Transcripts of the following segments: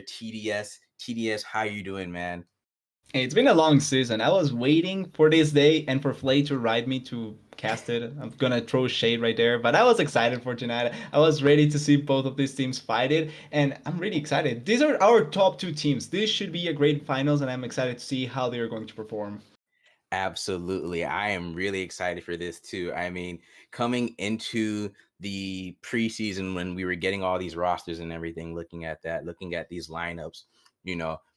TDS. TDS, how you doing, man? Hey, it's been a long season. I was waiting for this day and for Flay to ride me to cast it. I'm gonna throw shade right there, but I was excited for tonight. I was ready to see both of these teams fight it, and I'm really excited. These are our top two teams. This should be a great finals, and I'm excited to see how they are going to perform. Absolutely. I am really excited for this too. I mean, coming into the preseason when we were getting all these rosters and everything, looking at that, looking at these lineups,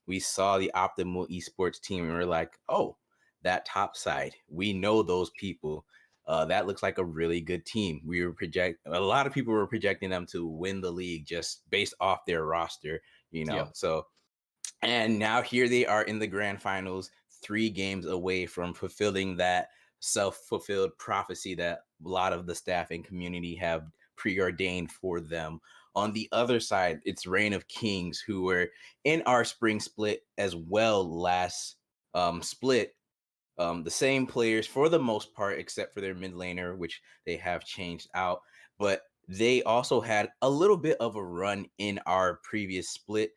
we saw the optimal esports team and we're like, oh, that top side, we know those people. That looks like a really good team. A lot of people were projecting them to win the league just based off their roster, Yep. So and now here they are in the grand finals, 3 games away from fulfilling that self-fulfilled prophecy that a lot of the staff and community have preordained for them. On the other side, it's Reign of Kings, who were in our spring split as well last split. The same players for the most part, except for their mid laner, which they have changed out. But they also had a little bit of a run in our previous split,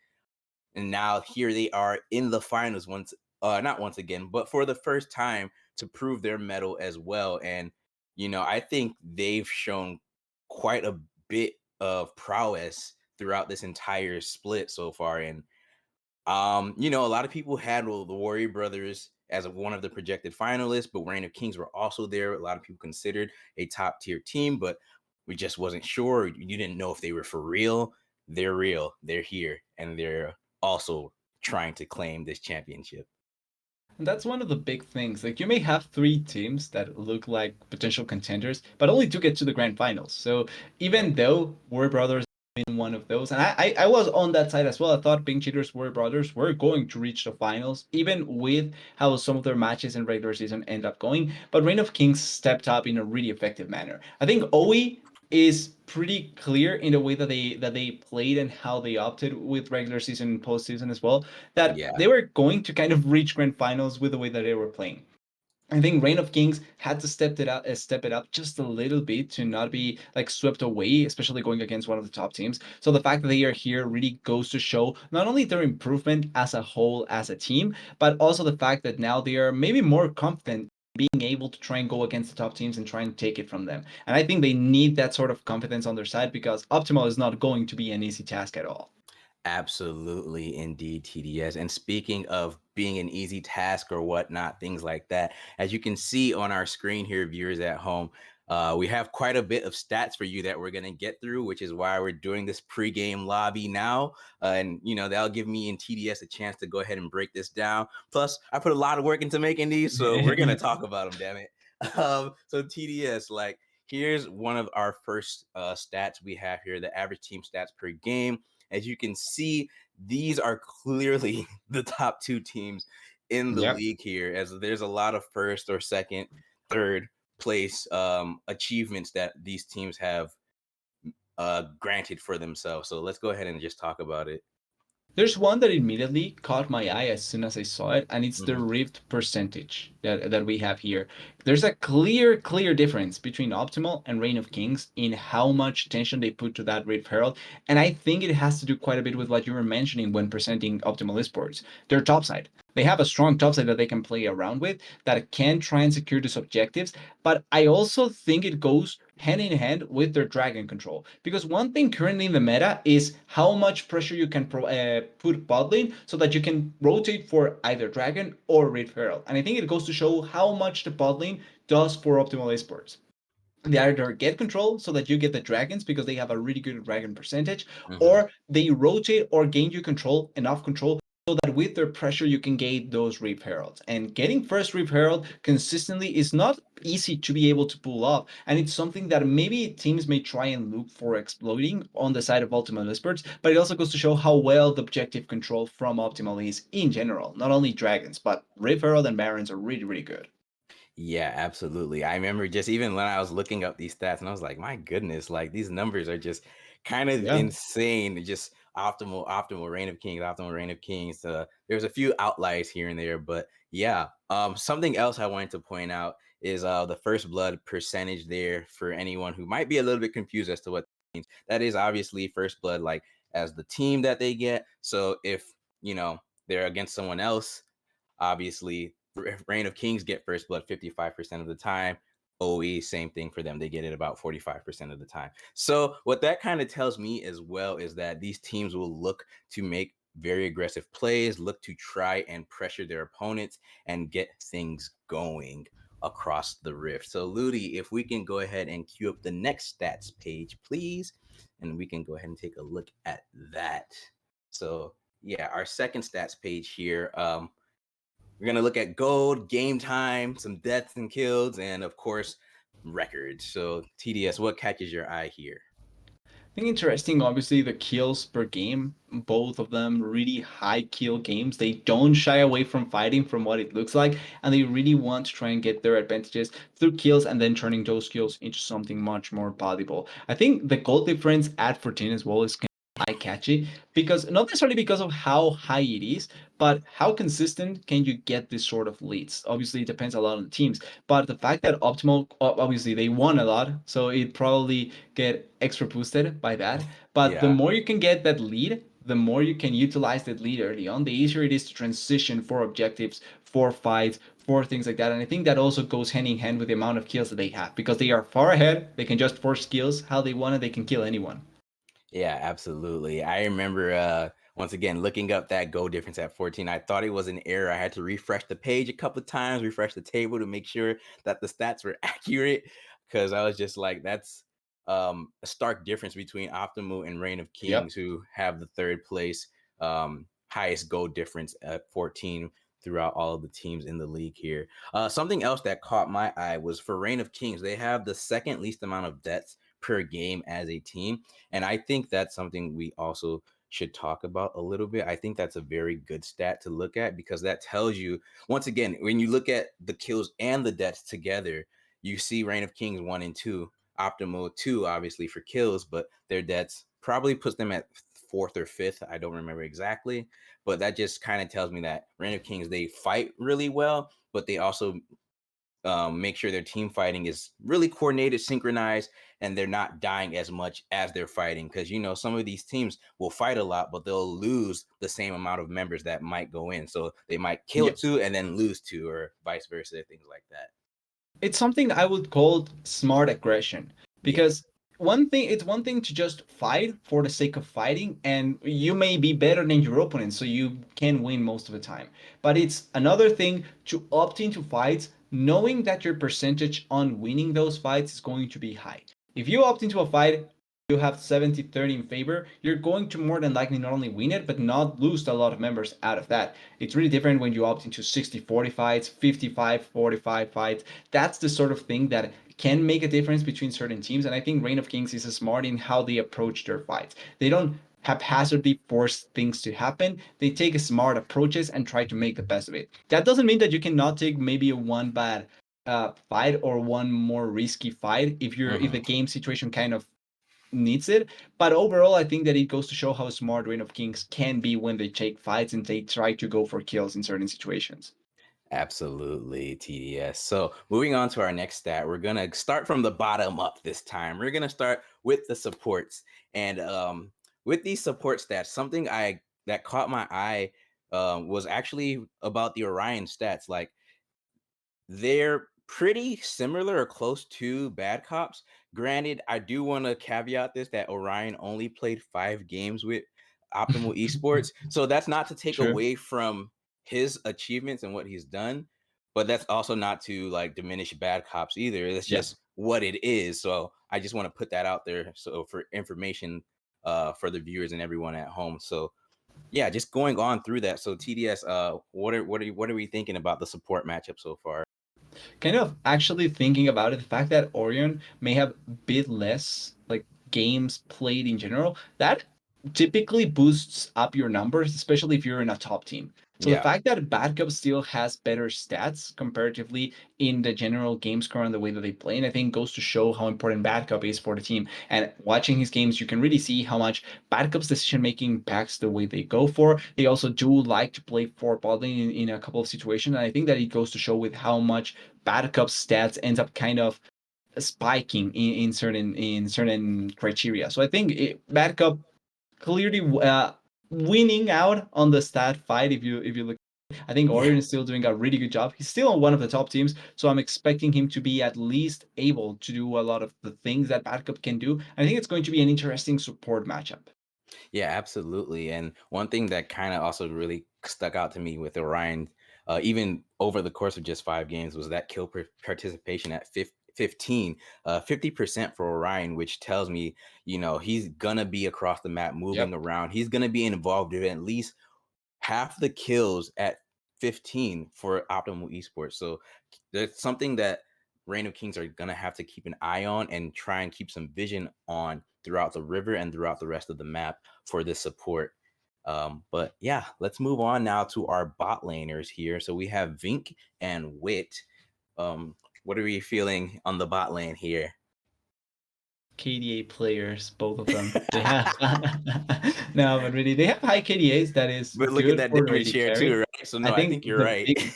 and now here they are in the finals once, not once again, but for the first time to prove their mettle as well. And I think they've shown quite a bit of prowess throughout this entire split so far. And a lot of people had the Warrior Brothers as one of the projected finalists, but Reign of Kings were also there. A lot of people considered a top tier team, but we just wasn't sure. You didn't know if they were for real. They're real. They're here, and they're also trying to claim this championship. And that's one of the big things. Like you may have three teams that look like potential contenders, but only to get to the grand finals. So Yep. even though Warrior Brothers been one of those, and I was on that side as well. I thought Pink Cheaters Warrior Brothers were going to reach the finals, even with how some of their matches in regular season end up going. But Reign of Kings stepped up in a really effective manner. I think OE is pretty clear in the way that they played and how they opted with regular season and postseason as well, that Yeah. they were going to kind of reach grand finals with the way that they were playing. I think Reign of Kings had to step it up just a little bit to not be like swept away, especially going against one of the top teams. So the fact that they are here really goes to show not only their improvement as a whole as a team, but also the fact that now they are maybe more confident being able to try and go against the top teams and try and take it from them. And I think they need that sort of confidence on their side because Optimal is not going to be an easy task at all. Absolutely, indeed, TDS. And speaking of being an easy task or whatnot, things like that, as you can see on our screen here, viewers at home, we have quite a bit of stats for you that we're going to get through, which is why we're doing this pregame lobby now. And, that'll give me and TDS a chance to go ahead and break this down. Plus, I put a lot of work into making these, so we're going to talk about them, damn it. So, TDS, like, here's one of our first stats we have here, the average team stats per game. As you can see, these are clearly the top two teams in the Yep. league here, as there's a lot of first or second, third place achievements that these teams have granted for themselves. So let's go ahead and just talk about it. There's one that immediately caught my eye as soon as I saw it, and it's the Mhm. rift percentage that we have here. There's a clear difference between Optimal and Reign of Kings in how much attention they put to that Rift Herald, and I think it has to do quite a bit with what you were mentioning when presenting Optimal Esports. Their topside. They have a strong topside that they can play around with that can try and secure these objectives, but I also think it goes hand in hand with their dragon control. Because one thing currently in the meta is how much pressure you can put bot lane so that you can rotate for either dragon or Rift Herald. And I think it goes to show how much the bot lane does for optimal esports. They either get control so that you get the dragons because they have a really good dragon percentage, Mhm. or they rotate or gain you control, enough control, so that with their pressure you can get those Reap Heralds. And getting first Reap Herald consistently is not easy to be able to pull off. And it's something that maybe teams may try and look for exploiting on the side of Ultimate Experts, but it also goes to show how well the objective control from Optimal is in general. Not only dragons, but Reap Herald and Barons are really, really good. Yeah, absolutely. I remember just even when I was looking up these stats and I was like, my goodness, like these numbers are just kind of Yeah. insane. Just optimal Reign of Kings, optimal Reign of Kings. There's a few outliers here and there, but yeah. Something else I wanted to point out is the first blood percentage there for anyone who might be a little bit confused as to what that means. That is obviously first blood, like as the team that they get. So if they're against someone else, obviously, if Reign of Kings get first blood 55% of the time. OE, same thing for them. They get it about 45% of the time. So what that kind of tells me as well is that these teams will look to make very aggressive plays, look to try and pressure their opponents and get things going across the rift. So Ludi, if we can go ahead and cue up the next stats page, please, and we can go ahead and take a look at that. So yeah, our second stats page here. We're going to look at gold, game time, some deaths and kills, and of course, records. So, TDS, what catches your eye here? I think interesting, obviously, the kills per game, both of them really high kill games. They don't shy away from fighting from what it looks like, and they really want to try and get their advantages through kills and then turning those kills into something much more valuable. I think the goal difference at 14 as well is eye catchy because not necessarily because of how high it is, but how consistent can you get this sort of leads? Obviously, it depends a lot on the teams, but the fact that Optimal, obviously, they won a lot, so it probably get extra boosted by that. But the Yeah. more you can get that lead, the more you can utilize that lead early on, the easier it is to transition for objectives, for fights, for things like that. And I think that also goes hand in hand with the amount of kills that they have because they are far ahead. They can just force kills how they want and they can kill anyone. Yeah, absolutely. I remember once again looking up that goal difference at 14. I thought it was an error. I had to refresh the page a couple of times, refresh the table to make sure that the stats were accurate because I was just like, that's a stark difference between Optimal and Reign of Yep. Kings, who have the third place highest goal difference at 14 throughout all of the teams in the league here. Something else that caught my eye was for Reign of Kings, they have the second least amount of deaths per game as a team. And I think that's something we also should talk about a little bit. I think that's a very good stat to look at because that tells you, once again, when you look at the kills and the deaths together, you see Reign of Kings 1 and 2, Optimal 2, obviously for kills, but their deaths probably puts them at fourth or fifth. I don't remember exactly, but that just kind of tells me that Reign of Kings, they fight really well, but they also make sure their team fighting is really coordinated, synchronized, and they're not dying as much as they're fighting. Because some of these teams will fight a lot, but they'll lose the same amount of members that might go in. So they might kill Yep. two and then lose two, or vice versa, things like that. It's something I would call smart aggression Yeah. because it's one thing to just fight for the sake of fighting and you may be better than your opponent so you can win most of the time, but it's another thing to opt into fights knowing that your percentage on winning those fights is going to be high. If you opt into a fight, you have 70-30 in favor, you're going to more than likely not only win it but not lose a lot of members out of that. It's really different when you opt into 60-40 fights, 55-45 fights. That's the sort of thing that can make a difference between certain teams. And I think Reign of Kings is smart in how they approach their fights. They don't haphazardly force things to happen. They take smart approaches and try to make the best of it. That doesn't mean that you cannot take maybe a one bad fight or one more risky fight if the Hmm. game situation kind of needs it. But overall, I think that it goes to show how smart Reign of Kings can be when they take fights and they try to go for kills in certain situations. Absolutely, TDS. So, moving on to our next stat, we're going to start from the bottom up this time. We're going to start with the supports. And with these support stats, something I that caught my eye was actually about the Orion stats. Like, they're pretty similar or close to Bad Cops. Granted, I do want to caveat this that Orion only played 5 games with Optimal Esports. So that's not to take True. away from his achievements and what he's done, but that's also not to like diminish Bad Cops either. It's Yeah. just what it is. So I just want to put that out there so for information for the viewers and everyone at home. So yeah, just going on through that. So TDS, what are we thinking about the support matchup so far? Kind of actually thinking about it, the fact that Orion may have a bit less like games played in general, that typically boosts up your numbers, especially if you're in a top team. So the Yeah. fact that Bad Cup still has better stats comparatively in the general game score and the way that they play, and I think goes to show how important Bad Cup is for the team. And watching his games, you can really see how much Bad Cup's decision making impacts the way they go for. They also do like to play for bot lane in a couple of situations, and I think that it goes to show with how much Bad Cup stats ends up kind of spiking in certain criteria. So I think Bad Cup clearly winning out on the stat fight. If you look, I think Yeah. Orion is still doing a really good job. He's still on one of the top teams, so I'm expecting him to be at least able to do a lot of the things that Bad Cup can do. I think it's going to be an interesting support matchup. Yeah, absolutely. And one thing that kind of also really stuck out to me with Orion, even over the course of just 5 games, was that kill participation at 15, 50% for Orion, which tells me, he's gonna be across the map, moving Yep. around. He's gonna be involved in at least half the kills at 15 for Optimal Esports. So there's something that Reign of Kings are gonna have to keep an eye on and try and keep some vision on throughout the river and throughout the rest of the map for this support. But yeah, let's move on now to our bot laners here. So we have Vink and Wit. What are we feeling on the bot lane here? KDA players, both of them. They have no, but really, they have high KDAs. That is But look at good that for their damage AD share carry. too, right? So I no, I think think you're the right. big,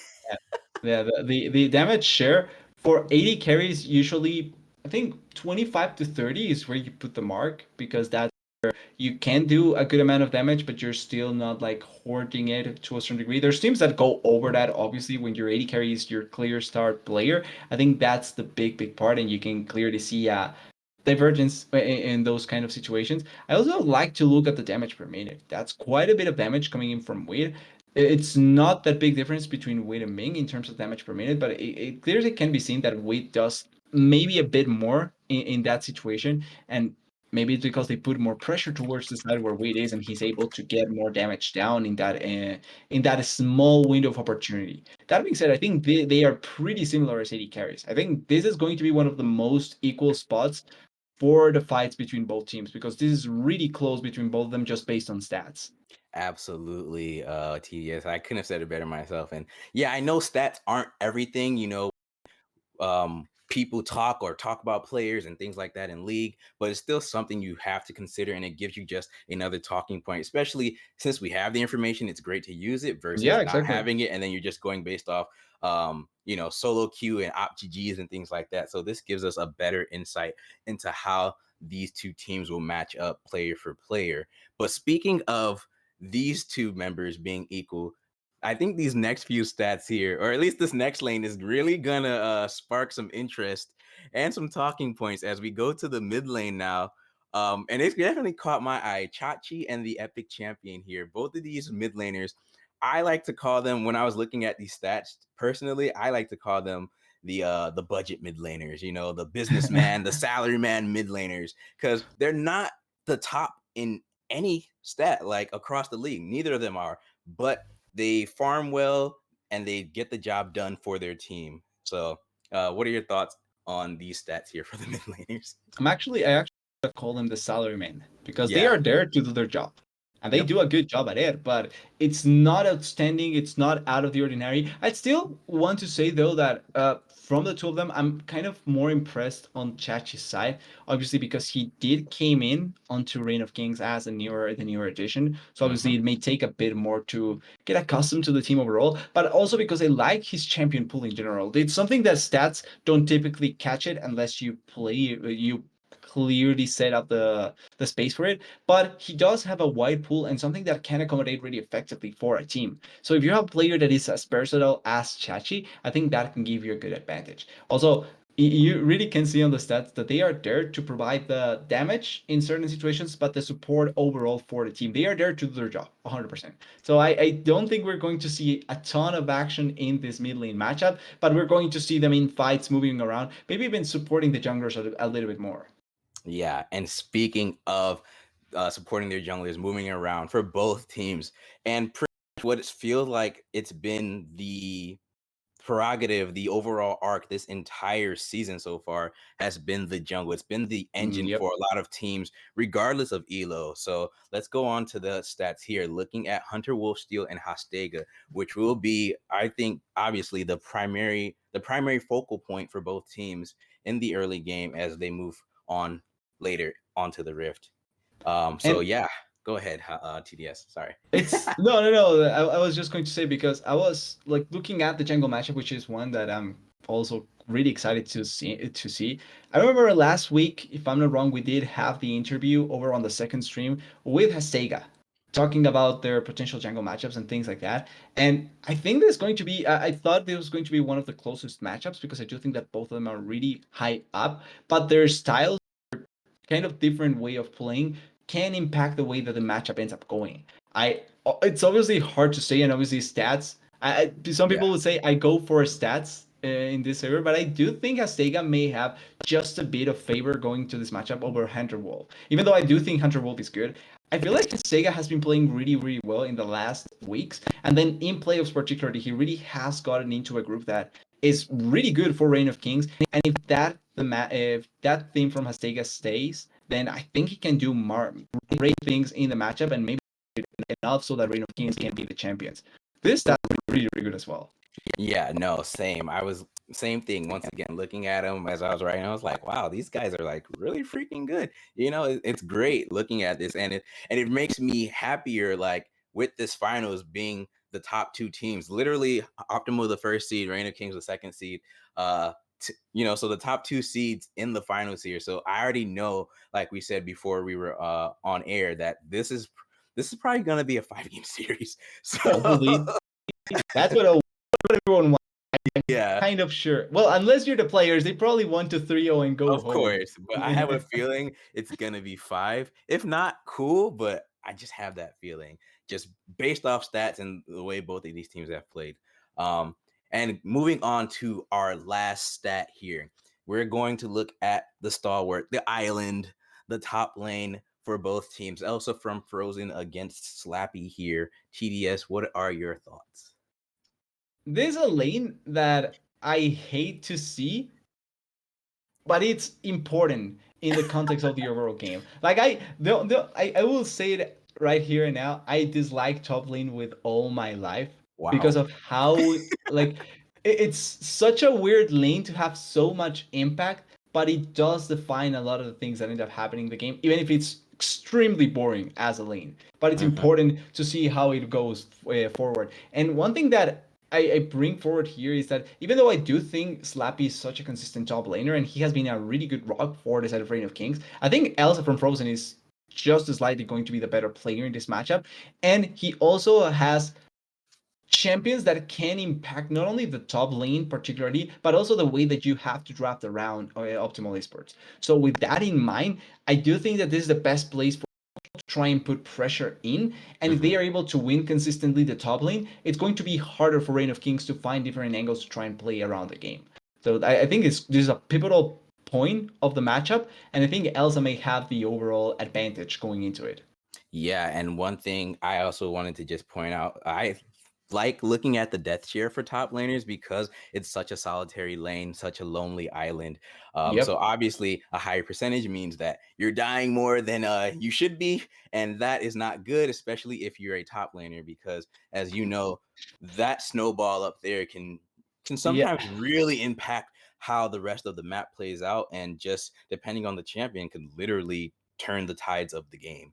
yeah, the damage share for AD carries usually, I think 25 to 30 is where you put the mark, because that's you can do a good amount of damage, but you're still not like hoarding it to a certain degree. There's teams that go over that, obviously, when your AD carry is your clear start player. I think that's the big part, and you can clearly see divergence in those kind of situations. I also like to look at the damage per minute. That's quite a bit of damage coming in from Wade. It's not that big difference between Wade and Ming in terms of damage per minute, but it clearly can be seen that Wade does maybe a bit more in that situation. And maybe it's because they put more pressure towards the side where Wade is, and he's able to get more damage down in that small window of opportunity. That being said, I think they are pretty similar as AD carries. I think this is going to be one of the most equal spots for the fights between both teams, because this is really close between both of them just based on stats. Absolutely, TDS. I couldn't have said it better myself. And yeah, I know stats aren't everything. People talk about players and things like that in league, but it's still something you have to consider, and it gives you just another talking point, especially since we have the information. It's great to use it Yeah, versus not exactly. having it, and then you're just going based off solo queue and op GGs and things like that. So this gives us a better insight into how these two teams will match up player for player. But speaking of these two members being equal, I think these next few stats here, or at least this next lane, is really gonna spark some interest and some talking points as we go to the mid lane now. And it's definitely caught my eye. Chachi and the Epic Champion here. Both of these mid laners, I like to call them, when I was looking at these stats personally, I like to call them the budget mid laners, the businessman, the salaryman mid laners, because they're not the top in any stat like across the league. Neither of them are, but they farm well and they get the job done for their team. So, what are your thoughts on these stats here for the mid laners? I actually call them the salarymen, because they Yeah. are there to do their job. And they Yep. do a good job at it, but it's not outstanding. It's not out of the ordinary. I'd still want to say, though, that from the two of them, I'm kind of more impressed on Chachi's side, obviously, because he did came in onto Reign of Kings as the newer edition. So Mm-hmm. obviously, it may take a bit more to get accustomed to the team overall, but also because I like his champion pool in general. It's something that stats don't typically catch it unless you clearly set up the space for it, but he does have a wide pool and something that can accommodate really effectively for a team. So if you have a player that is as versatile as Chachi, I think that can give you a good advantage. Also, you really can see on the stats that they are there to provide the damage in certain situations, but the support overall for the team. They are there to do their job 100%. So I don't think we're going to see a ton of action in this mid lane matchup, but we're going to see them in fights moving around, maybe even supporting the junglers a little bit more. Yeah. And speaking of supporting their junglers, moving around for both teams, and pretty much what it feels like it's been the prerogative, the overall arc this entire season so far has been the jungle. It's been the engine Yep. for a lot of teams, regardless of elo. So let's go on to the stats here, looking at Hunter Wolfsteal and Hostega, which will be, I think, obviously the primary focal point for both teams in the early game as they move on later onto the Rift. So And yeah, go ahead, TDS. Sorry. it's no. I was just going to say, because I was like looking at the jungle matchup, which is one that I'm also really excited to see. I remember last week, if I'm not wrong, we did have the interview over on the second stream with Hastega, talking about their potential jungle matchups and things like that. And I think there's going to be, I thought this was going to be one of the closest matchups because I do think that both of them are really high up, but their styles, kind of different way of playing, can impact the way that the matchup ends up going. It's obviously hard to say, and obviously stats. Some Yeah. people would say I go for stats in this server, but I do think Astega may have just a bit of favor going to this matchup over Hunter Wolf. Even though I do think Hunter Wolf is good, I feel like Sega has been playing really, really well in the last weeks. And then in playoffs, particularly, he really has gotten into a group that is really good for Reign of Kings. And if that theme from Hastega stays, then I think he can do great things in the matchup and maybe enough so that Reign of Kings can be the champions. This stat is really, really good as well. Yeah, no, same. I was same thing. Once again, looking at them as I was writing, I was like, wow, these guys are like really freaking good. It's great looking at this, and it makes me happier, like with this finals being the top two teams. Literally, Optimal the first seed, Reign of Kings the second seed. So the top two seeds in the finals here. So I already know, like we said before we were on air, that this is probably gonna be a 5-game series. So Hopefully, that's what everyone wants. yeah. Kind of sure. Well, unless you're the players, they probably want to 3-0 and go Of home. course, but I have a feeling it's gonna be 5. If not, cool, but I just have that feeling just based off stats and the way both of these teams have played. Um, and moving on to our last stat here, we're going to look at the stalwart, the island, the top lane for both teams. Elsa from Frozen against Slappy here. TDS, what are your thoughts? There's a lane that I hate to see, but it's important in the context of the overall game. Like I will say it right here and now. I dislike top lane with all my life because Wow. of how like it's such a weird lane to have so much impact, but it does define a lot of the things that end up happening in the game, even if it's extremely boring as a lane. But it's Mhm. important to see how it goes forward. And one thing that I bring forward here is that even though I do think Slappy is such a consistent top laner and he has been a really good rock for the side of Reign of Kings, I think Elsa from Frozen is just as likely going to be the better player in this matchup. And he also has champions that can impact not only the top lane particularly, but also the way that you have to draft around optimal esports. So with that in mind, I do think that this is the best place for to try and put pressure in. And if they Mhm. are able to win consistently the top lane, it's going to be harder for Reign of Kings to find different angles to try and play around the game. So I think this is a pivotal point of the matchup, and I think Elsa may have the overall advantage going into it. Yeah, and one thing I also wanted to just point out, I like looking at the death share for top laners because it's such a solitary lane, such a lonely island. So Yep. obviously, a higher percentage means that you're dying more than you should be, and that is not good, especially if you're a top laner, because as you know, that snowball up there can Yeah. sometimes really impact how the rest of the map plays out, and just depending on the champion, can literally turn the tides of the game.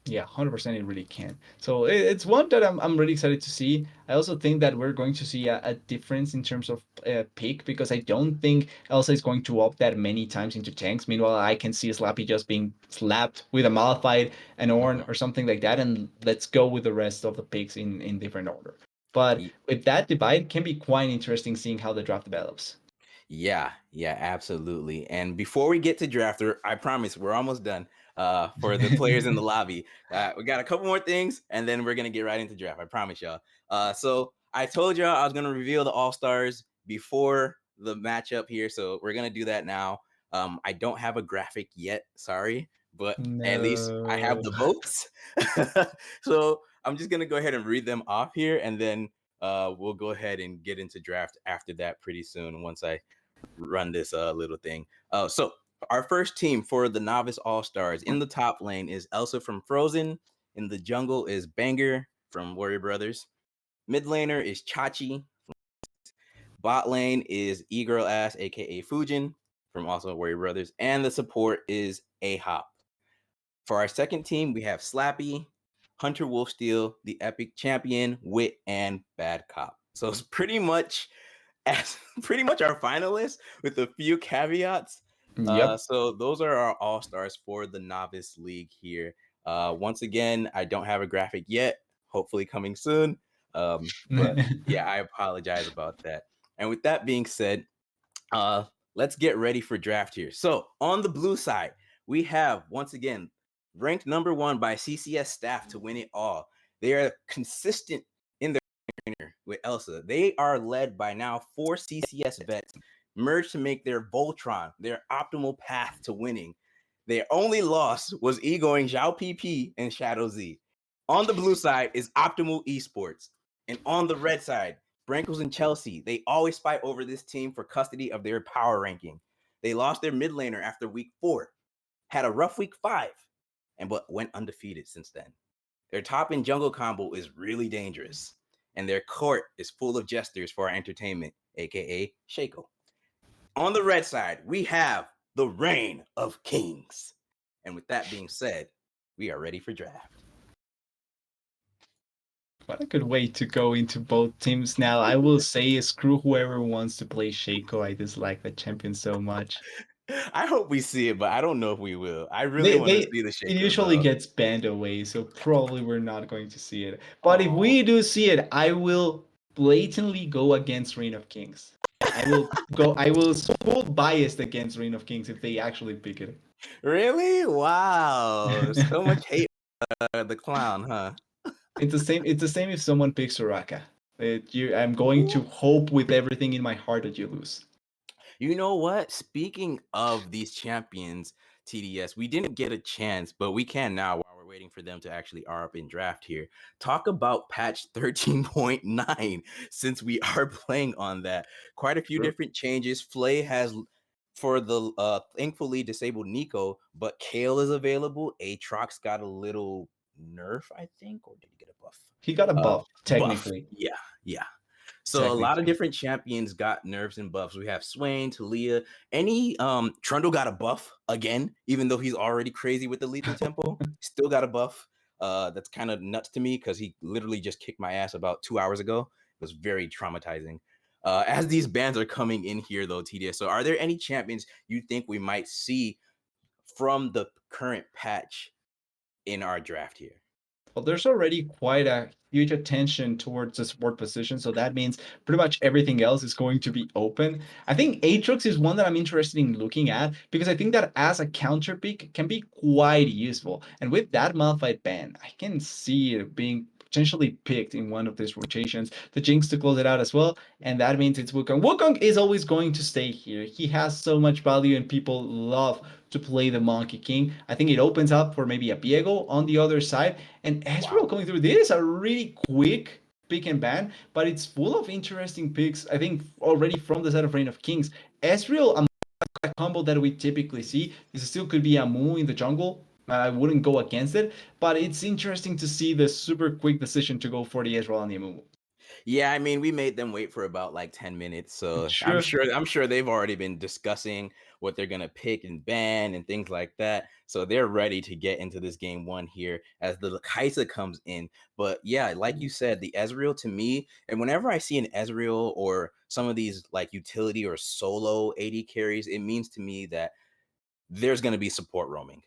Yeah, 100% it really can. So it's one that I'm really excited to see. I also think that we're going to see a difference in terms of pick because I don't think Elsa is going to opt that many times into tanks. Meanwhile, I can see Slappy just being slapped with a Malphite, an Ornn, Mhm. or something like that, and let's go with the rest of the picks in different order. But Ye with that divide, can be quite interesting seeing how the draft develops. Yeah, yeah, absolutely. And before we get to drafter, I promise we're almost done. For the players in the lobby, we got a couple more things, and then we're gonna get right into draft. I promise y'all. So I told y'all I was gonna reveal the all stars before the matchup here, so we're gonna do that now. I don't have a graphic yet, sorry, but at least I have No. the votes. So I'm just gonna go ahead and read them off here, and then we'll go ahead and get into draft after that pretty soon once I run this little thing. So our first team for the novice all stars in the top lane is Elsa from Frozen. In the jungle is Banger from Warrior Brothers. Mid laner is Chachi. Bot lane is E-Girl Ass, aka Fujin from also Warrior Brothers. And the support is A-Hop. For our second team, we have Slappy, Hunter Wolfsteel, the Epic Champion, Wit, and Bad Cop. So it's pretty much as pretty much our finalists with a few caveats. Yep. So those are our all stars for the novice league here. Once again, I don't have a graphic yet. Hopefully coming soon. But yeah, I apologize about that. And with that being said, uh, let's get ready for draft here. So on the blue side, we have once again ranked number one by CCS staff to win it all. They are consistent in their with Elsa. They are led by now 4 CCS vets merged to make their Voltron their optimal path to winning. Their only loss was egoing Zhao PP and Shadow Z. On the blue side is Optimal Esports. And on the red side, Brankles and Chelsea, they always fight over this team for custody of their power ranking. They lost their mid laner after week 4, had a rough week 5, and but went undefeated since then. Their top and jungle combo is really dangerous, and their court is full of jesters for our entertainment, aka Shaco. On the red side, we have the reign of kings. And with that being said, we are ready for draft. What a good way to go into both teams now. I will say screw whoever wants to play Shaco. I dislike that champion so much. I hope we see it, but I don't know if we will. I really They want to they see the it Shaco usually though. gets banned away, so probably we're not going to see it. But if Oh, we do see it, I will blatantly go against Reign of Kings. I will full biased against Reign of Kings if they actually pick it. really? Wow. So much hate for the clown, huh? It's the same if someone picks Soraka. I'm going to hope with everything in my heart that you lose. You know what? Speaking of these champions, TDS, we didn't get a chance, but we can now while we're waiting for them to actually are up in draft here. Talk about patch 13.9 since we are playing on that. Quite a few True. different changes. Flay has for the thankfully disabled Nico, but Kale is available. Aatrox got a little nerf, I think, or did he get a buff? He got a Uh buff, buff. technically. Yeah, yeah. So a lot of Technically. different champions got nerfs and buffs. We have Swain, Talia, any Trundle got a buff again, even though he's already crazy with the lethal tempo, still got a buff. That's kind of nuts to me because he literally just kicked my ass about 2 hours ago. It was very traumatizing. As these bans are coming in here though, TDS. So are there any champions you think we might see from the current patch in our draft here? Well, there's already quite a huge attention towards the support position, so that means pretty much everything else is going to be open. I think Aatrox is one that I'm interested in looking at because I think that as a counter pick can be quite useful. And with that Malphite ban, I can see it being potentially picked in one of these rotations. The Jinx to close it out as well, and that means it's Wukong. Wukong is always going to stay here. He has so much value, and people love to play the Monkey King. I think it opens up for maybe a Piego on the other side. And Ezreal Wow. going through this is a really quick pick and ban, but it's full of interesting picks. I think already from the side of Reign of Kings, Ezreal, a combo that we typically see. This still could be a Moo in the jungle. I wouldn't go against it, but it's interesting to see the super quick decision to go for the Ezreal and the Amumu. Yeah, I mean, we made them wait for about like 10 minutes. So I'm Sure. sure I'm sure they've already been discussing what they're gonna pick and ban and things like that. So they're ready to get into this game one here as the Kaisa comes in. But yeah, like you said, the Ezreal to me, and whenever I see an Ezreal or some of these like utility or solo AD carries, it means to me that there's gonna be support roaming.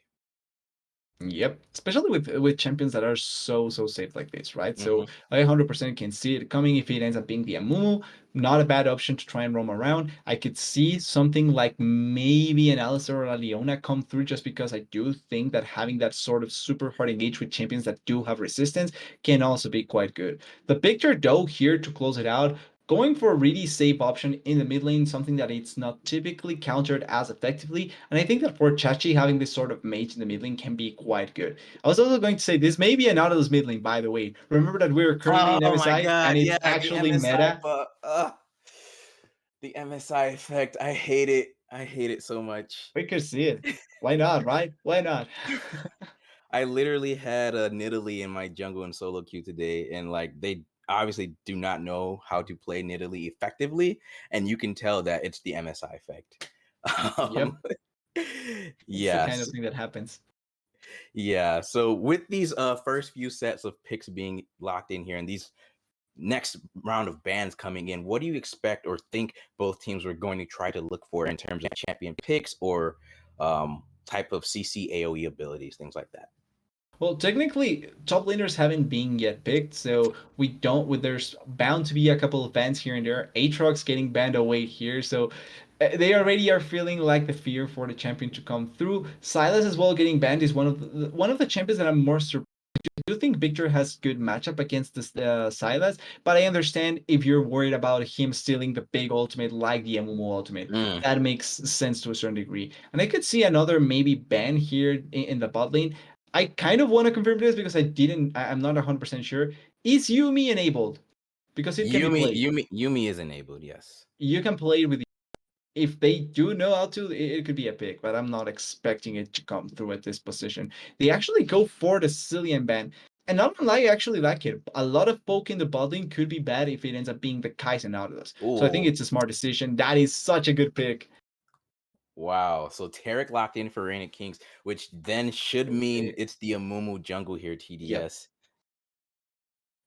Yep, especially with champions that are so safe like this, right? So Mhm. I 100% can see it coming if it ends up being the Amumu. Not a bad option to try and roam around. I could see something like maybe an Alistar or a Leona come through just because I do think that having that sort of super hard engage with champions that do have resistance can also be quite good. The picture though here to close it out, going for a really safe option in the mid lane, something that it's not typically countered as effectively. And I think that for Chachi, having this sort of mage in the mid lane can be quite good. I was also going to say this may be an Nautilus mid lane, by the way. Remember that we're currently in Oh my MSI and god, it's yeah, the actually MSI, meta. but the MSI effect. I hate it. I hate it so much. We could see it. Why not, right? Why not? I literally had a Nidalee in my jungle and solo queue today, and like they obviously do not know how to play Nidalee effectively, and you can tell that it's the MSI effect. Yep, Um, it's the kind of yes, thing that happens. yeah. So with these first few sets of picks being locked in here, and these next round of bans coming in, what do you expect or think both teams were going to try to look for in terms of champion picks or type of CC AoE abilities, things like that? Well, technically, top laners haven't been yet picked, so we don't. There's bound to be a couple of bans here and there. Aatrox getting banned away here, so they already are feeling like the fear for the champion to come through. Silas as well getting banned is one of the champions that I'm more surprised. I do think Victor has good matchup against this Silas, but I understand if you're worried about him stealing the big ultimate like the MMO ultimate. Mm. That makes sense to a certain degree. And I could see another maybe ban here in the bot lane. I kind of want to confirm this because I'm not 100% sure. Is Yumi enabled? Because it can be Yumi, played. Yumi is enabled. Yes. You can play it with, if they do know how to, it could be a pick, but I'm not expecting it to come through at this position. They actually go for the Cillian ban. And not gonna lie, I actually like it. A lot of poke in the bot lane could be bad if it ends up being the Kai'Sa Nautilus. So I think Ooh, it's a smart decision. That is such a good pick. wow. So Tarek locked in for Reign of Kings, which then should mean Okay. it's the Amumu jungle here, Yep. TDS.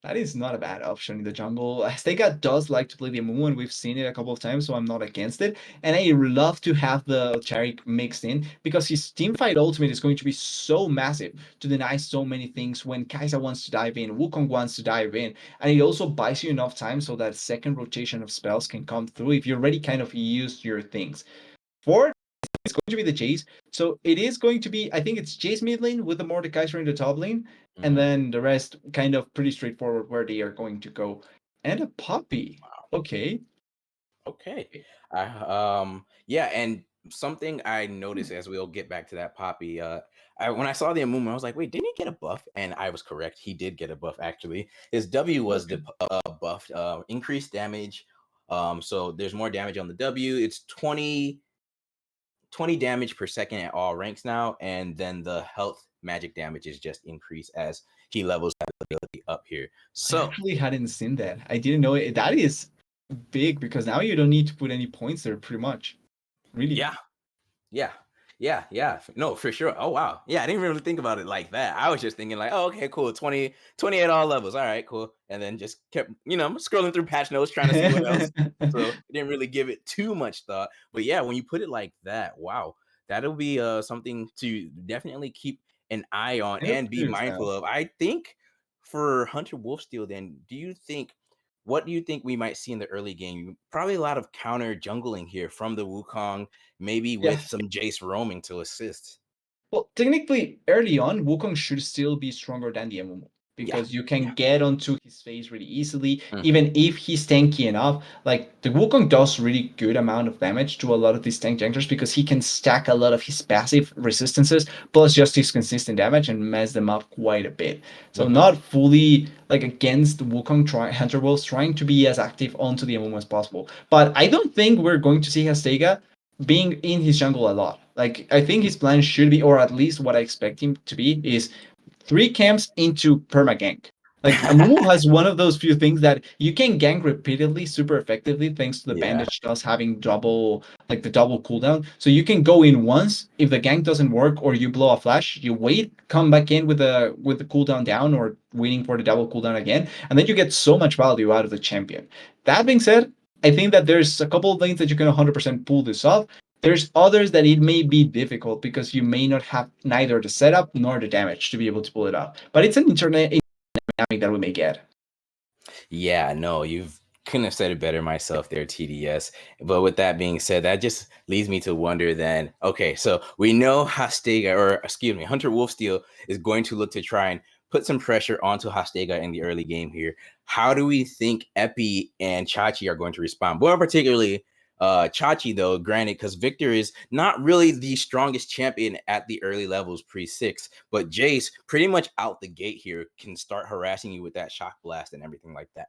That is not a bad option in the jungle. Stega does like to play the Amumu, and we've seen it a couple of times, so I'm not against it. And I love to have the Taric mixed in because his teamfight ultimate is going to be so massive to deny so many things when Kai'Sa wants to dive in, Wukong wants to dive in, and it also buys you enough time so that second rotation of spells can come through if you already kind of used your things. For it's going to be the Jace. So it is going to be, I think it's Jace mid lane with the Mordekaiser in the top lane, and Hmm. then the rest kind of pretty straightforward where they are going to go. And a Poppy. Okay. Okay. Yeah, and something I noticed as we'll get back to that Poppy, when I saw the Amumu, I was like, wait, didn't he get a buff? And I was correct. He did get a buff actually. His W was Okay. the buffed, increased damage. So there's more damage on the W. It's 20 damage per second at all ranks now, and then the health magic damage is just increased as he levels that ability up here. I So actually hadn't seen that. I didn't know it. That is big because now you don't need to put any points there pretty much. Really. yeah, yeah. Yeah. No, for sure. Oh, wow. Yeah, I didn't really think about it like that. I was just thinking like, oh, okay, cool. 20 at all levels. All right, cool. And then just kept, scrolling through patch notes trying to see what else. So didn't really give it too much thought. But yeah, when you put it like that, wow, that'll be something to definitely keep an eye on Kind of and be curious mindful now. of. I think for Hunter Wolfsteel, then, what do you think we might see in the early game? Probably a lot of counter jungling here from the Wukong, maybe with Yeah. some Jace roaming to assist. Well, technically, early on, Wukong should still be stronger than the MMO Yeah, because you can yeah. get onto his face really easily, Mhm, even if he's tanky enough. Like the Wukong does really good amount of damage to a lot of these tank junglers because he can stack a lot of his passive resistances plus just his consistent damage and mess them up quite a bit. So mhm. not fully like against Wukong Hunter Wolves trying to be as active onto the MMO as possible. But I don't think we're going to see Hastega being in his jungle a lot. Like I think his plan should be, or at least what I expect him to be, is three camps into perma gank. Like Amumu has one of those few things that you can gank repeatedly super effectively thanks to the Yeah. bandage does having double like the double cooldown. So you can go in once, if the gank doesn't work or you blow a flash, you wait, come back in with the cooldown down or waiting for the double cooldown again, and then you get so much value out of the champion. That being said, I think that there's a couple of things that you can 100% pull this off. There's others that it may be difficult because you may not have neither the setup nor the damage to be able to pull it off. But it's an internet dynamic that we may get. Yeah, no, you've couldn't have said it better myself there, TDS. But with that being said, that just leads me to wonder then, okay, so we know Hastega, or excuse me, Hunter Wolfsteel is going to look to try and put some pressure onto Hastega in the early game here. How do we think Epi and Chachi are going to respond? More particularly Chachi, though, granted, because Victor is not really the strongest champion at the early levels pre-6, but Jace pretty much out the gate here can start harassing you with that shock blast and everything like that.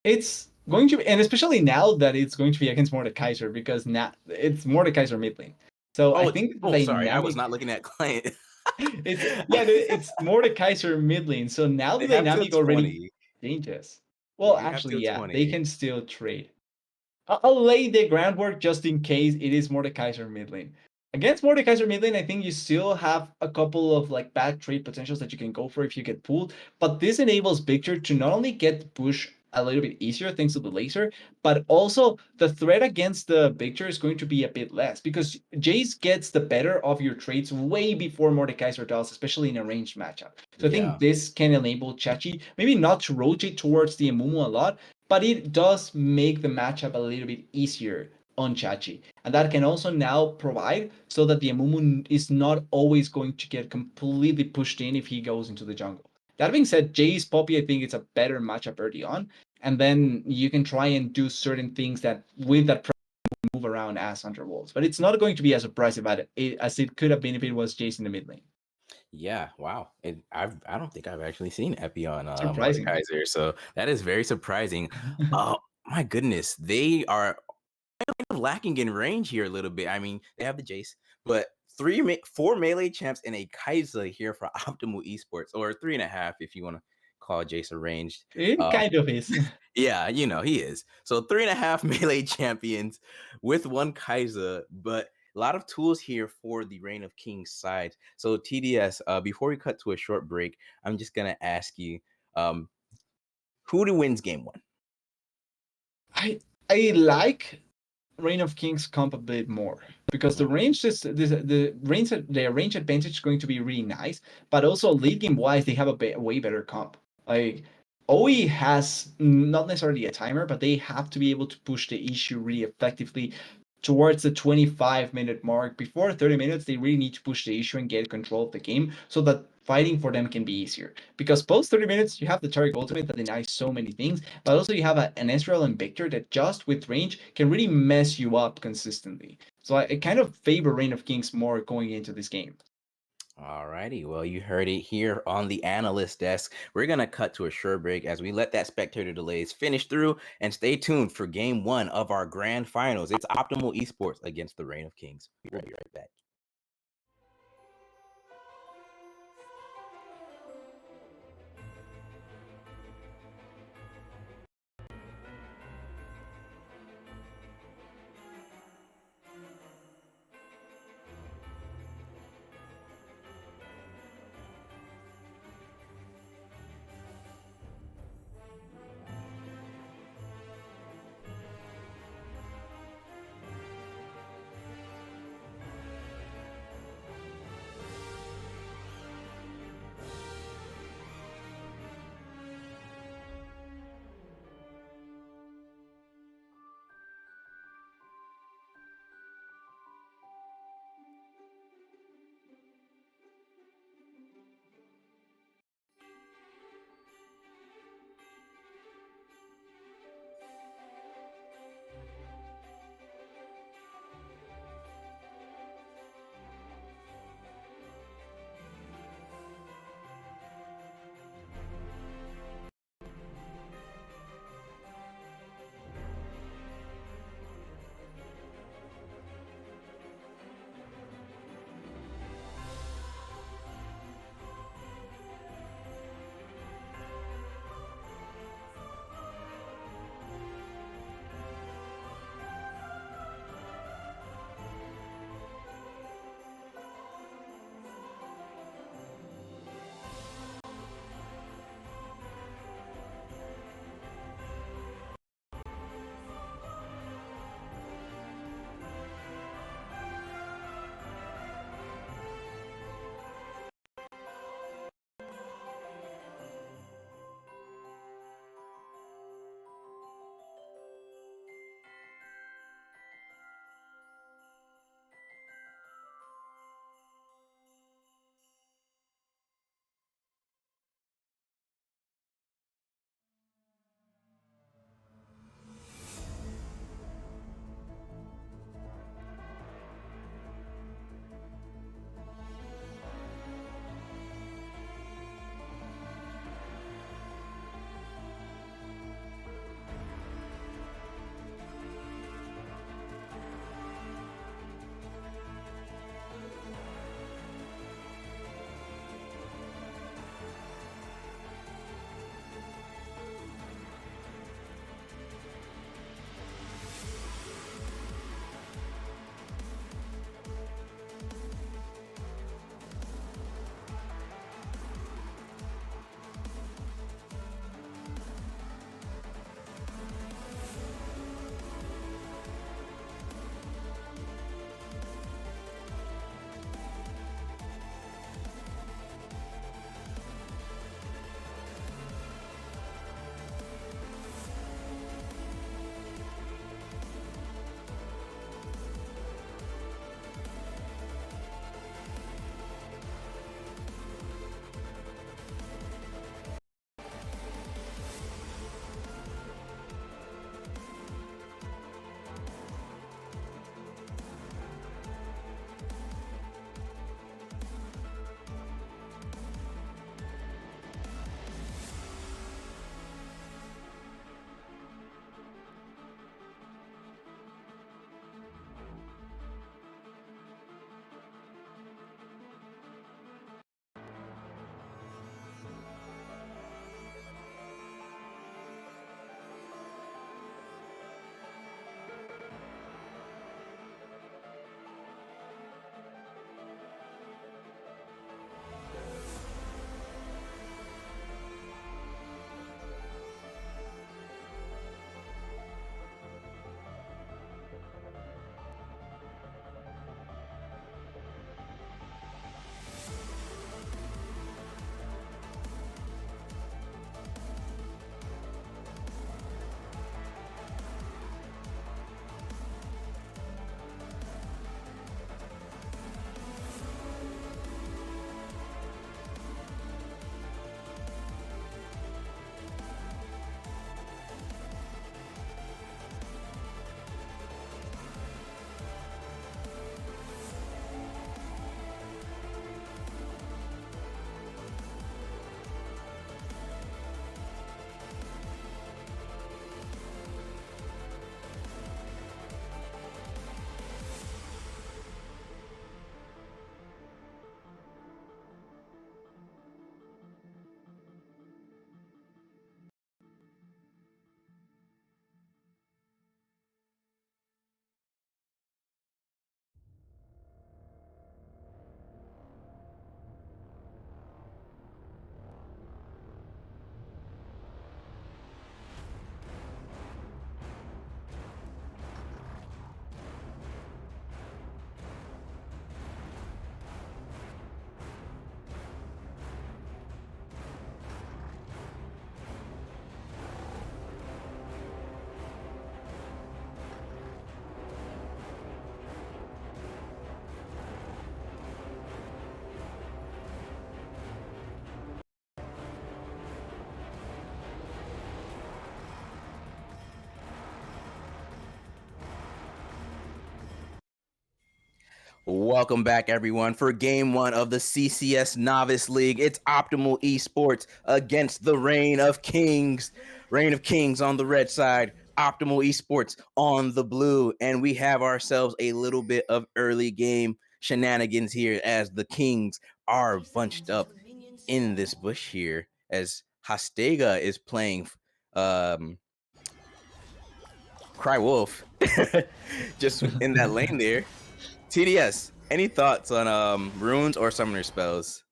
It's going to be, and especially now that it's going to be against Mordekaiser because now it's Mordekaiser mid lane. So I Oh, think the sorry, I was dynamic not looking at client. it's yeah, it's Mordekaiser mid lane. So now the They have till dynamic already 20. changes. They Well, do have actually, till yeah, they 20. can still trade. I'll lay the groundwork just in case it is Mordekaiser mid lane. Against Mordekaiser mid lane, I think you still have a couple of like bad trade potentials that you can go for if you get pulled. But this enables Victor to not only get the push a little bit easier thanks to the laser, but also the threat against the Victor is going to be a bit less because Jace gets the better of your trades way before Mordekaiser does, especially in a ranged matchup. So I think Yeah. this can enable Chachi maybe not to rotate towards the Amumu a lot, but it does make the matchup a little bit easier on Chachi. And that can also now provide so that the Amumu is not always going to get completely pushed in if he goes into the jungle. That being said, Jay's Poppy, I think it's a better matchup early on. And then you can try and do certain things that with that move around as Hunter Wolves. But it's not going to be as surprising as it could have been if it was Jace in the mid lane. Yeah, wow. I don't think I've actually seen Epi on Surprising. Mordekaiser, so that is very surprising. Oh my goodness, they are lacking in range here a little bit. I mean, they have the Jace, but four melee champs and a Kaiser here for Optimal Esports, or 3.5 if you want to call Jace a ranged. It Uh, kind of is. yeah, he is. So 3.5 melee champions with one Kaiser, but a lot of tools here for the Reign of Kings side. So TDS, before we cut to a short break, I'm just gonna ask you, um, who wins game one? I I like Reign of Kings comp a bit more because the Mhm. range is the range advantage is going to be really nice, but also lead game wise they have a way better comp. Like OE has not necessarily a timer, but they have to be able to push the issue really effectively towards the 25-minute mark. Before 30 minutes, they really need to push the issue and get control of the game so that fighting for them can be easier. Because post 30 minutes, you have the Target ultimate that denies so many things, but also you have an Ezreal and Victor that just with range can really mess you up consistently. So I kind of favor Reign of Kings more going into this game. All righty. Well, you heard it here on the analyst desk. We're going to cut to a short break as we let that spectator delays finish through, and stay tuned for game one of our grand finals. It's Optimal Esports against the Reign of Kings. We'll be right back. Welcome back, everyone, for game one of the CCS Novice League. It's Optimal Esports against the Reign of Kings. Reign of Kings on the red side, Optimal Esports on the blue. And we have ourselves a little bit of early game shenanigans here as the Kings are bunched up in this bush here as Hastega is playing Cry Wolf just in that lane there. TDS, any thoughts on runes or summoner spells?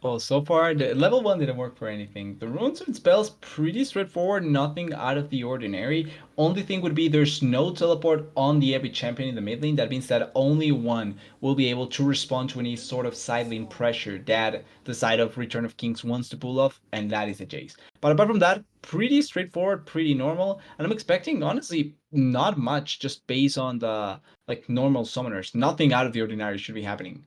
Well, so far, the level 1 didn't work for anything. The runes and spells, pretty straightforward, nothing out of the ordinary. Only thing would be there's no teleport on the every champion in the mid lane. That means that only one will be able to respond to any sort of side lane pressure that the side of Return of Kings wants to pull off, and that is a Jace. But apart from that, pretty straightforward, pretty normal, and I'm expecting, honestly, not much just based on the normal summoners. Nothing out of the ordinary should be happening.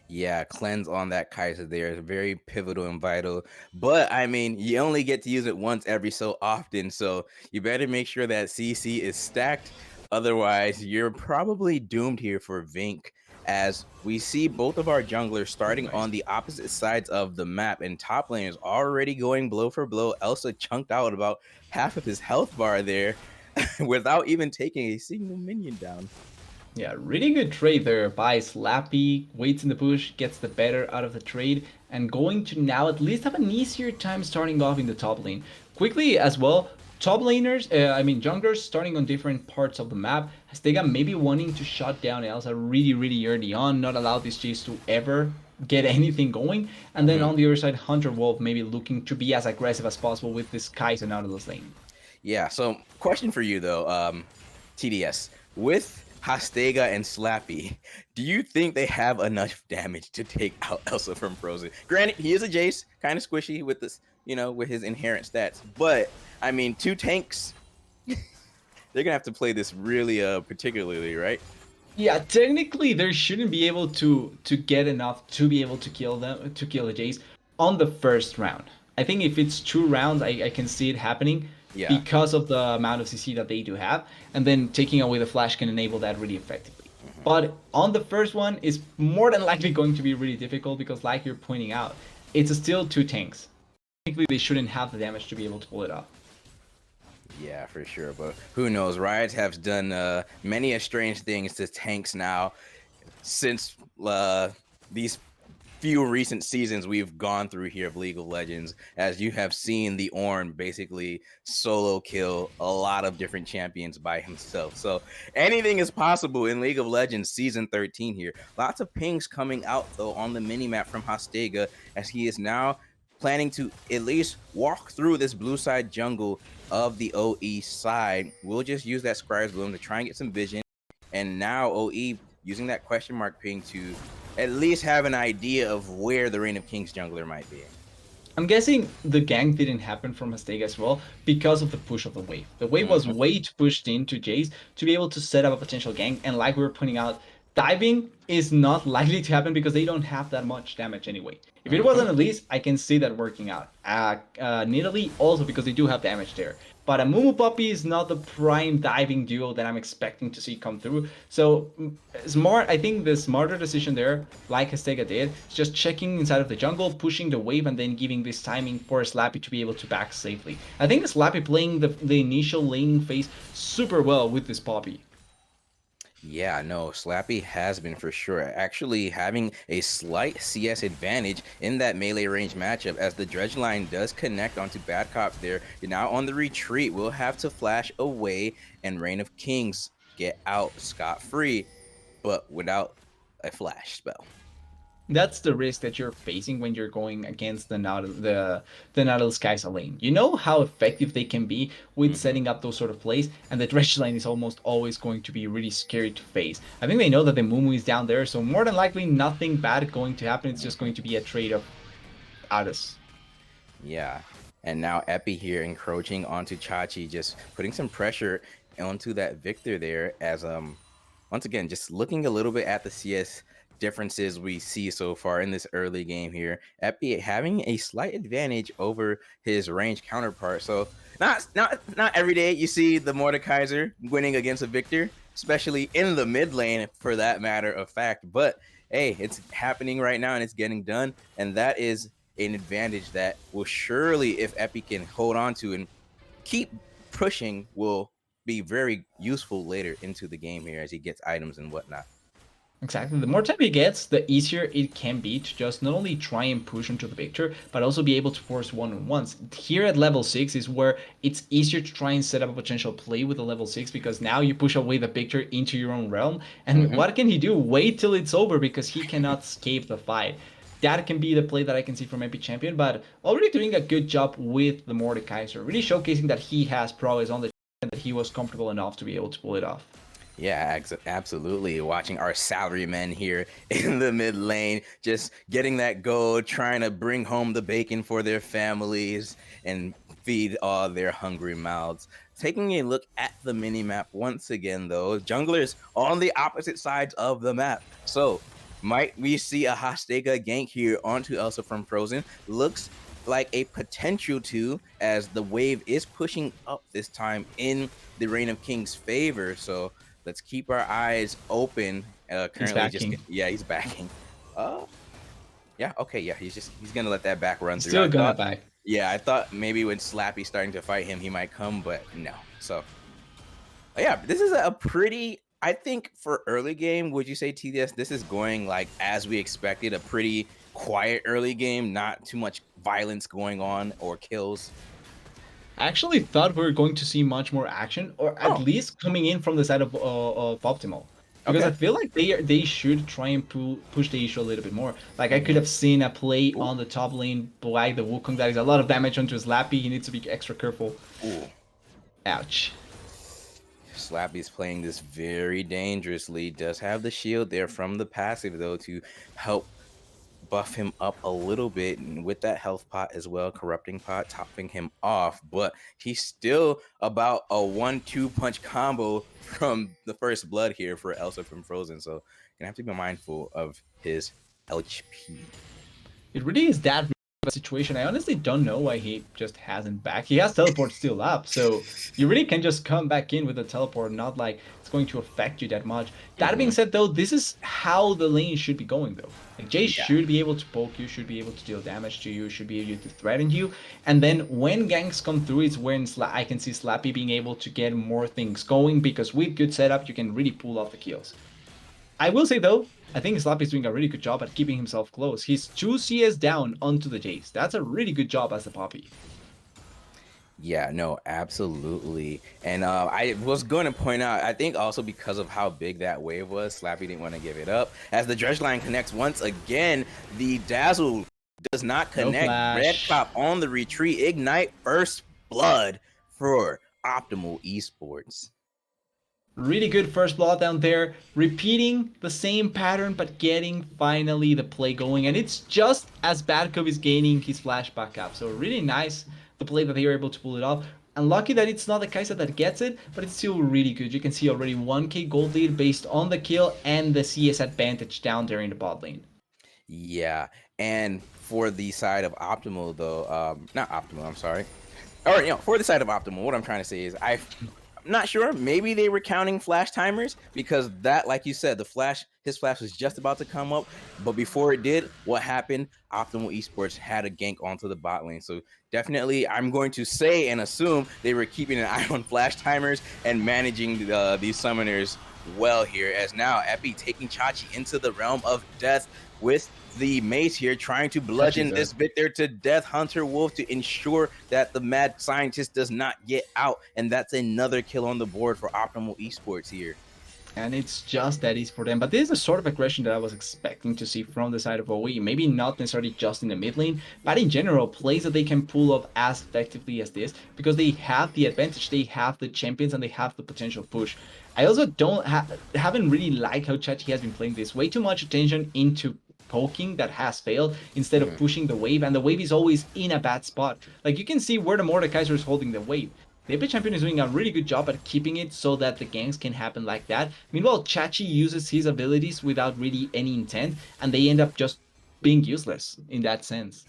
Yeah, cleanse on that Kaiser there is very pivotal and vital. But I mean, you only get to use it once every so often, so you better make sure that CC is stacked. Otherwise, you're probably doomed here for Vink, as we see both of our junglers Oh, starting nice. on the opposite sides of the map, and top lane is already going blow for blow. Elsa chunked out about half of his health bar there without even taking a single minion down. Yeah, really good trade there. Buys Lappy, waits in the bush, gets the better out of the trade, and going to now at least have an easier time starting off in the top lane. Quickly as well, top laners, junglers starting on different parts of the map. Stega maybe wanting to shut down Elsa really early on, not allow this chase to ever get anything going. And then Mhm. on the other side, Hunter Wolf maybe looking to be as aggressive as possible with this Kai'Sa out of this lane. Yeah. So, question for you though, TDS, with Hastega and Slappy, do you think they have enough damage to take out Elsa from Frozen? Granted, he is a Jace, kind of squishy with this, with his inherent stats. But I mean, two tanks, they're gonna have to play this really particularly, right? Yeah, technically they shouldn't be able to get enough to be able to kill them to kill the Jace on the first round. I think if it's 2 rounds, I can see it happening Yeah. because of the amount of CC that they do have, and then taking away the flash can enable that really effectively. Hmm. But on the first one, is more than likely going to be really difficult because, like you're pointing out, it's still 2 tanks. Technically, they shouldn't have the damage to be able to pull it off. Yeah, for sure. But who knows? Riot has done many a strange things to tanks now since these few recent seasons we've gone through here of League of Legends, as you have seen the Ornn basically solo kill a lot of different champions by himself. So anything is possible in League of Legends season 13 here. Lots of pings coming out though on the minimap from Hastega, as he is now planning to at least walk through this blue side jungle of the OE side. We'll just use that Scribe's Bloom to try and get some vision. And now OE using that question mark ping to at least have an idea of where the Reign of Kings jungler might be. I'm guessing the gank didn't happen from Mistake as well because of the push of the wave. The wave was Mm-hmm. way too pushed into Jace to be able to set up a potential gank, and like we were pointing out, diving is not likely to happen because they don't have that much damage anyway. If it Mm-hmm. wasn't at least, I can see that working out. Nidalee also because they do have damage there. But a Mumu Puppy is not the prime diving duo that I'm expecting to see come through. So smart, I think the smarter decision there, like Hastega did, is just checking inside of the jungle, pushing the wave, and then giving this timing for Slappy to be able to back safely. I think Slappy playing the initial laning phase super well with this Poppy. Yeah, no, Slappy has been for sure. Actually, having a slight CS advantage in that melee range matchup, as the Dredge line does connect onto Bad Cop there. You're now on the retreat. We'll have to flash away, and Reign of Kings get out scot-free, but without a flash spell. That's the risk that you're facing when you're going against the Nautilus Kai'Sa lane. You know how effective they can be with Mm-hmm. setting up those sort of plays, and the Dredge lane is almost always going to be really scary to face. I think they know that the Mumu is down there, so more than likely nothing bad going to happen. It's just Mm-hmm. going to be a trade of Aris. Yeah. And now Epi here encroaching onto Chachi, just putting some pressure onto that Victor there, as once again, just looking a little bit at the CS differences we see so far in this early game here. Epi having a slight advantage over his range counterpart. So not every day you see the Mordekaiser winning against a Victor, especially in the mid lane for that matter of fact. But hey, it's happening right now and it's getting done. And that is an advantage that will surely, if Epi can hold on to and keep pushing, will be very useful later into the game here as he gets items and whatnot. Exactly. The more time he gets, the easier it can be to just not only try and push into the picture, but also be able to force one-on-ones. Here at level 6 is where it's easier to try and set up a potential play with a level 6 because now you push away the picture into your own realm. And Mm-hmm. what can he do? Wait till it's over because he cannot escape the fight. That can be the play that I can see from MP Champion, but already doing a good job with the Mordekaiser, really showcasing that he has prowess on the and that he was comfortable enough to be able to pull it off. Yeah, absolutely. Watching our salarymen here in the mid lane, just getting that gold, trying to bring home the bacon for their families and feed all their hungry mouths. Taking a look at the mini map once again, though, junglers on the opposite sides of the map. So, might we see a Hostega gank here onto Elsa from Frozen? Looks like a potential to, as the wave is pushing up this time in the Reign of King's favor. So, let's keep our eyes open. He's Currently, just backing. yeah, he's backing. Uh, yeah, okay, yeah, he's gonna let that back run He's through. still I gonna thought, back. yeah, I thought maybe when Slappy's starting to fight him, he might come, but no. So yeah, this is a pretty. I think for early game, would you say TDS? This is going like as we expected, a pretty quiet early game, not too much violence going on or kills. I actually thought we were going to see much more action, or at Oh, least coming in from the side of Optimal, because I okay. feel like they should try and push the issue a little bit more. Like I could Mm-hmm. have seen a play Ooh, on the top lane by the Wukong that is a lot of damage onto his Lappy. He needs to be extra careful. ooh. Ouch. Slappy's playing this very dangerously. Does have the shield there from the passive though to help buff him up a little bit, and with that health pot as well, corrupting pot topping him off. But he's still about a 1-2 punch combo from the first blood here for Elsa from Frozen. So gonna have to be mindful of his HP. It really is that a situation. I honestly don't know why he just hasn't back. He has teleport still up, so you really can just come back in with a teleport, not like it's going to affect you that much. That being Mm-hmm. said, though, this is how the lane should be going, though. Like Jay Yeah. should be able to poke you, should be able to deal damage to you, should be able to threaten you, and then when ganks come through, it's when I can see Slappy being able to get more things going because with good setup, you can really pull off the kills. I will say though, I think Slappy is doing a really good job at keeping himself close. He's 2 CS down onto the Jace. That's a really good job as the Poppy. Yeah, no, absolutely. And I was going to point out, I think also because of how big that wave was, Slappy didn't want to give it up. As the dredge line connects once again, the Dazzle does not No connect. Red flash. Cop on the retreat. Ignite first blood for Optimal Esports. Really good first blood down there, repeating the same pattern but getting finally the play going. And it's just as Badkov is gaining his flash back up. So really nice the play that they were able to pull it off. And lucky that it's not the Kai'Sa that gets it, but it's still really good. You can see already 1k gold lead based on the kill and the CS advantage down there in the bot lane. Yeah, and for the side of Optimal though, not Optimal, I'm sorry. Or for the side of Optimal, what I'm trying to say is I'm not sure. Maybe they were counting flash timers because that, like you said, his flash was just about to come up, but before it did, what happened? Optimal Esports had a gank onto the bot lane. So definitely, I'm going to say and assume they were keeping an eye on flash timers and managing these summoners well here. As now Epi taking Chachi into the realm of death with the mace here, trying to bludgeon this victor to death, Hunter Wolf, to ensure that the mad scientist does not get out. And that's another kill on the board for Optimal Esports here. And it's just that easy for them. But this is the sort of aggression that I was expecting to see from the side of OE. Maybe not necessarily just in the mid lane, but in general, plays that they can pull off as effectively as this because they have the advantage, they have the champions, and they have the potential push. I also haven't really liked how Chachi has been playing this. Way too much attention into poking that has failed instead of Mhm. pushing the wave, and the wave is always in a bad spot. Like you can see where the Mordekaiser is holding the wave. The AP champion is doing a really good job at keeping it so that the ganks can happen like that. Meanwhile, Chachi uses his abilities without really any intent, and they end up just being useless in that sense.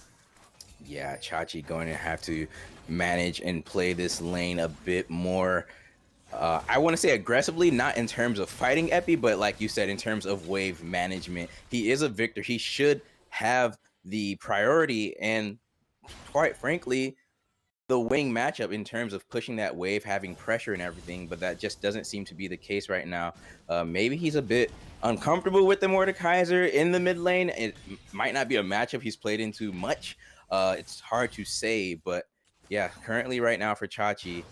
Yeah, Chachi going to have to manage and play this lane a bit more I want to say aggressively, not in terms of fighting Epi, but like you said, in terms of wave management. He is a victor. He should have the priority, and quite frankly, the wing matchup in terms of pushing that wave, having pressure and everything, but that just doesn't seem to be the case right now. Maybe he's a bit uncomfortable with the Mordekaiser in the mid lane. It might not be a matchup he's played into much. It's hard to say, but yeah, currently right now for Chachi,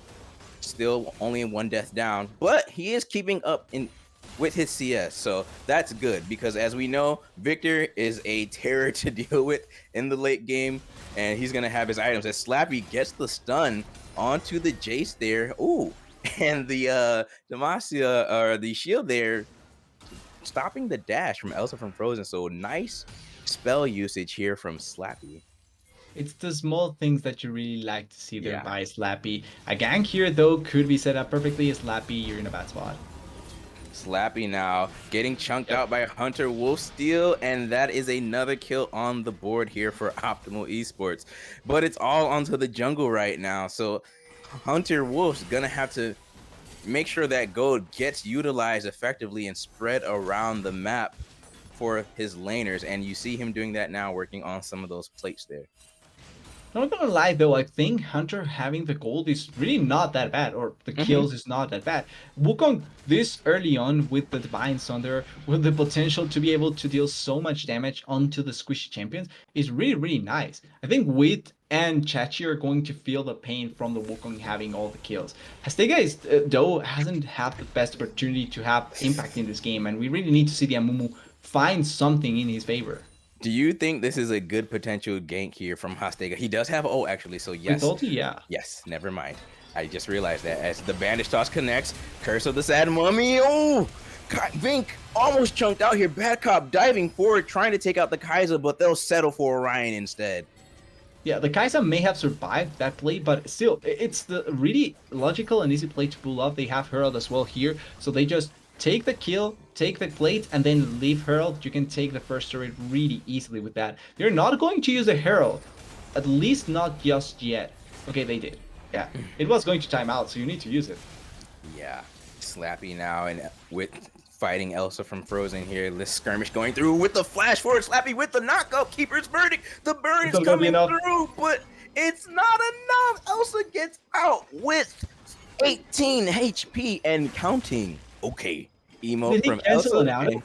still only one death down, but he is keeping up in with his CS, so that's good because as we know, Victor is a terror to deal with in the late game, and he's gonna have his items. As Slappy gets the stun onto the Jace there, ooh, and the Demacia or the shield there, stopping the dash from Elsa from Frozen. So nice spell usage here from Slappy. It's the small things that you really like to see there Yeah. by Slappy. A gank here, though, could be set up perfectly. Slappy, you're in a bad spot. Slappy now getting chunked Yep. out by Hunter Wolfsteal, and that is another kill on the board here for Optimal Esports. But it's all onto the jungle right now, so Hunter Wolf's gonna have to make sure that gold gets utilized effectively and spread around the map for his laners, and you see him doing that now, working on some of those plates there. Not gonna lie though, I think Hunter having the gold is really not that bad, or the Mm-hmm. kills is not that bad. Wukong this early on with the Divine Sunder, with the potential to be able to deal so much damage onto the squishy champions is really, really nice. I think Wit and Chachi are going to feel the pain from the Wukong having all the kills. Hastega is, though, hasn't had the best opportunity to have impact in this game, and we really need to see the Amumu find something in his favor. Do you think this is a good potential gank here from Hastega? He does have O actually, so With yes. ulti, yeah. Yes, never mind. I just realized that as the bandage toss connects, Curse of the Sad Mummy. Oh, Vink almost chunked out here. Bad Cop diving forward, trying to take out the Kaiser, but they'll settle for Orion instead. Yeah, the Kai'Sa may have survived that play, but still, it's the really logical and easy play to pull off. They have Herald as well here, so they just take the kill, take the plate, and then leave Herald. You can take the first turret really easily with that. They're not going to use a Herald, at least not just yet. Okay, they did. Yeah, it was going to time out, so you need to use it. Yeah, Slappy now, and with fighting Elsa from Frozen here. This skirmish going through with the flash forward. Slappy with the knockout. Keeper's verdict. The burn It's is not gonna be coming enough. through, but it's not enough. Elsa gets out with 18 HP and counting. Okay, emote Did he from cancel Elsa. an outing?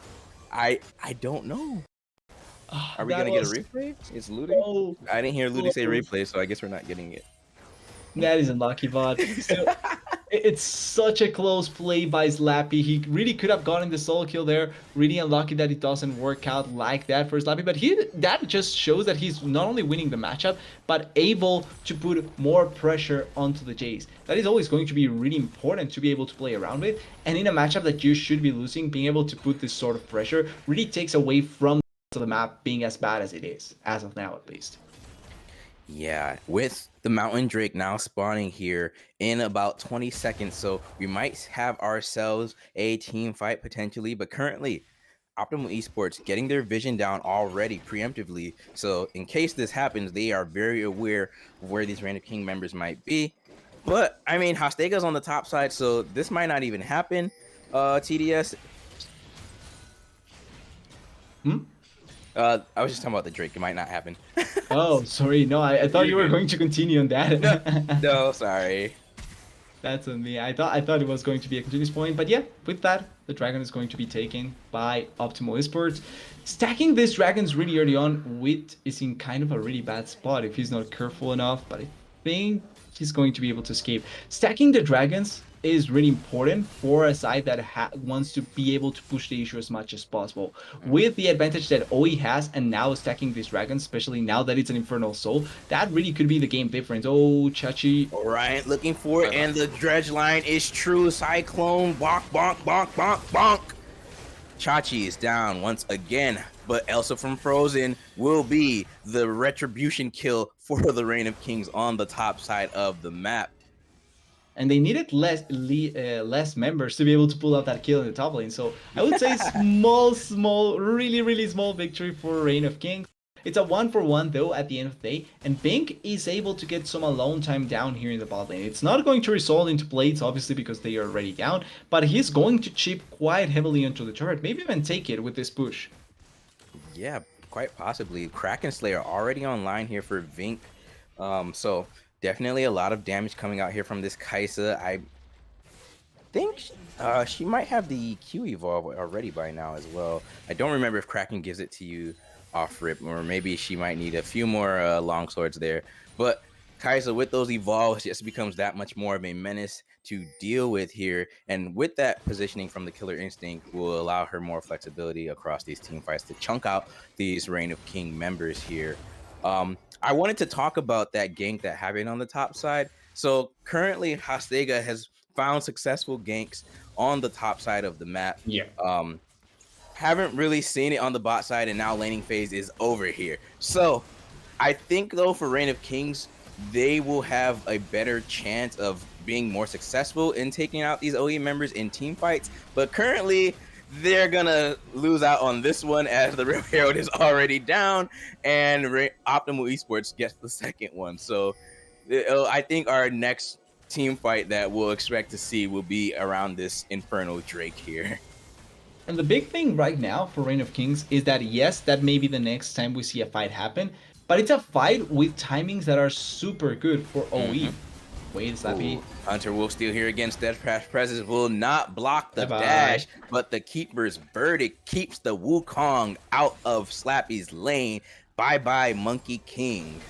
And I don't know. Oh, Are we that gonna get a was replay? It's looting. so I didn't hear Ludi say close. replay, so I guess we're not getting it. That is unlucky, but still, it's such a close play by Slappy. He really could have gotten the solo kill there. Really unlucky that it doesn't work out like that for Slappy. But that just shows that he's not only winning the matchup, but able to put more pressure onto the Jace. That is always going to be really important to be able to play around with. And in a matchup that you should be losing, being able to put this sort of pressure really takes away from the map being as bad as it is, as of now at least. Yeah, with the Mountain Drake now spawning here in about 20 seconds, so we might have ourselves a team fight potentially, but currently Optimal Esports getting their vision down already preemptively, so in case this happens, they are very aware of where these Random King members might be. But I mean, Hastega's on the top side, so this might not even happen. TDS. Hmm? I was just talking about the Drake. It might not happen. Oh, sorry. No, I thought You're you were good. going to continue on that. No, sorry. That's on me. I thought it was going to be a continuous point, but yeah, with that, the dragon is going to be taken by Optimal Esports. Stacking these dragons really early on, Wit is in kind of a really bad spot if he's not careful enough, but I think he's going to be able to escape. Stacking the dragons is really important for a side that wants to be able to push the issue as much as possible. With the advantage that OE has, and now stacking these dragons, especially now that it's an Infernal Soul, that really could be the game difference. Oh, Chachi. Orion looking for it, and the dredge line is true. Cyclone, bonk, bonk, bonk, bonk, bonk. Chachi is down once again, but Elsa from Frozen will be the retribution kill for the Reign of Kings on the top side of the map. And they needed less members to be able to pull out that kill in the top lane. So I would say small, really, really small victory for Reign of Kings. It's a 1-for-1 though at the end of the day, and Bink is able to get some alone time down here in the bot lane. It's not going to result into plates, obviously, because they are already down, but he's going to chip quite heavily into the turret, maybe even take it with this push. Yeah, quite possibly. Kraken Slayer already online here for Vink. So definitely a lot of damage coming out here from this Kaisa. I think she might have the Q evolve already by now as well. I don't remember if Kraken gives it to you off rip, or maybe she might need a few more long swords there. But Kaisa with those evolves just becomes that much more of a menace to deal with here. And with that positioning from the Killer Instinct will allow her more flexibility across these team fights to chunk out these Reign of King members here. I wanted to talk about that gank that happened on the top side. So currently Hastega has found successful ganks on the top side of the map. Yeah. Haven't really seen it on the bot side, and now laning phase is over here. So I think though for Reign of Kings, they will have a better chance of being more successful in taking out these OE members in team fights. But currently, they're gonna lose out on this one as the Real Herald is already down, and Optimal Esports gets the second one. So I think our next team fight that we'll expect to see will be around this Infernal Drake here. And the big thing right now for Reign of Kings is that yes, that may be the next time we see a fight happen, but it's a fight with timings that are super good for OE. Wait, Slappy. Hunter Wolf still here again. Steadfast Presence will not block the Bye-bye. dash, but the Keeper's Verdict keeps the Wukong out of Slappy's lane. Bye-bye, Monkey King.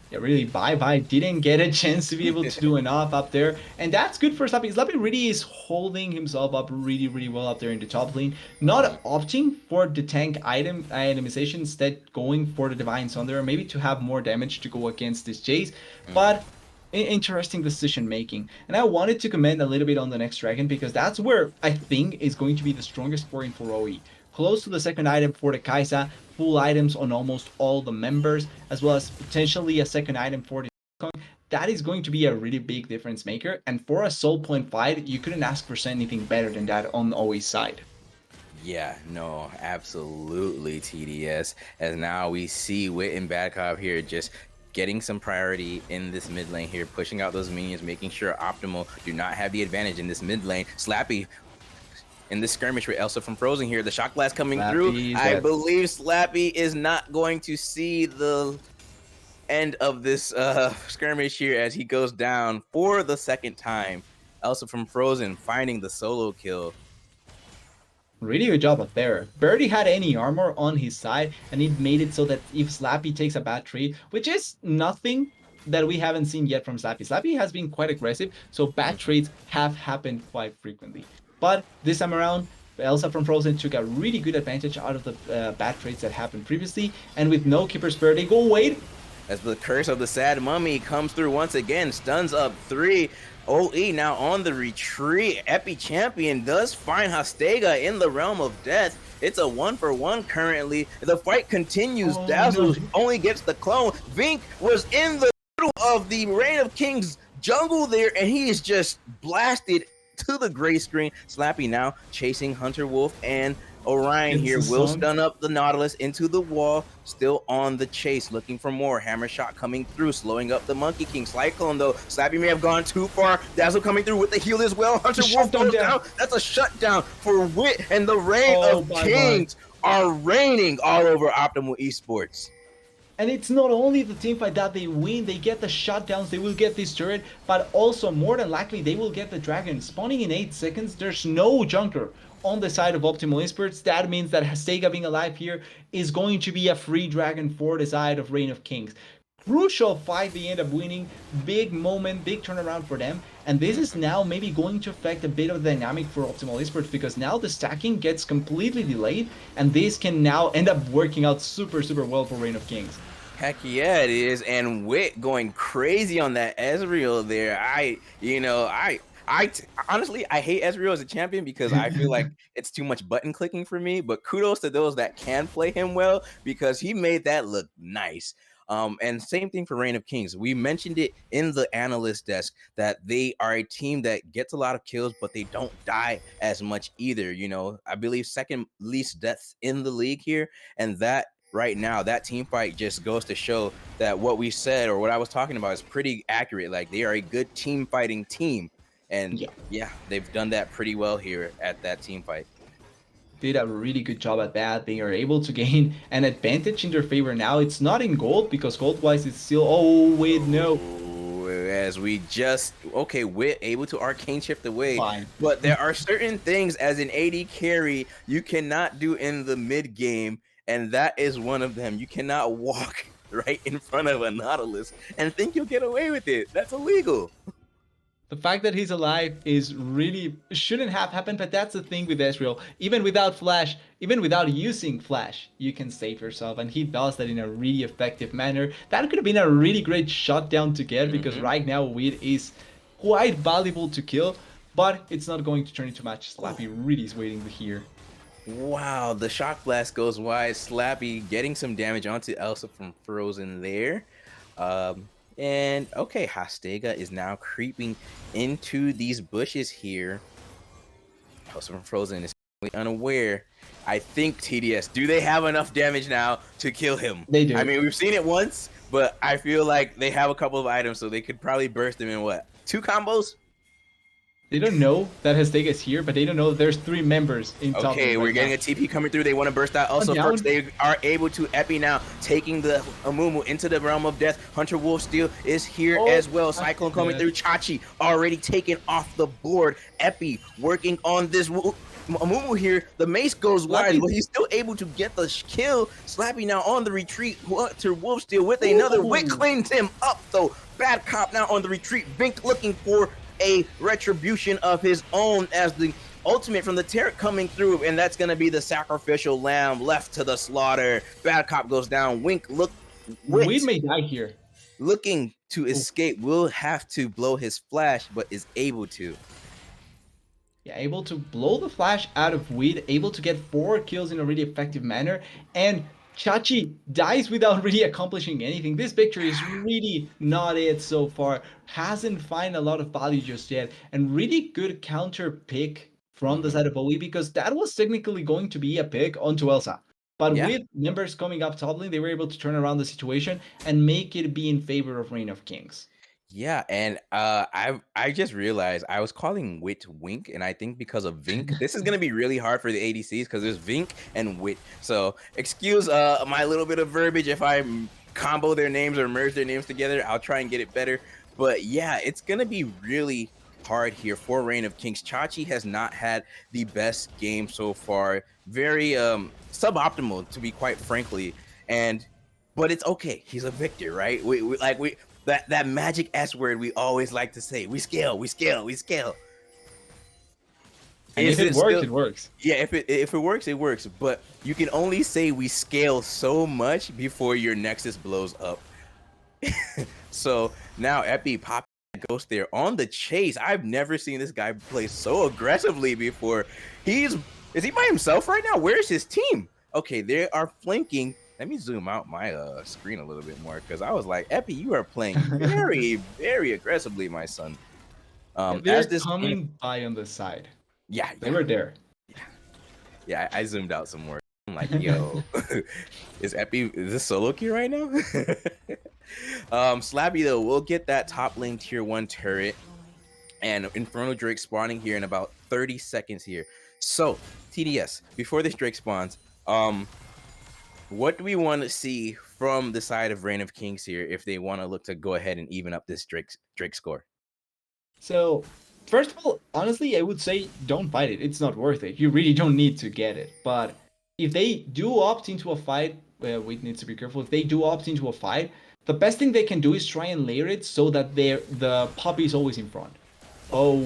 Yeah, really, bye-bye. Didn't get a chance to be able to do enough up there. And that's good for Slappy. Slappy really is holding himself up really, really well up there in the top lane. Not opting for the tank itemization, instead going for the Divine Sunder, maybe to have more damage to go against this Jace. But interesting decision making. And I wanted to comment a little bit on the next dragon because that's where I think is going to be the strongest point for OE. Close to the second item for the Kaisa, full items on almost all the members, as well as potentially a second item for the Kong. That is going to be a really big difference maker. And for a soul point fight, you couldn't ask for anything better than that on OE's side. Yeah, no, absolutely, TDS. As now we see Wit and Bad Cop here just getting some priority in this mid lane here, pushing out those minions, making sure Optimal do not have the advantage in this mid lane. Slappy in this skirmish with Elsa from Frozen here, the shock blast coming through. I believe Slappy is not going to see the end of this skirmish here as he goes down for the second time. Elsa from Frozen finding the solo kill. Really good job up there. Barely had any armor on his side, and it made it so that if Slappy takes a bad trade, which is nothing that we haven't seen yet from Slappy. Slappy has been quite aggressive, so bad trades have happened quite frequently. But this time around, Elsa from Frozen took a really good advantage out of the bad trades that happened previously, and with no Keeper's Spirit, they go wait. As the curse of the sad mummy comes through once again, stuns up 3. OE now on the retreat. Epi Champion does find Hastega in the realm of death. It's a 1-for-1 currently. The fight continues. Dazzle only gets the clone. Vink was in the middle of the Reign of Kings jungle there, and he is just blasted to the gray screen. Slappy now chasing Hunter Wolf, and Orion here will stun up the Nautilus into the wall, still on the chase, looking for more. Hammer shot coming through, slowing up the Monkey King. Cyclone though, Slappy may have gone too far. Dazzle coming through with the heal as well. Hunter Wolf goes down. That's a shutdown for Wit, and the Reign of Kings are reigning all over Optimal Esports. And it's not only the team fight that they win, they get the shutdowns, they will get this turret, but also more than likely they will get the dragon. Spawning in 8 seconds, there's no junker on the side of Optimal Esports. That means that Hastega being alive here is going to be a free dragon for the side of Reign of Kings. Crucial fight they end up winning, big moment, big turnaround for them, and this is now maybe going to affect a bit of the dynamic for Optimal Esports because now the stacking gets completely delayed, and this can now end up working out super well for Reign of Kings. Heck yeah, it is. And Wit going crazy on that Ezreal there. Honestly, I hate Ezreal as a champion because I feel like it's too much button clicking for me, but kudos to those that can play him well because he made that look nice. And same thing for Reign of Kings. We mentioned it in the analyst desk that they are a team that gets a lot of kills, but they don't die as much either. You know, I believe second least deaths in the league here, and that right now, that team fight just goes to show that what we said or what I was talking about is pretty accurate. Like they are a good team fighting team. And Yeah, yeah, they've done that pretty well here at that team fight. did a really good job at that. They are able to gain an advantage in their favor now. It's not in gold because gold wise it's still. Oh wait, no. Oh, as we just okay, Wit able to arcane shift away, Fine. but there are certain things as an AD carry you cannot do in the mid game, and that is one of them. You cannot walk right in front of a Nautilus and think you'll get away with it. That's illegal. The fact that he's alive is really shouldn't have happened, but that's the thing with Ezreal. Even without Flash, even without using Flash, you can save yourself, and he does that in a really effective manner. That could have been a really great shutdown to get because right now Weed is quite valuable to kill, but it's not going to turn into match. Slappy really is waiting to hear. Wow, the shock blast goes wide. Slappy getting some damage onto Elsa from Frozen there. And okay, Hastega is now creeping into these bushes here. Elsa from Frozen is unaware. I think TDS, do they have enough damage now to kill him? They do. I mean, we've seen it once, but I feel like they have a couple of items, so they could probably burst him in what? 2 combos? They don't know that Hastega is here, but they don't know that there's 3 members in top Okay, lane we're right getting now. a TP coming through. They want to burst out. Also, Down. first, they are able to Epi now, taking the Amumu into the realm of death. Hunter Wolfsteal is here as well. Cyclone coming through. Chachi already taken off the board. Epi working on this Amumu here. The mace goes wide, but he's still able to get the kill. Slappy now on the retreat. Hunter Wolfsteal with another. Wick cleans him up, though. Bad Cop now on the retreat. Vink looking for a retribution of his own as the ultimate from the turret coming through, and that's going to be the sacrificial lamb left to the slaughter. Bad Cop goes down. Wink We may die here. looking to escape, will have to blow his flash, but is able to. Yeah, able to blow the flash out of Weed, able to get 4 kills in a really effective manner, and Chachi dies without really accomplishing anything. This victory is really not it so far. Hasn't found a lot of value just yet, and really good counter pick from the side of OE because that was technically going to be a pick onto Elsa. But with members coming up top lane, they were able to turn around the situation and make it be in favor of Reign of Kings. Yeah, and I just realized I was calling Wit Wink, and I think because of Vink, this is gonna be really hard for the ADCs because there's Vink and Wit. So excuse my little bit of verbiage if I combo their names or merge their names together. I'll try and get it better. But yeah, it's gonna be really hard here for Reign of Kings. Chachi has not had the best game so far. Very suboptimal, to be quite frankly. But it's okay. He's a victor, right? We that magic S word we always like to say. We scale, we scale, we scale. And if it works, it works. Yeah, if it works, it works. But you can only say we scale so much before your Nexus blows up. So now Epi popping Ghost there on the chase. I've never seen this guy play so aggressively before. Is he by himself right now? Where's his team? Okay, they are flanking. Let me zoom out my screen a little bit more because I was like, Epi, you are playing very, very aggressively, my son. They're coming by on the side. Yeah, they were there. Yeah, I zoomed out some more. I'm like, yo, is this solo queue right now? Slappy though will get that top lane tier 1 turret, and Inferno Drake spawning here in about 30 seconds here. So TDS, before this Drake spawns, what do we want to see from the side of Reign of Kings here if they want to look to go ahead and even up this Drake score? So first of all, honestly, I would say don't fight it. It's not worth it. You really don't need to get it. But if they do opt into a fight, we need to be careful. If they do opt into a fight, the best thing they can do is try and layer it so that the puppy is always in front. Oh.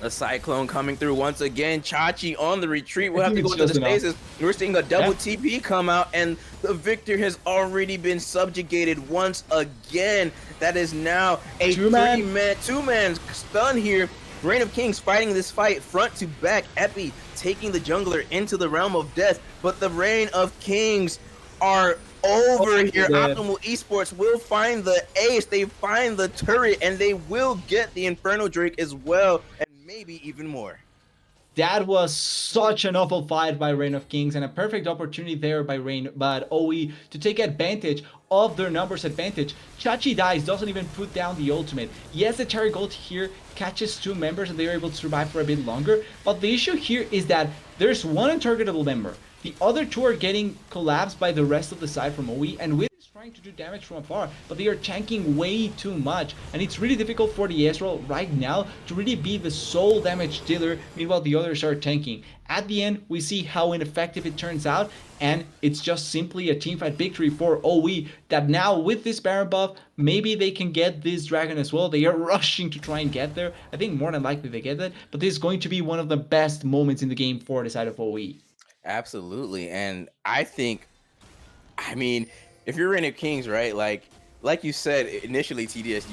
A Cyclone coming through once again. Chachi on the retreat. We'll have to go into the spaces. We're seeing a double TP come out, and the victor has already been subjugated once again. That is now a two-man stun here. Reign of Kings fighting this fight front to back. Epi taking the jungler into the realm of death, but the Reign of Kings are over here. Optimal Esports will find the ace. They find the turret, and they will get the Inferno Drake as well, and maybe even more. That was such an awful fight by Reign of Kings and a perfect opportunity there by Reign, but OE to take advantage of their numbers advantage. Chachi dies, doesn't even put down the ultimate. Yes, the Cherry Gold here catches two members and they're able to survive for a bit longer, but the issue here is that there's one untargetable member. The other two are getting collapsed by the rest of the side from OE, and with trying to do damage from afar, but they are tanking way too much, and it's really difficult for the Ezreal right now to really be the sole damage dealer, meanwhile the others are tanking. At the end, we see how ineffective it turns out, and it's just simply a teamfight victory for OE, that now with this Baron buff, maybe they can get this dragon as well. They are rushing to try and get there. I think more than likely they get that, but this is going to be one of the best moments in the game for the side of OE. Absolutely. And I think, I mean, if you're Reign of Kings, right? Like you said initially, TDS,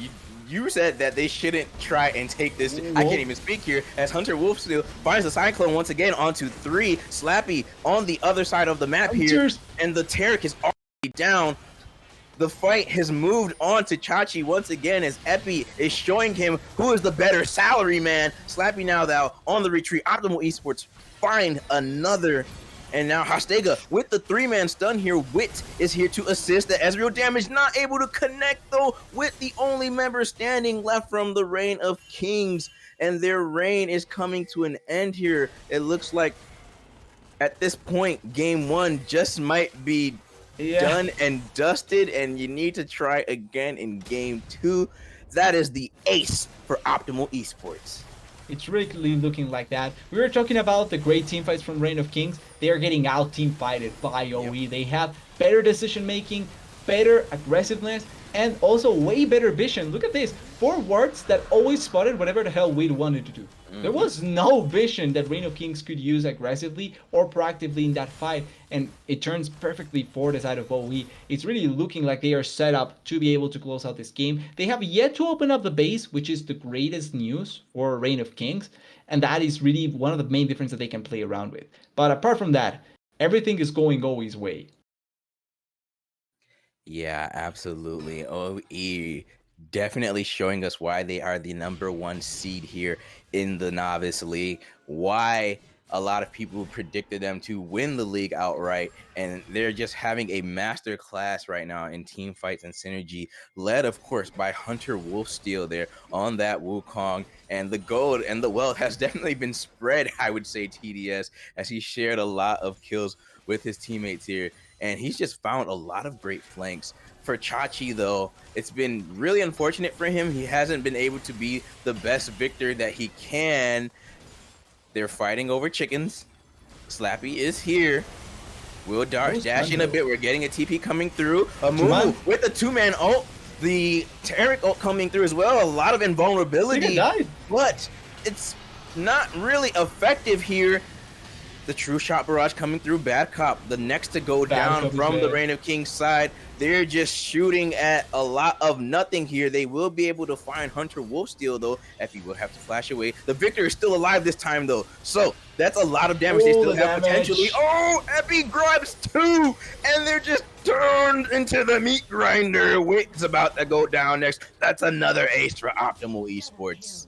you said that they shouldn't try and take this. I can't even speak here. As Hunter Wolfsteal finds the Cyclone once again onto 3. Slappy on the other side of the map here, and the Taric is already down. The fight has moved on to Chachi once again as Epi is showing him who is the better salary man. Slappy now though on the retreat. Optimal Esports find another. And now Hastega with the 3-man stun here. Wit is here to assist the Ezreal damage. Not able to connect though with the only member standing left from the Reign of Kings. And their reign is coming to an end here. It looks like at this point, game 1 just might be done and dusted, and you need to try again in game 2. That is the ace for Optimal Esports. It's really looking like that. We were talking about the great team fights from Reign of Kings. They are getting out team fighted by OE. Yep. They have better decision making, better aggressiveness, and also way better vision. Look at this. 4 wards that always spotted whatever the hell we wanted to do. There was no vision that Reign of Kings could use aggressively or proactively in that fight, and it turns perfectly for the side of OE. It's really looking like they are set up to be able to close out this game. They have yet to open up the base, which is the greatest news for Reign of Kings, and that is really one of the main differences that they can play around with. But apart from that, everything is going OE's way. Yeah, absolutely. OE definitely showing us why they are the #1 seed here in the Novice League, why a lot of people predicted them to win the league outright, and they're just having a master class right now in team fights and synergy, led of course by Hunter Wolfsteal there on that Wukong. And the gold and the wealth has definitely been spread, I would say, TDS, as he shared a lot of kills with his teammates here, and he's just found a lot of great flanks. For Chachi, though, it's been really unfortunate for him. He hasn't been able to be the best victor that he can. They're fighting over chickens. Slappy is here. Will dash in a bit. We're getting a TP coming through. A move with the 2-man ult. The Taric ult coming through as well. A lot of invulnerability, but it's not really effective here. The True Shot Barrage coming through. Bad Cop, the next to go down from the Reign of Kings side. They're just shooting at a lot of nothing here. They will be able to find Hunter Wolfsteal, though. Effie will have to flash away. The Victor is still alive this time, though. So that's a lot of damage they still have potentially. Oh, Effie grabs 2, and they're just turned into the meat grinder. Wit's about to go down next. That's another ace for Optimal Esports.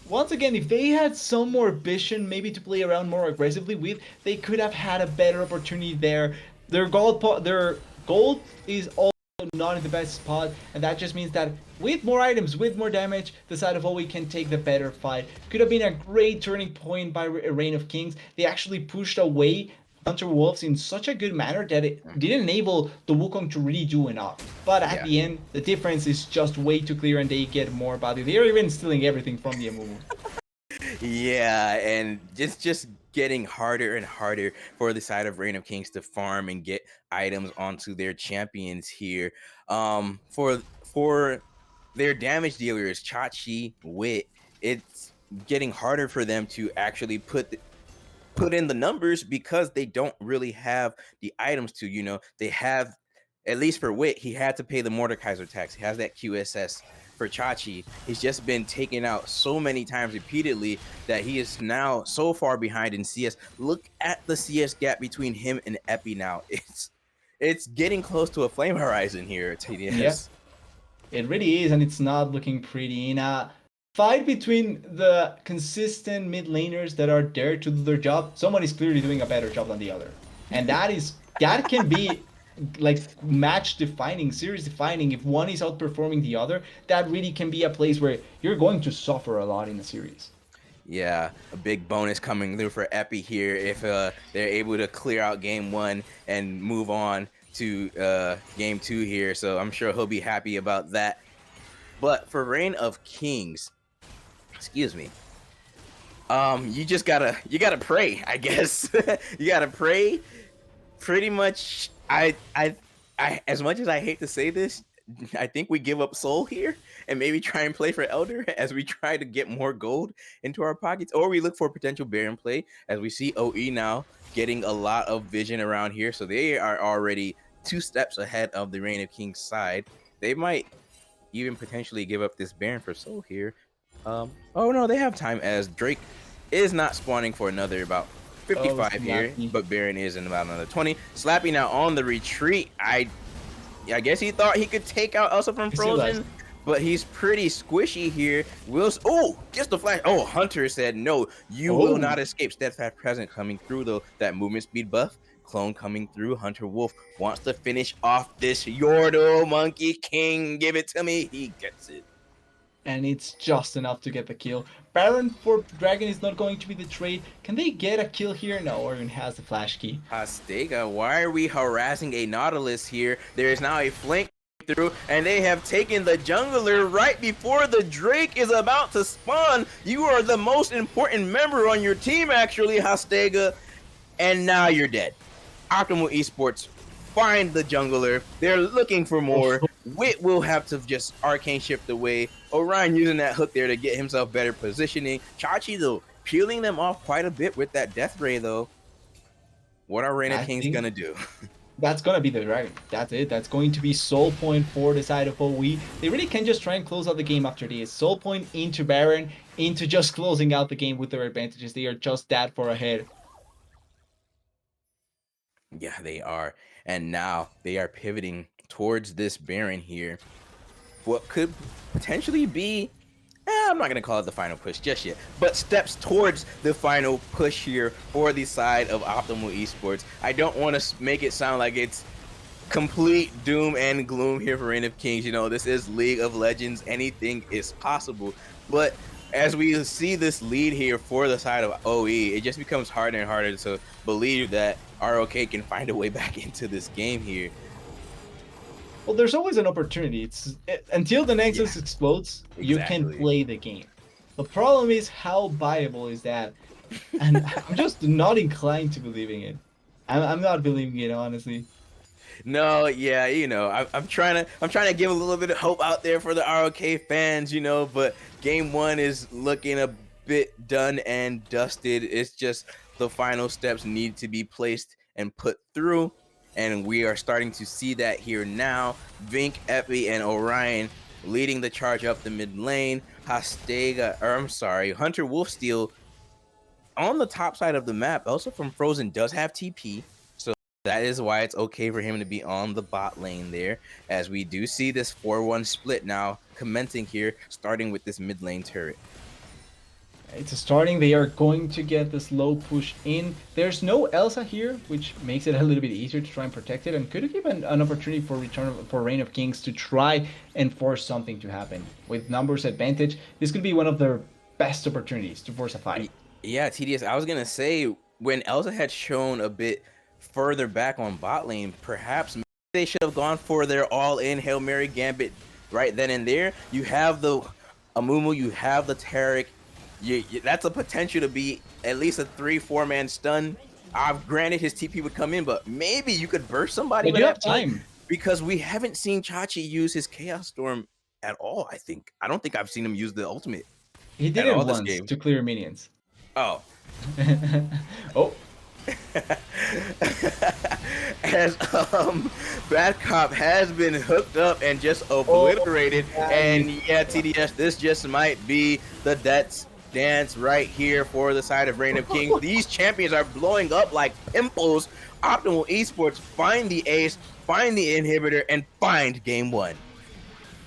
Once again, if they had some more vision, maybe to play around more aggressively with, they could have had a better opportunity there. Their gold is also not in the best spot, and that just means that with more items, with more damage, the side of OE can take the better fight. Could have been a great turning point by Reign of Kings. They actually pushed away Hunter Wolves in such a good manner that it didn't enable the Wukong to really do enough. But at the end, the difference is just way too clear and they get more value. They're even stealing everything from the Amumu. Yeah, and it's just getting harder and harder for the side of Reign of Kings to farm and get items onto their champions here. For their damage dealers, Chachi, Wit, it's getting harder for them to actually put in the numbers because they don't really have the items to, they have, at least for Wit, he had to pay the Mordekaiser tax. He has that QSS. For Chachi, he's just been taken out so many times repeatedly that he is now so far behind in CS. Look at the CS gap between him and Epi now. It's getting close to a flame horizon here, TDS. Yep. It really is, and it's not looking pretty. fight between the consistent mid laners that are there to do their job, someone is clearly doing a better job than the other. And that can be like match defining, series defining. If one is outperforming the other, that really can be a place where you're going to suffer a lot in a series. Yeah, a big bonus coming through for Epi here if they're able to clear out game 1 and move on to game 2 here. So I'm sure he'll be happy about that. But for Reign of Kings, excuse me, you just gotta pray, I guess. You gotta pray. Pretty much, I as much as I hate to say this, I think we give up soul here and maybe try and play for Elder as we try to get more gold into our pockets, or we look for potential Baron play as we see OE now getting a lot of vision around here. So they are already 2 steps ahead of the Reign of Kings side. They might even potentially give up this Baron for soul here. Oh no, they have time as Drake is not spawning for another about 55 here, but Baron is in about another 20. Slappy now on the retreat. I guess he thought he could take out Elsa from Frozen, but he's pretty squishy here. Oh, gets the flash. Oh, Hunter said no, you will not escape. Steadfast Present coming through though. That movement speed buff. Clone coming through. Hunter Wolf wants to finish off this Yordle Monkey King. Give it to me. He gets it. And it's just enough to get the kill. Baron for Dragon is not going to be the trade. Can they get a kill here? No, Oregon has the flash key. Hastega, why are we harassing a Nautilus here? There is now a flank through, and they have taken the jungler right before the Drake is about to spawn. You are the most important member on your team, actually, Hastega, and now you're dead. Optimal Esports find the jungler. They're looking for more. Wit will have to just arcane shift away. Orion using that hook there to get himself better positioning. Chachi, though, peeling them off quite a bit with that death ray, though. What are Reign of Kings gonna do? That's gonna be the Dragon. That's it. That's going to be soul point for the side of OE. They really can just try and close out the game after this. Soul point into Baron, into just closing out the game with their advantages. They are just that far ahead. Yeah, they are. And now they are pivoting towards this Baron here. What could potentially be, I'm not going to call it the final push just yet, but steps towards the final push here for the side of Optimal Esports. I don't want to make it sound like it's complete doom and gloom here for Reign of Kings. You know, this is League of Legends. Anything is possible. But as we see this lead here for the side of OE, it just becomes harder and harder to believe that ROK can find a way back into this game here. Well, there's always an opportunity. Until the Nexus explodes, exactly. You can play the game. The problem is, how viable is that? And I'm just not inclined to believing it. I'm not believing it, honestly. No, yeah, you know, I'm trying to give a little bit of hope out there for the ROK fans, you know, but game 1 is looking a bit done and dusted. It's just the final steps need to be placed and put through, and we are starting to see that here now. Vink, Epi, and Orion leading the charge up the mid lane. Hastega, or I'm sorry, Hunter Wolfsteal on the top side of the map. Also from Frozen does have TP. That is why it's okay for him to be on the bot lane there, as we do see this 4-1 split now commencing here, starting with this mid lane turret. It's starting. They are going to get this low push in. There's no Elsa here, which makes it a little bit easier to try and protect it, and could give an opportunity for Reign of Kings to try and force something to happen. With numbers advantage, this could be one of their best opportunities to force a fight. Yeah, TDS, I was going to say, when Elsa had shown a bit further back on bot lane, perhaps they should have gone for their all-in Hail Mary Gambit right then and there. You have the Amumu, you have the Taric. That's a potential to be at least a 3-4 man stun. Granted, his TP would come in, but maybe you could burst somebody with that time, because we haven't seen Chachi use his Chaos Storm at all. I don't think I've seen him use the ultimate. He did it once to clear minions. Oh. Oh. As Bad Cop has been hooked up and just obliterated, and yeah, TDS, this just might be the dance right here for the side of Reign of Kings. These champions are blowing up like pimples. Optimal Esports find the ace, find the inhibitor, and find game 1.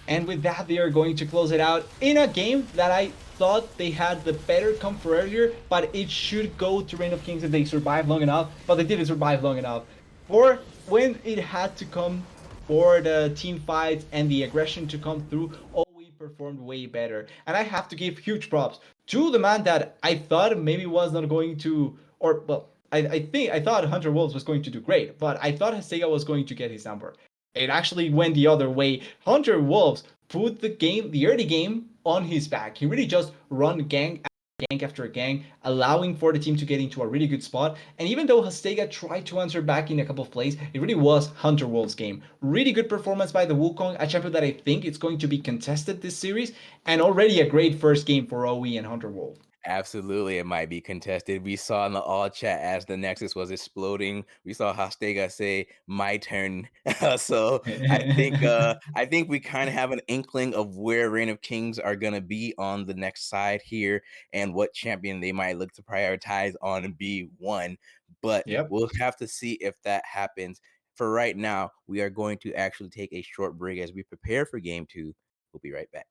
And with that, they are going to close it out in a game that I thought they had the better come for earlier, but it should go to Reign of Kings if they survive long enough, but they didn't survive long enough. For when it had to come for the team fights and the aggression to come through, OE performed way better. And I have to give huge props to the man that I thought maybe was not going to, or well, I thought Hunter Wolves was going to do great, but I thought Sega was going to get his number. It actually went the other way. Hunter Wolves put the early game, on his back. He really just run gang after gang, allowing for the team to get into a really good spot. And even though Hastega tried to answer back in a couple of plays, it really was Hunter Wolves' game. Really good performance by the Wukong, a champion that I think is going to be contested this series, and already a great first game for OE and Hunter Wolf. Absolutely, it might be contested. We saw in the all chat as the Nexus was exploding. We saw Hastega say, "My turn." So I think we kind of have an inkling of where Reign of Kings are gonna be on the next side here, and what champion they might look to prioritize on B1. But Yep. we'll have to see if that happens. For right now, we are going to actually take a short break as we prepare for game two. We'll be right back.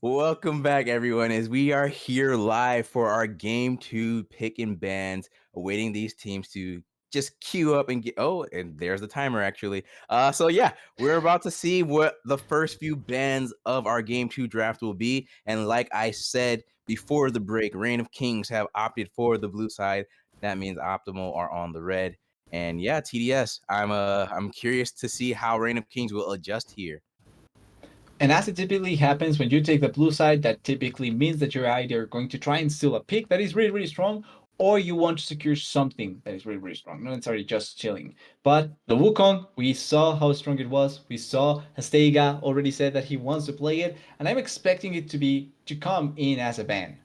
Welcome back, everyone, as we are here live for our game two pick and bans, awaiting these teams to just queue up and get. Oh, and there's the timer actually. So yeah, we're about to see what the first few bans of our game two draft will be. And like I said before the break, Reign of Kings have opted for the blue side. That means Optimal are on the red. And yeah, TDS, I'm curious to see how Reign of Kings will adjust here. And as it typically happens when you take the blue side, that typically means that you're either going to try and steal a pick that is really, really strong, or you want to secure something that is really, really strong, not necessarily just chilling. But the Wukong, we saw how strong it was. We saw Hastega already said that he wants to play it, and I'm expecting it to come in as a ban.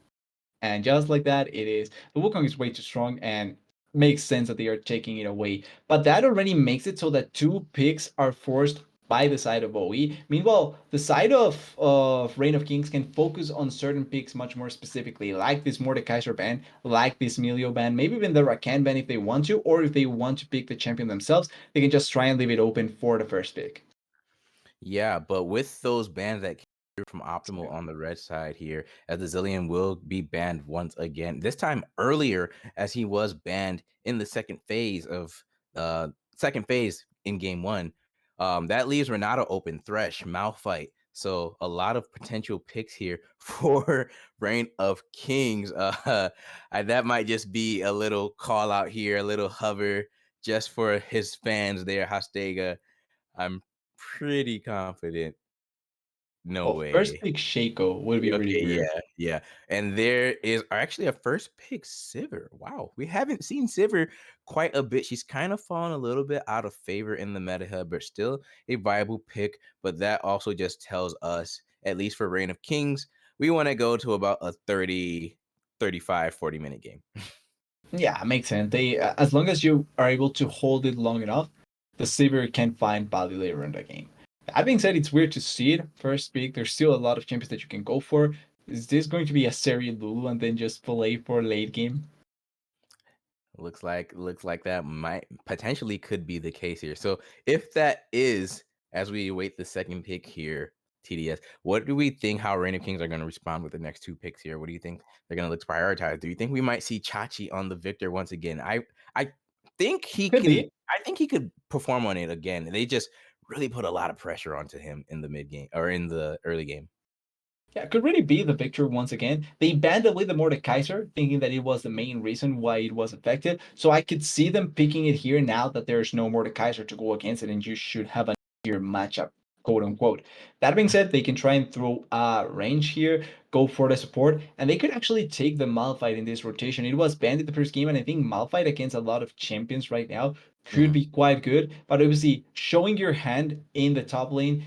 And just like that, it is. The Wukong is way too strong and makes sense that they are taking it away. But that already makes it so that two picks are forced by the side of OE. Meanwhile, the side of Reign of Kings can focus on certain picks much more specifically, like this Mordekaiser ban, like this Melio ban, maybe even the Rakan ban if they want to, or if they want to pick the champion themselves, they can just try and leave it open for the first pick. Yeah, but with those bans that came through from Optimal on the red side here, as the Zillion will be banned once again. This time earlier, as he was banned in the second phase in game one. That leaves Renato open, Thresh, Malphite. So a lot of potential picks here for Reign of Kings. That might just be a little call out here, a little hover just for his fans there, Hastega. I'm pretty confident. No Well, first way. pick Shaco would be really Okay, weird. yeah, yeah. And there is actually a first pick Sivir. Wow, we haven't seen Sivir quite a bit. She's kind of fallen a little bit out of favor in the meta hub, but still a viable pick. But that also just tells us, at least for Reign of Kings, we want to go to about a 30, 35, 40 minute game. Yeah, makes sense. They as long as you are able to hold it long enough, the Saber can find value later in the game. That being said, it's weird to see it first pick. There's still a lot of champions that you can go for. Is this going to be a Seri Lulu and then just play for late game? Looks like that might potentially could be the case here. So if that is, as we await the second pick here, TDS, what do we think how Reign of Kings are going to respond with the next two picks here? What do you think they're going to look to prioritize? Do you think we might see Chachi on the Victor once again? I think he Could can. be. I think he could perform on it again. They just really put a lot of pressure onto him in the mid game or in the early game. Yeah, it could really be the victor once again. They banned away the Mordekaiser, thinking that it was the main reason why it was affected. So I could see them picking it here now that there's no Mordekaiser to go against it, and you should have a easier matchup, quote unquote. That being said, they can try and throw a range here, go for the support, and they could actually take the Malphite in this rotation. It was banned in the first game, and I think Malphite against a lot of champions right now could Mhm. be quite good. But obviously, showing your hand in the top lane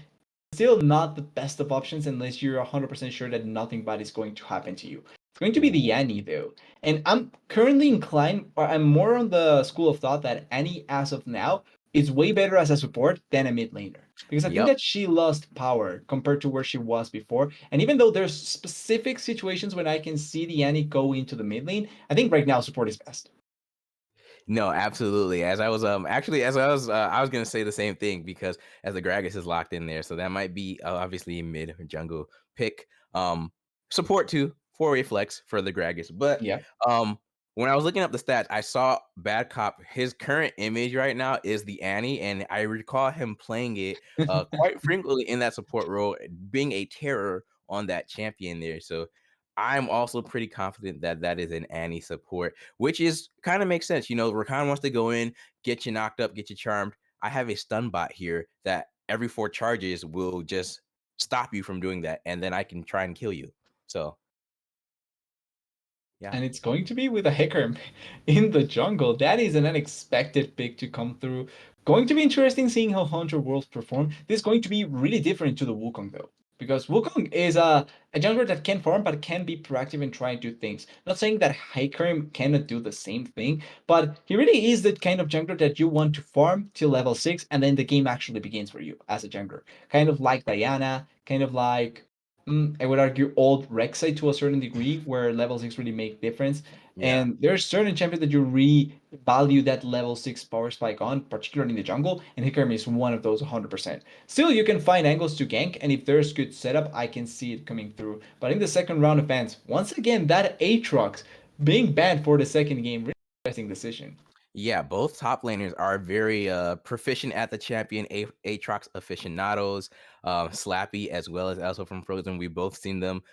still not the best of options unless you're 100% sure that nothing bad is going to happen to you. It's going to be the Ooh. Annie though. And I'm currently inclined, or I'm more on the school of thought that Annie, as of now, is way better as a support than a mid laner. Because I think Yep. that she lost power compared to where she was before. And even though there's specific situations when I can see the Annie go into the mid lane, I think right now support is best. No, absolutely. As I was actually as I was gonna say the same thing because as the Gragas is locked in there, so that might be obviously a mid jungle pick. Support too, four-way flex for the Gragas. But Yeah. um when I was looking up the stats, I saw Bad Cop. His current image right now is the Annie, and I recall him playing it quite frequently in that support role, being a terror on that champion there. So I'm also pretty confident that that is an Annie support, which is kind of makes sense. Rakan wants to go in, get you knocked up, get you charmed. I have a stun bot here that every four charges will just stop you from doing that, and then I can try and kill you. So yeah. And it's going to be with a hacker in the jungle. That is an unexpected pick to come through. Going to be interesting seeing how Hunter Worlds perform. This is going to be really different to the Wukong though. Because Wukong is a jungler that can farm but can be proactive and try and do things. Not saying that Hakerim cannot do the same thing, but he really is the kind of jungler that you want to farm till level 6 and then the game actually begins for you as a jungler. Kind of like Diana, kind of like I would argue old Rek'Sai to a certain degree, where level 6 really make difference. Yeah. And there's certain champions that you really value that level 6 power spike on, particularly in the jungle, and Hikari is one of those 100%. Still, you can find angles to gank, and if there's good setup, I can see it coming through. But in the second round of bans, once again, that Aatrox being banned for the second game, really interesting decision. Yeah, both top laners are very proficient at the champion. Aatrox aficionados, Slappy as well as also from Frozen. We've both seen them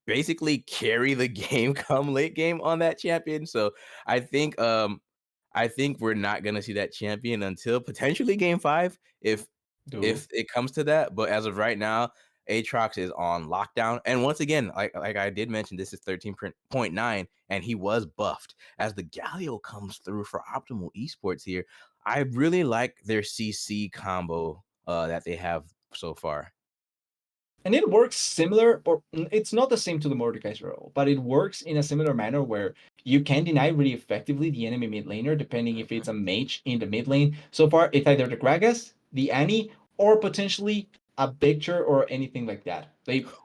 basically carry the game come late game on that champion. So I think I think we're not gonna see that champion until potentially game 5 if Do. it comes to that. But as of right now, Aatrox is on lockdown. And once again, like I did mention, this is 13.9, and he was buffed. As the Galio comes through for Optimal Esports here, I really like their CC combo that they have so far. And it works similar, or it's not the same to the Mordekaiser role, but it works in a similar manner where you can deny really effectively the enemy mid laner, depending if it's a mage in the mid lane. So far, it's either the Gragas, the Annie, or potentially a Victor or anything like that.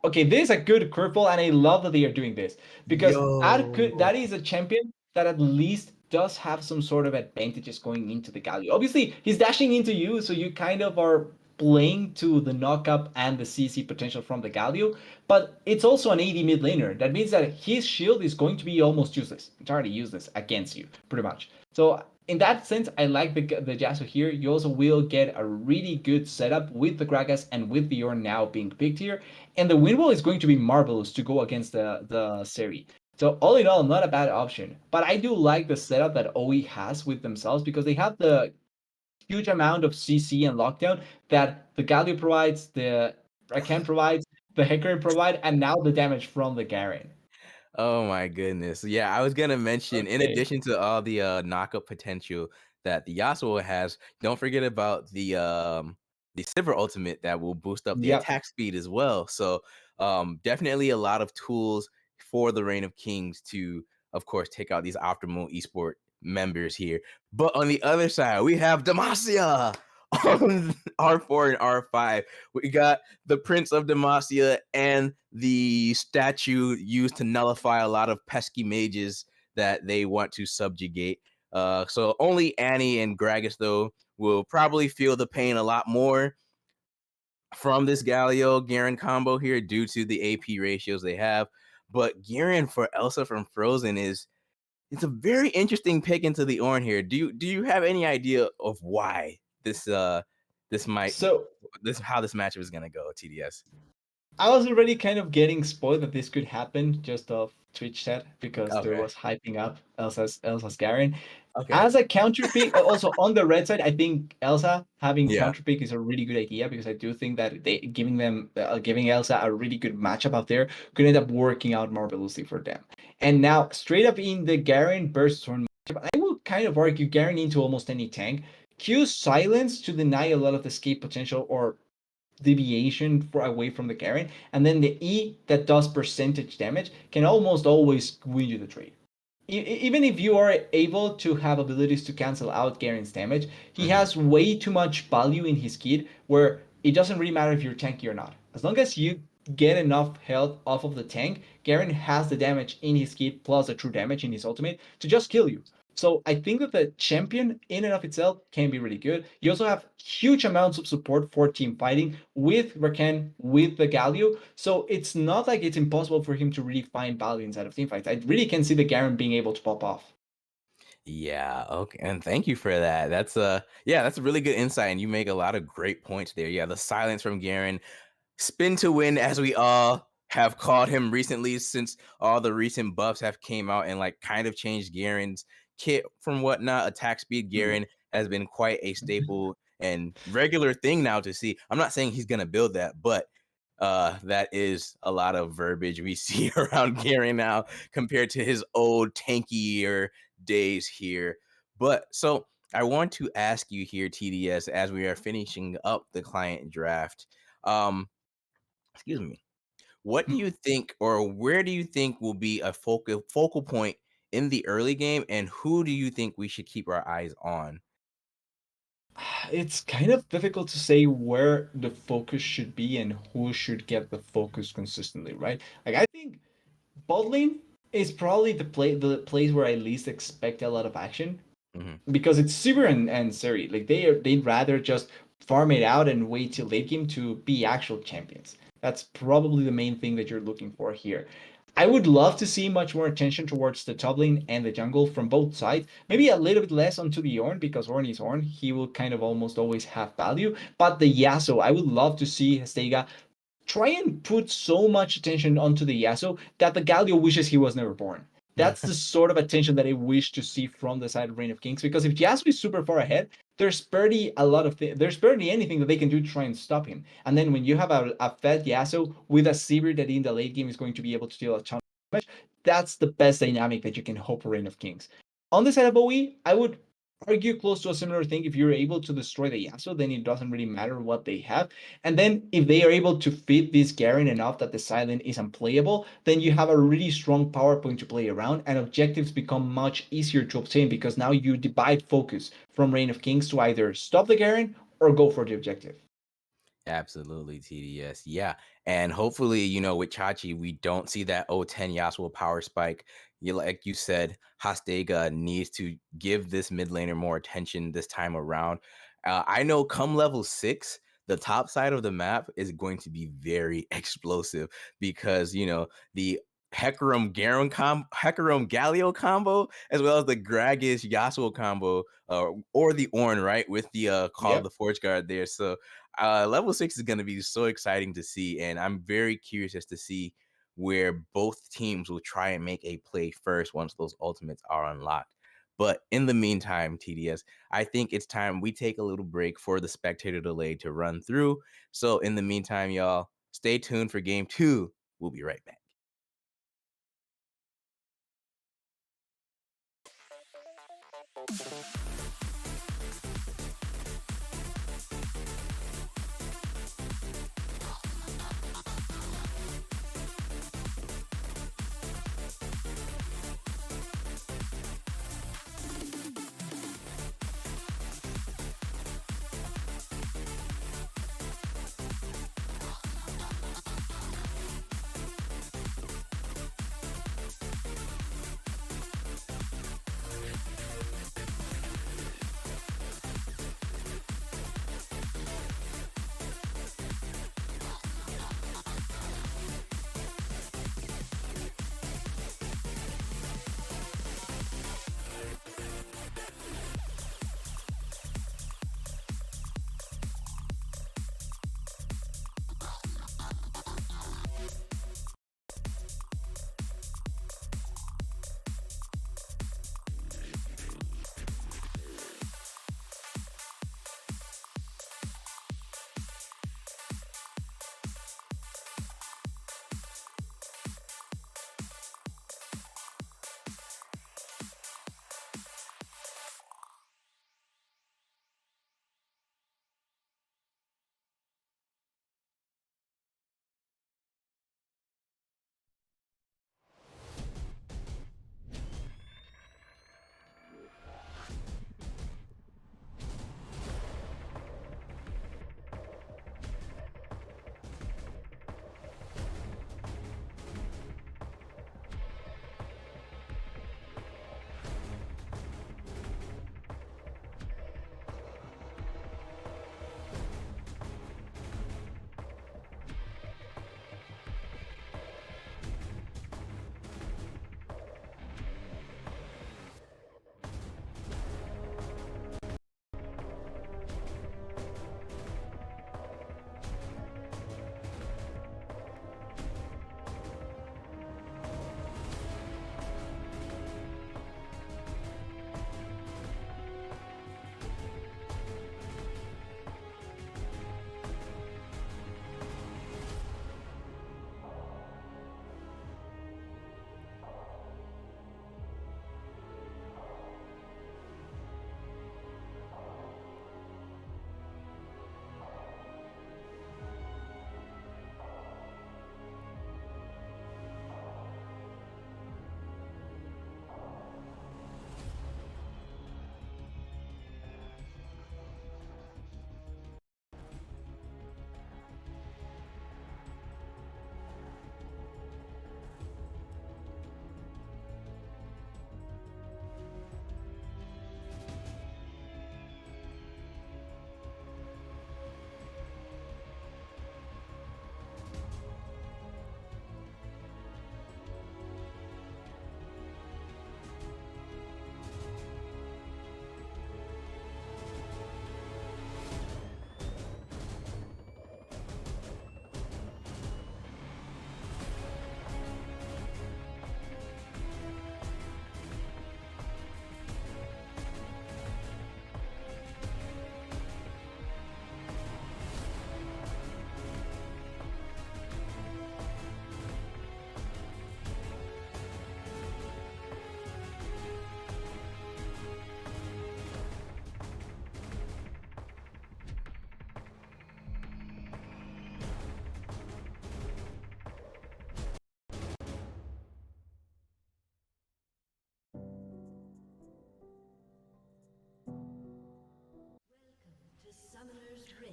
Okay, this is a good curveball, and I love that they are doing this because Yo. that is a champion that at least does have some sort of advantages going into the Galio. Obviously, he's dashing into you, so you kind of are playing to the knockup and the CC potential from the Galio, but it's also an AD mid laner. That means that his shield is going to be almost useless, entirely useless against you, pretty much. So in that sense, I like the Yasuo here. You also will get a really good setup with the Gragas and with the Yorn now being picked here, and the win wall is going to be marvelous to go against the Seri. So all in all, not a bad option. But I do like the setup that OE has with themselves because they have the huge amount of CC and lockdown that the Galio provides, the Rakan provides, the Hikari provide, and now the damage from the Garen. Oh my goodness. Yeah, I was gonna mention, in Okay. addition to all the knockup potential that the Yasuo has, don't forget about the Silver Ultimate that will boost up the Yep. attack speed as well. So definitely a lot of tools for the Reign of Kings to, of course, take out these optimal esport members here. But on the other side, we have Demacia on R4 and R5. We got the Prince of Demacia and the statue used to nullify a lot of pesky mages that they want to subjugate. So only Annie and Gragas, though, will probably feel the pain a lot more from this Galio Garen combo here due to the AP ratios they have. But Garen for Elsa from Frozen is it's a very interesting pick into the Ornn here. Do you have any idea of why this might So this how this matchup is gonna go, TDS? I was already kind of getting spoiled that this could happen just off Twitch chat because there Okay. was hyping up Elsa's Garen. Okay. As a counter pick, also on the red side, I think Elsa having Yeah. counter pick is a really good idea because I do think that they giving Elsa a really good matchup out there could end up working out marvelously for them. And now straight up in the Garen burst Thorn matchup, I will kind of argue Garen into almost any tank. Q silence to deny a lot of the escape potential or deviation for away from the Garen, and then the E that does percentage damage can almost always win you the trade. Even if you are able to have abilities to cancel out Garen's damage, he Mhm. has way too much value in his kit where it doesn't really matter if you're tanky or not. As long as you get enough health off of the tank, Garen has the damage in his kit plus the true damage in his ultimate to just kill you. So I think that the champion in and of itself can be really good. You also have huge amounts of support for team fighting with Rakan, with the Galio. So it's not like it's impossible for him to really find value inside of team fights. I really can see the Garen being able to pop off. Yeah, okay, and thank you for that. Yeah, that's a really good insight, and you make a lot of great points there. Yeah, the silence from Garen, spin to win, as we all have called him recently, since all the recent buffs have came out and like kind of changed Garen's kit from whatnot. Attack speed Mm. Garen has been quite a staple and regular thing now to see. I'm not saying he's gonna build that, but that is a lot of verbiage we see around Garen now compared to his old tankier days here. But so I want to ask you here, TDS, as we are finishing up the client draft. Um, excuse me. What do you think, or where do you think will be a focal point in the early game, and who do you think we should keep our eyes on? It's kind of difficult to say where the focus should be and who should get the focus consistently, right? Like I think bot lane is probably the place where I least expect a lot of action Hmm. because it's Sivir and Seri. Like they'd rather just farm it out and wait till late game to be actual champions. That's probably the main thing that you're looking for here. I would love to see much more attention towards the top lane and the jungle from both sides. Maybe a little bit less onto the Ornn because Ornn is Ornn. He will kind of almost always have value. But the Yasuo, I would love to see Hestega try and put so much attention onto the Yasuo that the Galio wishes he was never born. That's the sort of attention that I wish to see from the side of Reign of Kings. Because if Yasuo is super far ahead, there's barely anything that they can do to try and stop him. And then when you have a fed Yasuo with a Sivir that in the late game is going to be able to deal a ton of damage, that's the best dynamic that you can hope for Reign of Kings. On the side of OE, I would argue close to a similar thing. If you're able to destroy the Yasuo, then it doesn't really matter what they have. And then if they are able to feed this Garen enough that the silent is unplayable, then you have a really strong power point to play around, and objectives become much easier to obtain because now you divide focus from Reign of Kings to either stop the Garen or go for the objective. Absolutely, TDS. Yeah. And hopefully, with Chachi, we don't see that O10 Yasuo power spike. Like you said, Hastega needs to give this mid laner more attention this time around. I know come level 6, the top side of the map is going to be very explosive because, the Hecarim Galio combo, as well as the Gragas Yasuo combo, or the Ornn, right? With the Call of Yep. the Forge Guard there. So level 6 is going to be so exciting to see, and I'm very curious as to see where both teams will try and make a play first once those ultimates are unlocked. But in the meantime, TDS, I think it's time we take a little break for the spectator delay to run through. So in the meantime, y'all, stay tuned for game 2. We'll be right back.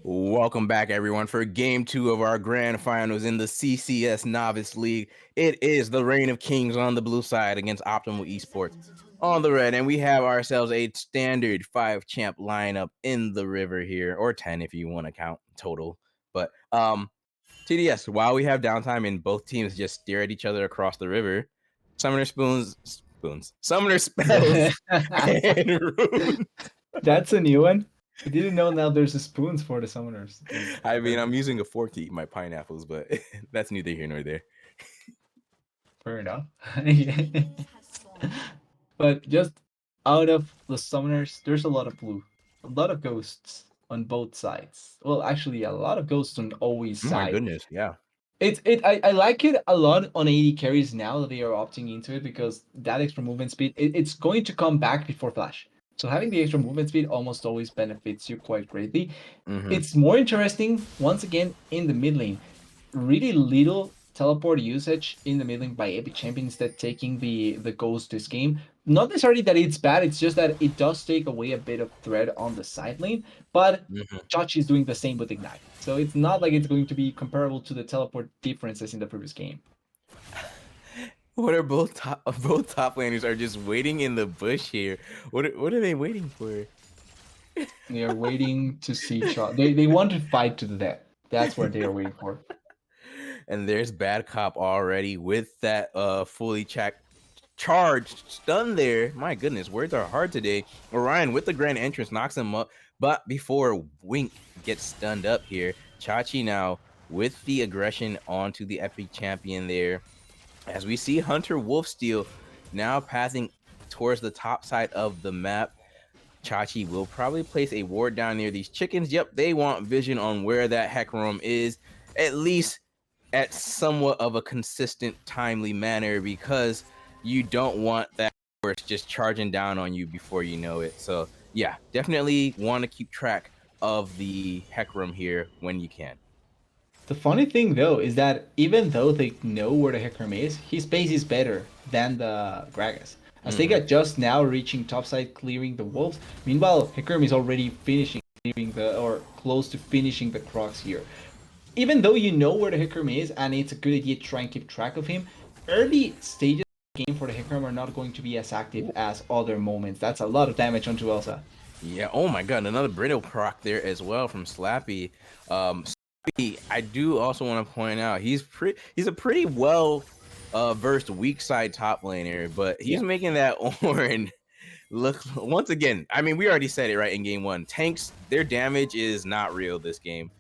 Welcome back, everyone, for game 2 of our grand finals in the CCS Novice League. It is the Reign of Kings on the blue side against Optimal Esports on the red, and we have ourselves a standard 5 champ lineup in the river here, or 10 if you want to count total. But TDS, while we have downtime and both teams just stare at each other across the river, Summoner Summoner spells, and runes. That's a new one. I didn't know now there's a spoons for the summoners. I mean, I'm using a fork to eat my pineapples, but that's neither here nor there. Fair enough. But just out of the summoners, there's a lot of blue. A lot of ghosts on both sides. Well, actually, a lot of ghosts on always Oh my side. goodness, yeah. I like it a lot on AD carries now that they are opting into it because that extra movement speed, it's going to come back before flash. So having the extra movement speed almost always benefits you quite greatly. Mm-hmm. It's more interesting once again in the mid lane. Really little teleport usage in the mid lane by Epic Champion instead taking the ghost this game. Not necessarily that it's bad, it's just that it does take away a bit of threat on the side lane, but Mm-hmm. Chachi is doing the same with Ignite. So it's not like it's going to be comparable to the teleport differences in the previous game. What are both top laners are just waiting in the bush here? What are they waiting for? They are waiting to see Chachi. They want to fight to the death. That's what they are waiting for. And there's Bad Cop already with that fully charged stun there. My goodness, words are hard today. Orion with the grand entrance knocks him up, but before Wink gets stunned up here, Chachi now with the aggression onto the Epic Champion there. As we see Hunter Wolfsteel now passing towards the top side of the map. Chachi will probably place a ward down near these chickens. Yep, they want vision on where that heck room is, at least at somewhat of a consistent, timely manner, because you don't want that horse just charging down on you before you know it. So yeah, definitely want to keep track of the heck room here when you can. The funny thing though is that even though they know where the Hecarim is, his pace is better than the Gragas. As they get just now reaching topside, clearing the wolves. Meanwhile, Hecarim is already finishing clearing the or close to finishing the Crocs here. Even though you know where the Hecarim is and it's a good idea to try and keep track of him, early stages of the game for the Hecarim are not going to be as active as other moments. That's a lot of damage onto Elsa. Yeah, oh my god, another Brittle proc there as well from Slappy. Slappy, I do also want to point out he's a pretty well versed weak side top laner, but he's making that Ornn look once again. I mean, we already said it right in game 1. Tanks, their damage is not real this game.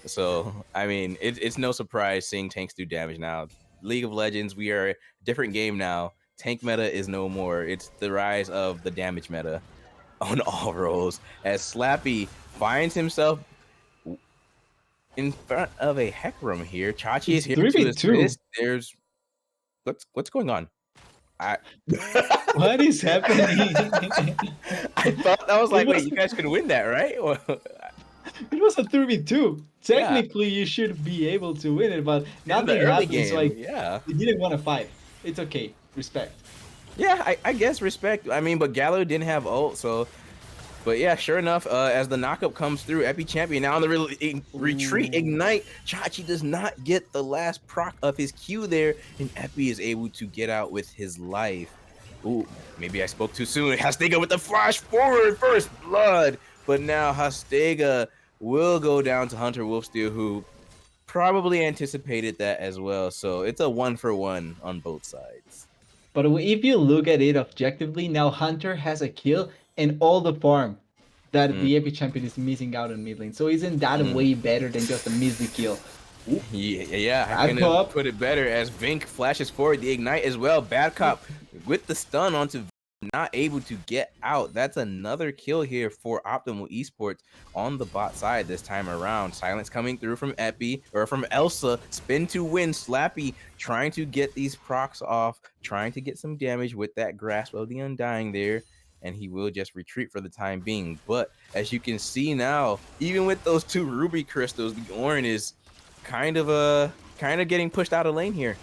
So, I mean, it's no surprise seeing tanks do damage now. League of Legends, we are a different game now. Tank meta is no more. It's the rise of the damage meta on all roles, as Slappy finds himself in front of a heck room here. Chachi is here to assist. There's what's going on? What is happening? I thought I was like, wait, you guys could win that, right? It was a 3v2. Technically, you should be able to win it, but nothing happened. Game, so like, yeah, they didn't want to fight. It's okay. Respect. Yeah, I guess respect. I mean, but Gallo didn't have ult, so. But yeah, sure enough, as the knockup comes through, Epi Champion now on the retreat ignite. Chachi does not get the last proc of his Q there, and Epi is able to get out with his life. Ooh, maybe I spoke too soon. Hastega with the flash forward, first blood. But now Hastega will go down to Hunter Wolfsteel, who probably anticipated that as well. So it's a 1-for-1 on both sides. But if you look at it objectively, now Hunter has a kill and all the farm that the Epic Champion is missing out on mid lane. So isn't that way better than just a measly kill? Ooh. Yeah, I couldn't put it better as Vink flashes forward the ignite as well. Bad Cop with the stun onto Vink, not able to get out. That's another kill here for Optimal Esports on the bot side this time around. Silence coming through from Epi, or from Elsa. Spin to win. Slappy trying to get these procs off, trying to get some damage with that Grasp of the Undying there. And he will just retreat for the time being. But as you can see now, even with those 2 ruby crystals, the Ornn is kind of getting pushed out of lane here.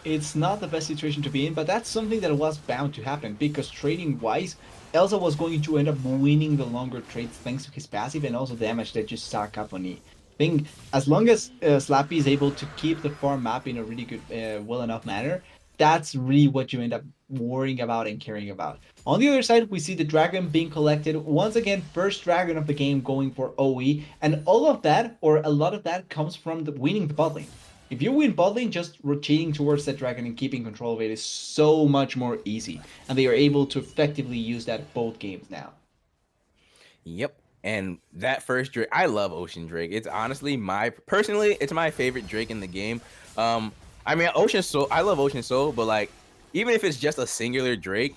It's not the best situation to be in, but that's something that was bound to happen because trading wise, Elsa was going to end up winning the longer trades thanks to his passive and also damage that just stack up on E. I think as long as Slappy is able to keep the farm map in a really good, well enough manner, that's really what you end up worrying about and caring about. On the other side, we see the dragon being collected. Once again, first dragon of the game going for OE, and all of that, or a lot of that, comes from the winning the bot lane. If you win bot lane, just rotating towards that dragon and keeping control of it is so much more easy, and they are able to effectively use that both games now. Yep. And that first Drake, I love Ocean Drake. It's honestly personally, it's my favorite Drake in the game. I mean, Ocean Soul, I love Ocean Soul, but like, even if it's just a singular Drake,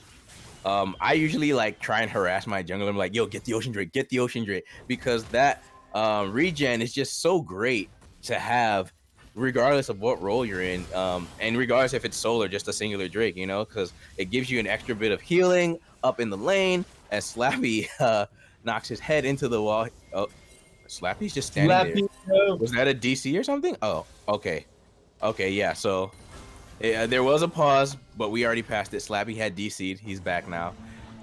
I usually like try and harass my jungler. I'm like, yo, get the Ocean Drake, get the Ocean Drake, because that regen is just so great to have, regardless of what role you're in, and regardless if it's soul or just a singular Drake, you know, because it gives you an extra bit of healing up in the lane as Slappy knocks his head into the wall. Oh, Slappy's just standing there. Slappy, no. Was that a DC or something? Oh, okay. Okay, yeah, so there was a pause, but we already passed it. Slappy had DC'd. He's back now.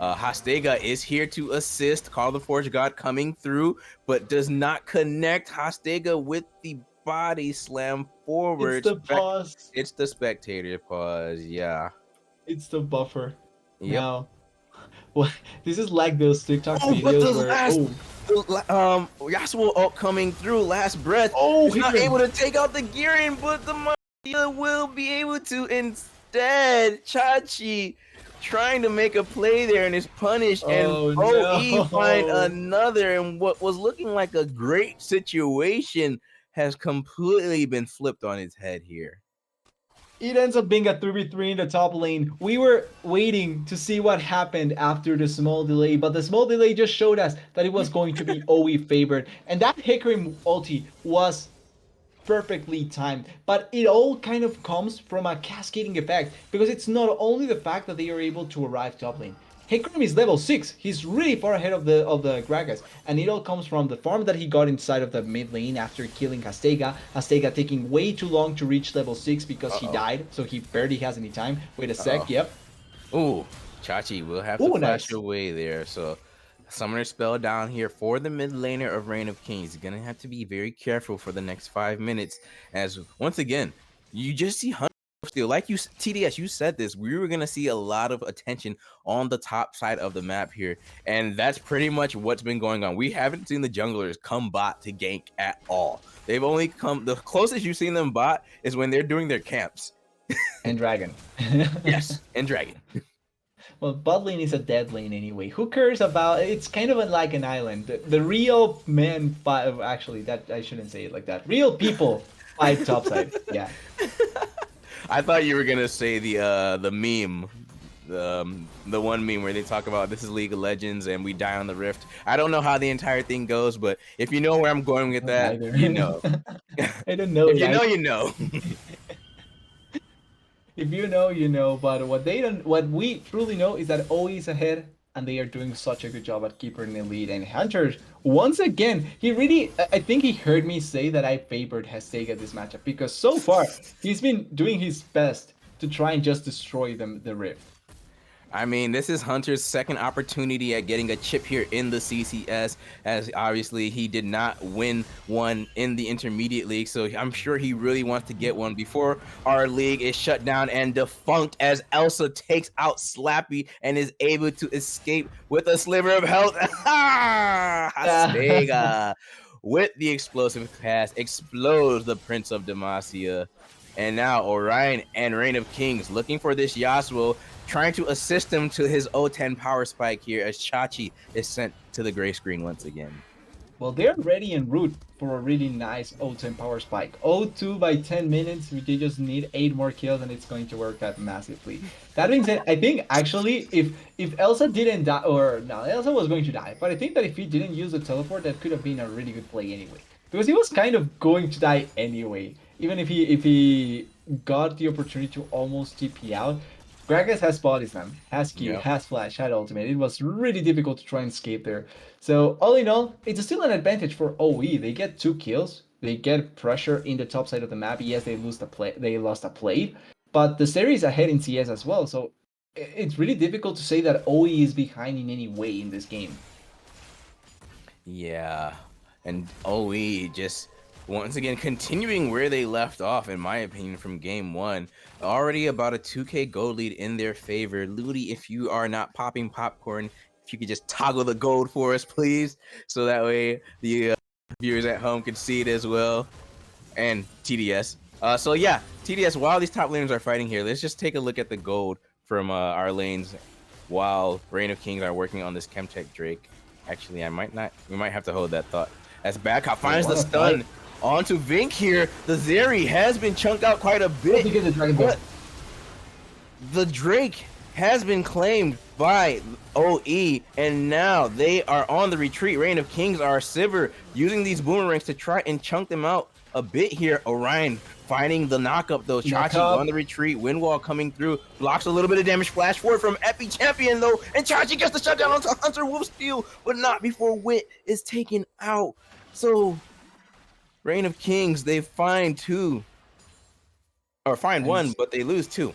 Hastega is here to assist. Call the Forge God coming through, but does not connect Hastega with the body slam forward. It's the pause. It's the spectator pause, yeah. It's the buffer. Yep. Now, well, this is like those TikTok Oh, videos but the where last, Yasuo ult coming through, last breath. Oh, He's not able to take out the Girion, but the Mafia will be able to instead. Chachi trying to make a play there and is punished, and OE find another, and what was looking like a great situation has completely been flipped on its head here. It ends up being a 3v3 in the top lane. We were waiting to see what happened after the small delay, but the small delay just showed us that it was going to be OE favored. And that Hickory ulti was perfectly timed, but it all kind of comes from a cascading effect, because it's not only the fact that they are able to arrive top lane. Hikrim is level 6, he's really far ahead of the Gragas, and it all comes from the farm that he got inside of the mid lane after killing Hastega taking way too long to reach level 6 because he died, so he barely has any time. Wait a sec, yep. Ooh, Chachi will have to flash away there, so Summoner spell down here for the mid laner of Reign of Kings. You're gonna have to be very careful for the next 5 minutes, as once again, you just see Hunter steal. Like you, TDS, you said this, we were gonna see a lot of attention on the top side of the map here, and that's pretty much what's been going on. We haven't seen the junglers come bot to gank at all. They've only come, the closest you've seen them bot is when they're doing their camps. And Dragon. Yes, and Dragon. Well, bot lane is a dead lane anyway. Who cares about? It's kind of like an island. The real men fight. Actually, that I shouldn't say it like that. Real people fight topside. Yeah. I thought you were gonna say the meme, the one meme where they talk about this is League of Legends and we die on the rift. I don't know how the entire thing goes, but if you know where I'm going with that, you know. I don't know. If you know, you know. If you know, you know. But what we truly know is that OE is ahead, and they are doing such a good job at keeping the lead. And Hunter, once again, I think he heard me say that I favored Hastega this matchup, because so far he's been doing his best to try and just destroy the Rift. I mean, this is Hunter's second opportunity at getting a chip here in the CCS, as obviously he did not win one in the intermediate league, so I'm sure he really wants to get one before our league is shut down and defunct, as Elsa takes out Slappy and is able to escape with a sliver of health. Hastega with the explosive pass explodes the Prince of Demacia. And now Orion and Reign of Kings looking for this Yasuo, trying to assist him to his O10 power spike here as Chachi is sent to the gray screen once again. Well, they're ready en route for a really nice O10 power spike. O2 by 10 minutes, they just need 8 more kills and it's going to work out massively. That being said, I think actually if Elsa didn't die, or no, Elsa was going to die, but I think that if he didn't use the teleport, that could have been a really good play anyway. Because he was kind of going to die anyway. Even if he got the opportunity to almost TP out, Gragas has body slam, has Q, has flash, had ultimate. It was really difficult to try and escape there. So all in all, it's still an advantage for OE. They get 2 kills. They get pressure in the top side of the map. Yes, they lost a plate, but the series ahead in CS as well. So It's really difficult to say that OE is behind in any way in this game. Yeah, and OE just once again continuing where they left off, in my opinion, from game one. Already about a 2K gold lead in their favor. Ludi, if you are not popping popcorn, if you could just toggle the gold for us, please, so that way the viewers at home can see it as well. And TDS. So yeah, TDS. While these top laners are fighting here, let's just take a look at the gold from our lanes while Reign of Kings are working on this Chemtech Drake. Actually, I might not. We might have to hold that thought. As Badcop They finds the wanna fight. stun onto Vink here. The Zeri has been chunked out quite a Let bit, me get the Dragon Ball. but the Drake has been claimed by OE, and now they are on the retreat. Reign of Kings are Sivir using these boomerangs to try and chunk them out a bit here. Orion finding the knockup though. Knock Chachi up. on the retreat. Windwall coming through. Blocks a little bit of damage. Flash forward from Epi Champion though. And Chachi gets the shutdown onto Hunter Wolfsteal, but not before Wit is taken out. So Reign of Kings, they find two. Or find And one, but they lose two.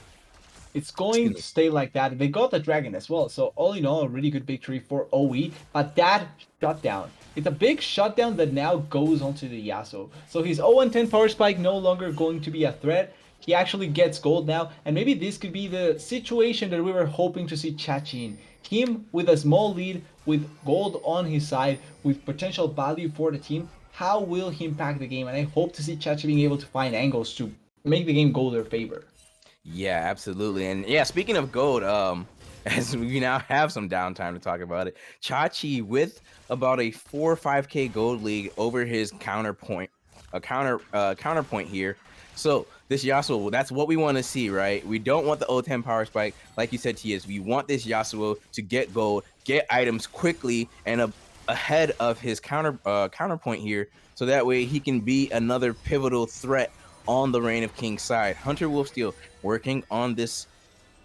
it's Excuse going me. to stay like that. They got the dragon as well. So all in all, a really good victory for OE. But that shutdown, it's a big shutdown that now goes onto the Yasuo. So his 0-10 power spike no longer going to be a threat. He actually gets gold now. And maybe this could be the situation that we were hoping to see Chachi in. Him with a small lead, with gold on his side, with potential value for the team. How will he impact the game? And I hope to see Chachi being able to find angles to make the game go their favor. Yeah, absolutely. And yeah, speaking of gold, as we now have some downtime to talk about it, Chachi with about a 4 or 5K gold league over his counterpoint, a counterpoint here. So this Yasuo, that's what we want to see, right? We don't want the O10 power spike, like you said, TS. We want this Yasuo to get gold, get items quickly, and ahead of his counterpoint here, so that way he can be another pivotal threat on the Reign of Kings side. Hunter Wolfsteal working on this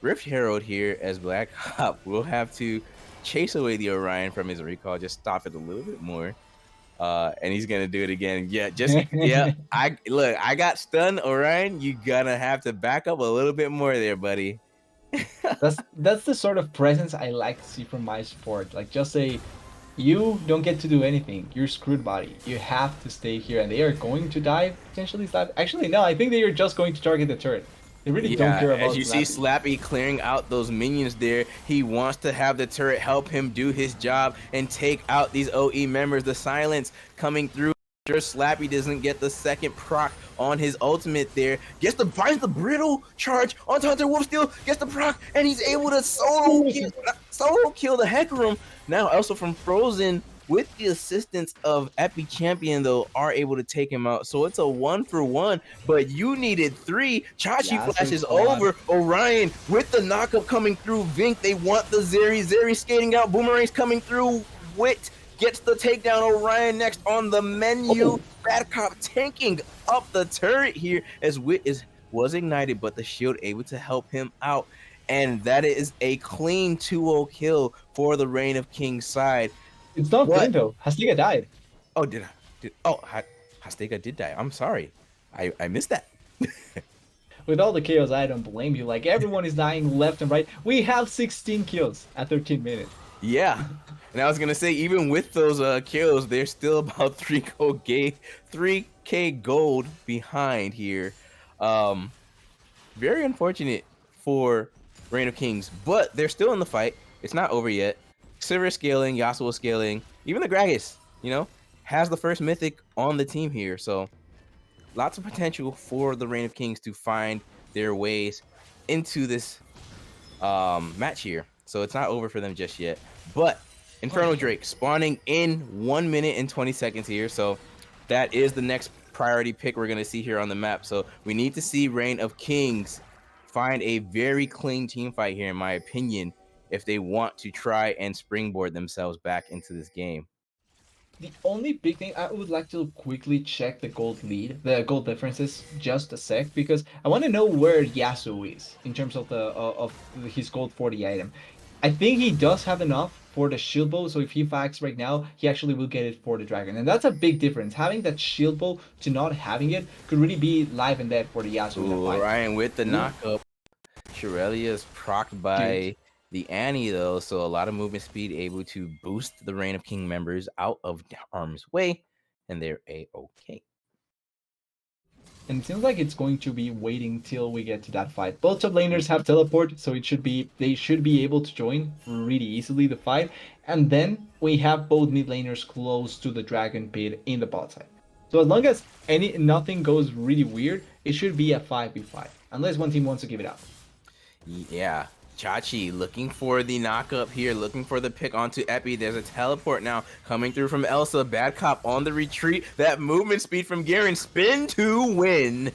Rift Herald here as Black Hop will have to chase away the Orion from his recall, just stop it a little bit more. And he's gonna do it again. Yeah, I got stunned, Orion. You gonna have to back up a little bit more there, buddy. That's the sort of presence I like to see from my support. Like just say, you don't get to do anything. You're screwed, buddy. You have to stay here, and they are going to die potentially. Slap. Actually, no. I think they are just going to target the turret. They really don't Yeah, care as about you see Slappy. Slappy clearing out those minions there, he wants to have the turret help him do his job and take out these OE members. The silence coming through. Sure, Slappy doesn't get the second proc on his ultimate there. Finds the brittle charge onto Hunter Wolfsteal, gets the proc, and he's able to solo kill the Hecarim. Now also from Frozen, with the assistance of Epi Champion, though, are able to take him out. So it's a 1-for-1, but you needed 3. Chachi Yeah, so flashes it's gone. over. Orion with the knockup coming through. Vink, they want the Zeri. Zeri skating out. Boomerangs coming through. Wit gets the takedown. Orion next on the menu. Oh, Bad Cop tanking up the turret here as Wit was ignited, but the shield able to help him out. And that is a clean 2-0 kill for the Reign of Kings side. it's not But clean though. Hastiga died. oh, Hastega did die. I'm sorry. I missed that. With all the chaos, I don't blame you. Like everyone is dying left and right. We have 16 kills at 13 minutes. Yeah. And I was gonna say, even with those kills, they're still about 3K gold behind here. Um, very unfortunate for Reign of Kings, but they're still in the fight. It's not over yet. Sivir scaling, Yasuo scaling, even the Gragas, has the first mythic on the team here. So lots of potential for the Reign of Kings to find their ways into this match here. So it's not over for them just yet. But Inferno Drake spawning in 1 minute and 20 seconds here. So that is the next priority pick we're going to see here on the map. So we need to see Reign of Kings find a very clean team fight here, in my opinion, if they want to try and springboard themselves back into this game. The only big thing, I would like to quickly check the gold lead, the gold differences, just a sec, because I want to know where Yasuo is in terms of his gold for the item. I think he does have enough for the shield bow, so if he fags right now, he actually will get it for the dragon, and that's a big difference. Having that shield bow to not having it could really be live and dead for the Yasuo in that Ooh, fight. Ryan with the Ooh. knockup. Shirelia's procced Good. by the Annie though, so a lot of movement speed able to boost the Reign of King members out of harm's way, and they're a-okay. And it seems like it's going to be waiting till we get to that fight. Both top laners have teleport, so they should be able to join really easily the fight. And then we have both mid laners close to the dragon pit in the bot side. So as long as nothing goes really weird, it should be a 5v5. Unless one team wants to give it up. Yeah. Chachi looking for the knockup here, looking for the pick onto Epi. There's a teleport now coming through from Elsa. Bad Cop on the retreat. That movement speed from Garen. Spin to win.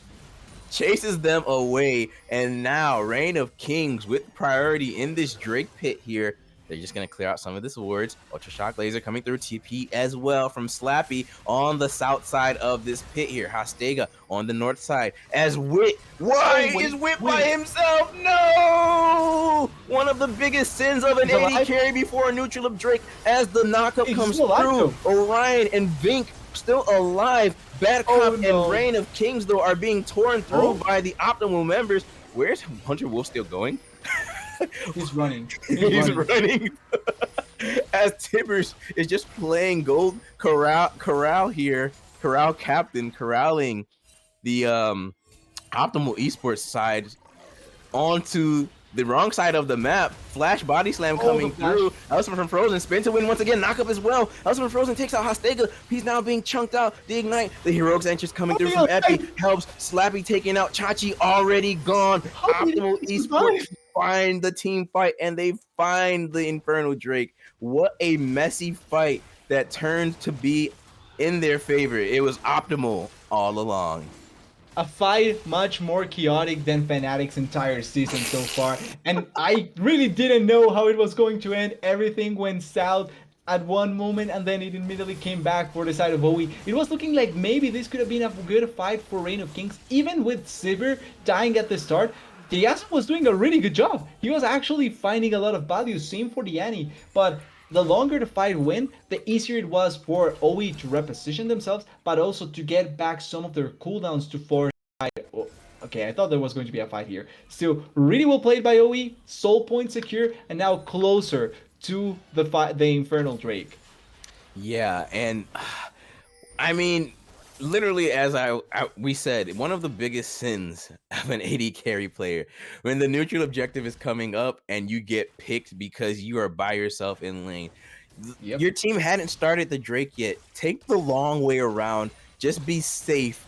Chases them away. And now Reign of Kings with priority in this Drake pit here. They're just going to clear out some of this wards. Ultra Shock Laser coming through. TP as well from Slappy on the south side of this pit here. Hastega on the north side. As Wit. Why is Wit by himself? No! One of the biggest sins of an AD carry before a neutral of Drake as the knockup comes through. Orion and Vink still alive. Bad Cop and Reign of Kings, though, are being torn through by the optimal members. Where's Hunter Wolf still going? He's running. He's running. As Tibbers is just playing gold corral here. Corral captain corralling the optimal esports side onto the wrong side of the map. Flash body slam coming through. Elsa from Frozen spin to win once again. Knockup as well. Elsa from Frozen takes out Hastega. He's now being chunked out. The ignite. The heroics entrance coming through from Epi helps. Slappy taking out Chachi already gone. Optimal esports find the team fight and they find the Infernal Drake. What a messy fight that turned to be in their favor. It was optimal all along. A fight much more chaotic than Fnatic's entire season so far, and I really didn't know how it was going to end. Everything went south at one moment and then it immediately came back for the side of OE. It was looking like maybe this could have been a good fight for Reign of Kings, even with Sivir dying at the start. Diaz was doing a really good job. He was actually finding a lot of value, same for the Annie, but the longer the fight went, the easier it was for OE to reposition themselves, but also to get back some of their cooldowns to force. Okay, I thought there was going to be a fight here. Still, really well played by OE, soul point secure, and now closer to the Infernal Drake. Yeah, and I mean, literally, as we said, one of the biggest sins of an AD carry player, when the neutral objective is coming up and you get picked because you are by yourself in lane. Yep. Your team hadn't started the Drake yet. Take the long way around. Just be safe.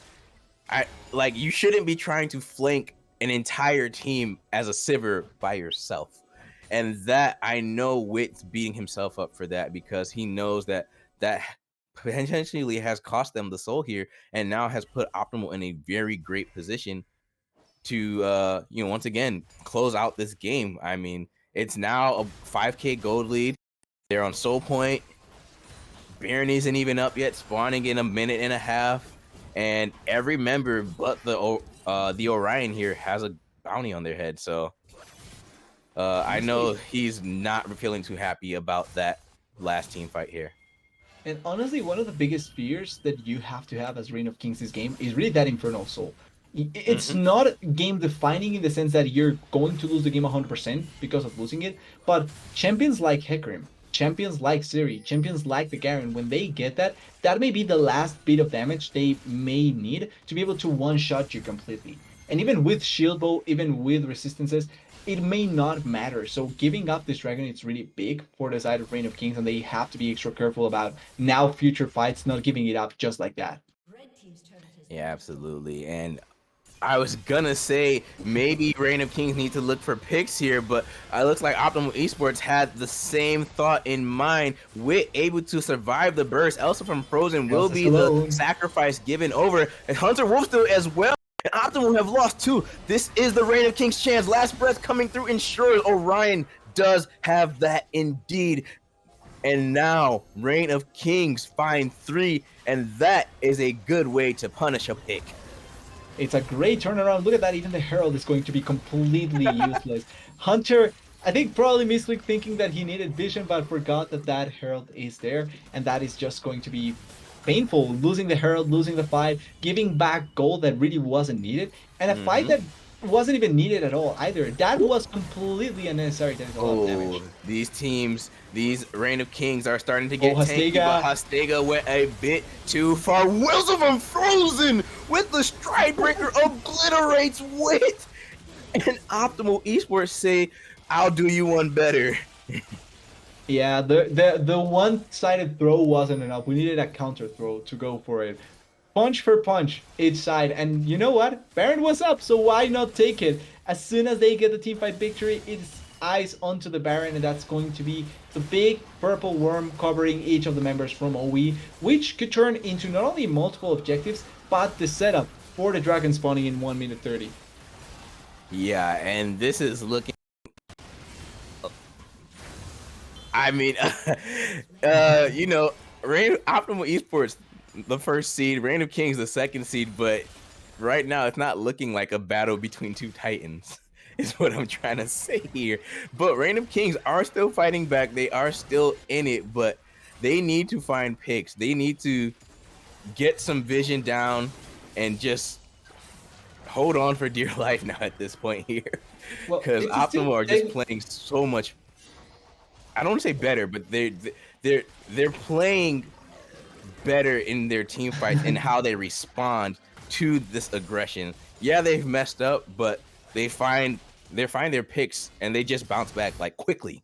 You shouldn't be trying to flank an entire team as a Sivir by yourself. And that, I know Wit's beating himself up for that because he knows that potentially has cost them the soul here and now has put Optimal in a very great position to once again close out this game. I mean, it's now a 5k gold lead. They're on soul point. Baron isn't even up yet, spawning in a minute and a half, and every member but the Orion here has a bounty on their head. So I know he's not feeling too happy about that last team fight here. And honestly, one of the biggest fears that you have to have as Reign of Kings this game is really that Infernal Soul. It's not game defining in the sense that you're going to lose the game 100% because of losing it, but champions like Hecarim, champions like Siri, champions like the Garen, when they get that, that may be the last bit of damage they may need to be able to one-shot you completely. And even with shield bow, even with resistances, it may not matter. So giving up this dragon, it's really big for the side of Reign of Kings, and they have to be extra careful about now future fights not giving it up just like that. Yeah, absolutely. And I was gonna say maybe Reign of Kings need to look for picks here, but it looks like Optimal Esports had the same thought in mind. Wit able to survive the burst. Elsa from Frozen will be the sacrifice given over, and Hunter Wolf still as well. And Optimal have lost too. This is the Reign of Kings chance. Last breath coming through ensures Orion does have that indeed. And now Reign of Kings find 3, and that is a good way to punish a pick. It's a great turnaround. Look at that. Even the Herald is going to be completely useless. Hunter, I think probably misclicked thinking that he needed vision, but forgot that that Herald is there. And that is just going to be painful. Losing the Herald, losing the fight, giving back gold that really wasn't needed. And a fight that wasn't even needed at all either. That was completely unnecessary. That is a lot of Oh, damage. these teams, these Reign of Kings are starting to Oh, get tanky, but Hastega. Hastega went a bit too far. Wills of Unfrozen with the Stride Breaker obliterates Wit. And Optimal Esports say, I'll do you one better. Yeah, the one-sided throw wasn't enough. We needed a counter throw to go for it. Punch for punch each side. And you know what? Baron was up, so why not take it? As soon as they get the teamfight victory, it's eyes onto the Baron, and that's going to be the big purple worm covering each of the members from OE, which could turn into not only multiple objectives, but the setup for the dragon spawning in 1 minute 30. Yeah, and this is looking. I mean, you know, Optimal Esports, the first seed, Reign of Kings, the second seed, but right now it's not looking like a battle between two titans, is what I'm trying to say here. But Reign of Kings are still fighting back. They are still in it, but they need to find picks. They need to get some vision down and just hold on for dear life now at this point here. Well, Because it's still Optimal are just playing so much. I don't want to say better, but they're playing better in their team fights and how they respond to this aggression. Yeah, they've messed up, but they find their picks and they just bounce back like quickly.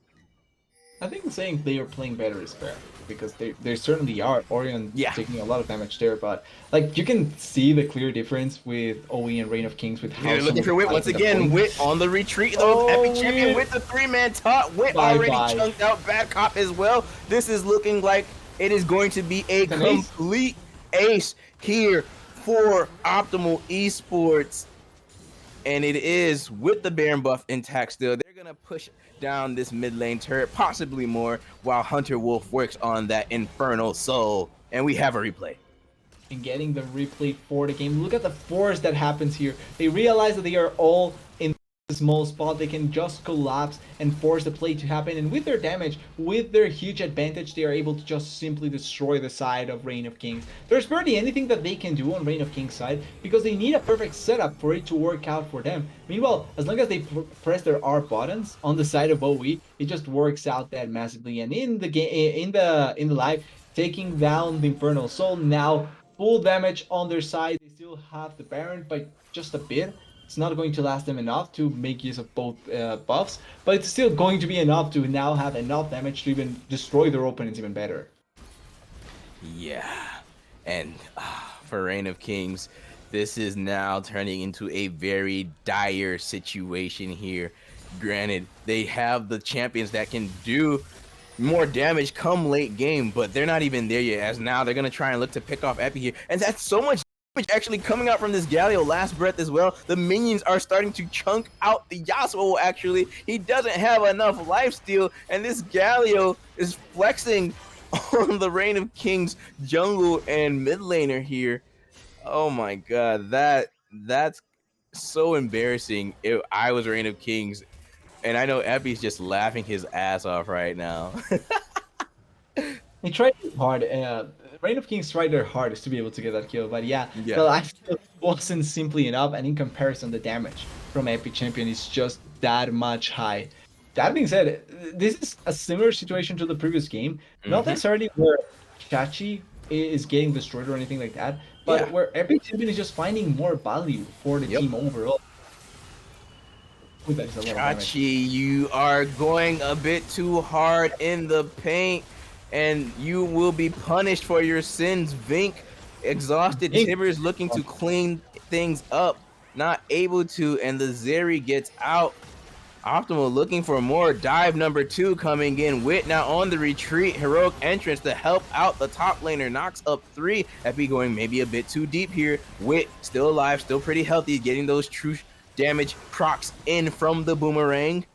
I think saying they are playing better is fair because they certainly are. Orion Yeah. taking a lot of damage there, but like you can see the clear difference with OE and Reign of Kings with how They're looking for Wit once again. Wit on the retreat though. Epic champion with the 3-man top. Wit already chunked out Bad Cop as well. This is looking like it is going to be a complete ace here for Optimal Esports. And it is with the Baron buff intact still. They're going to push down this mid lane turret, possibly more, while Hunter Wolf works on that Infernal Soul. And we have a replay. And getting the replay for the game. Look at the force that happens here. They realize that they are all in a small spot. They can just collapse and force the play to happen. And with their damage, with their huge advantage, they are able to just simply destroy the side of Reign of Kings. There's barely anything that they can do on Reign of Kings side because they need a perfect setup for it to work out for them. Meanwhile, as long as they press their R buttons on the side of OE, it just works out that massively. And in the game, in the live, taking down the Infernal Soul now. Full damage on their side. They still have the Baron by just a bit. It's not going to last them enough to make use of both buffs, but it's still going to be enough to now have enough damage to even destroy their opponents even better. Yeah, and for Reign of Kings, this is now turning into a very dire situation here. Granted, they have the champions that can do more damage come late game, but they're not even there yet, as now they're going to try and look to pick off Epi here. And that's so much damage actually coming out from this Galio last breath as well. The minions are starting to chunk out the Yasuo actually. He doesn't have enough lifesteal, and this Galio is flexing on the Reign of Kings jungle and mid laner here. Oh my god, that's so embarrassing. If I was Reign of Kings, and I know Epi's just laughing his ass off right now. They tried hard. Reign of Kings tried their hardest to be able to get that kill, but yeah. The lifesteal wasn't simply enough, and in comparison, the damage from Epic Champion is just that much high. That being said, this is a similar situation to the previous game. Not necessarily where Chachi is getting destroyed or anything like that, but where Epic Champion is just finding more value for the team overall. Chachi, you are going a bit too hard in the paint, and you will be punished for your sins. Vink, exhausted. Tibbers looking to clean things up, not able to, and the Zeri gets out. Optimal looking for more. Dive number 2 coming in. Wit now on the retreat. Heroic entrance to help out the top laner. Knocks up 3. Epi going maybe a bit too deep here. Wit still alive, still pretty healthy, getting those true damage procs in from the boomerang.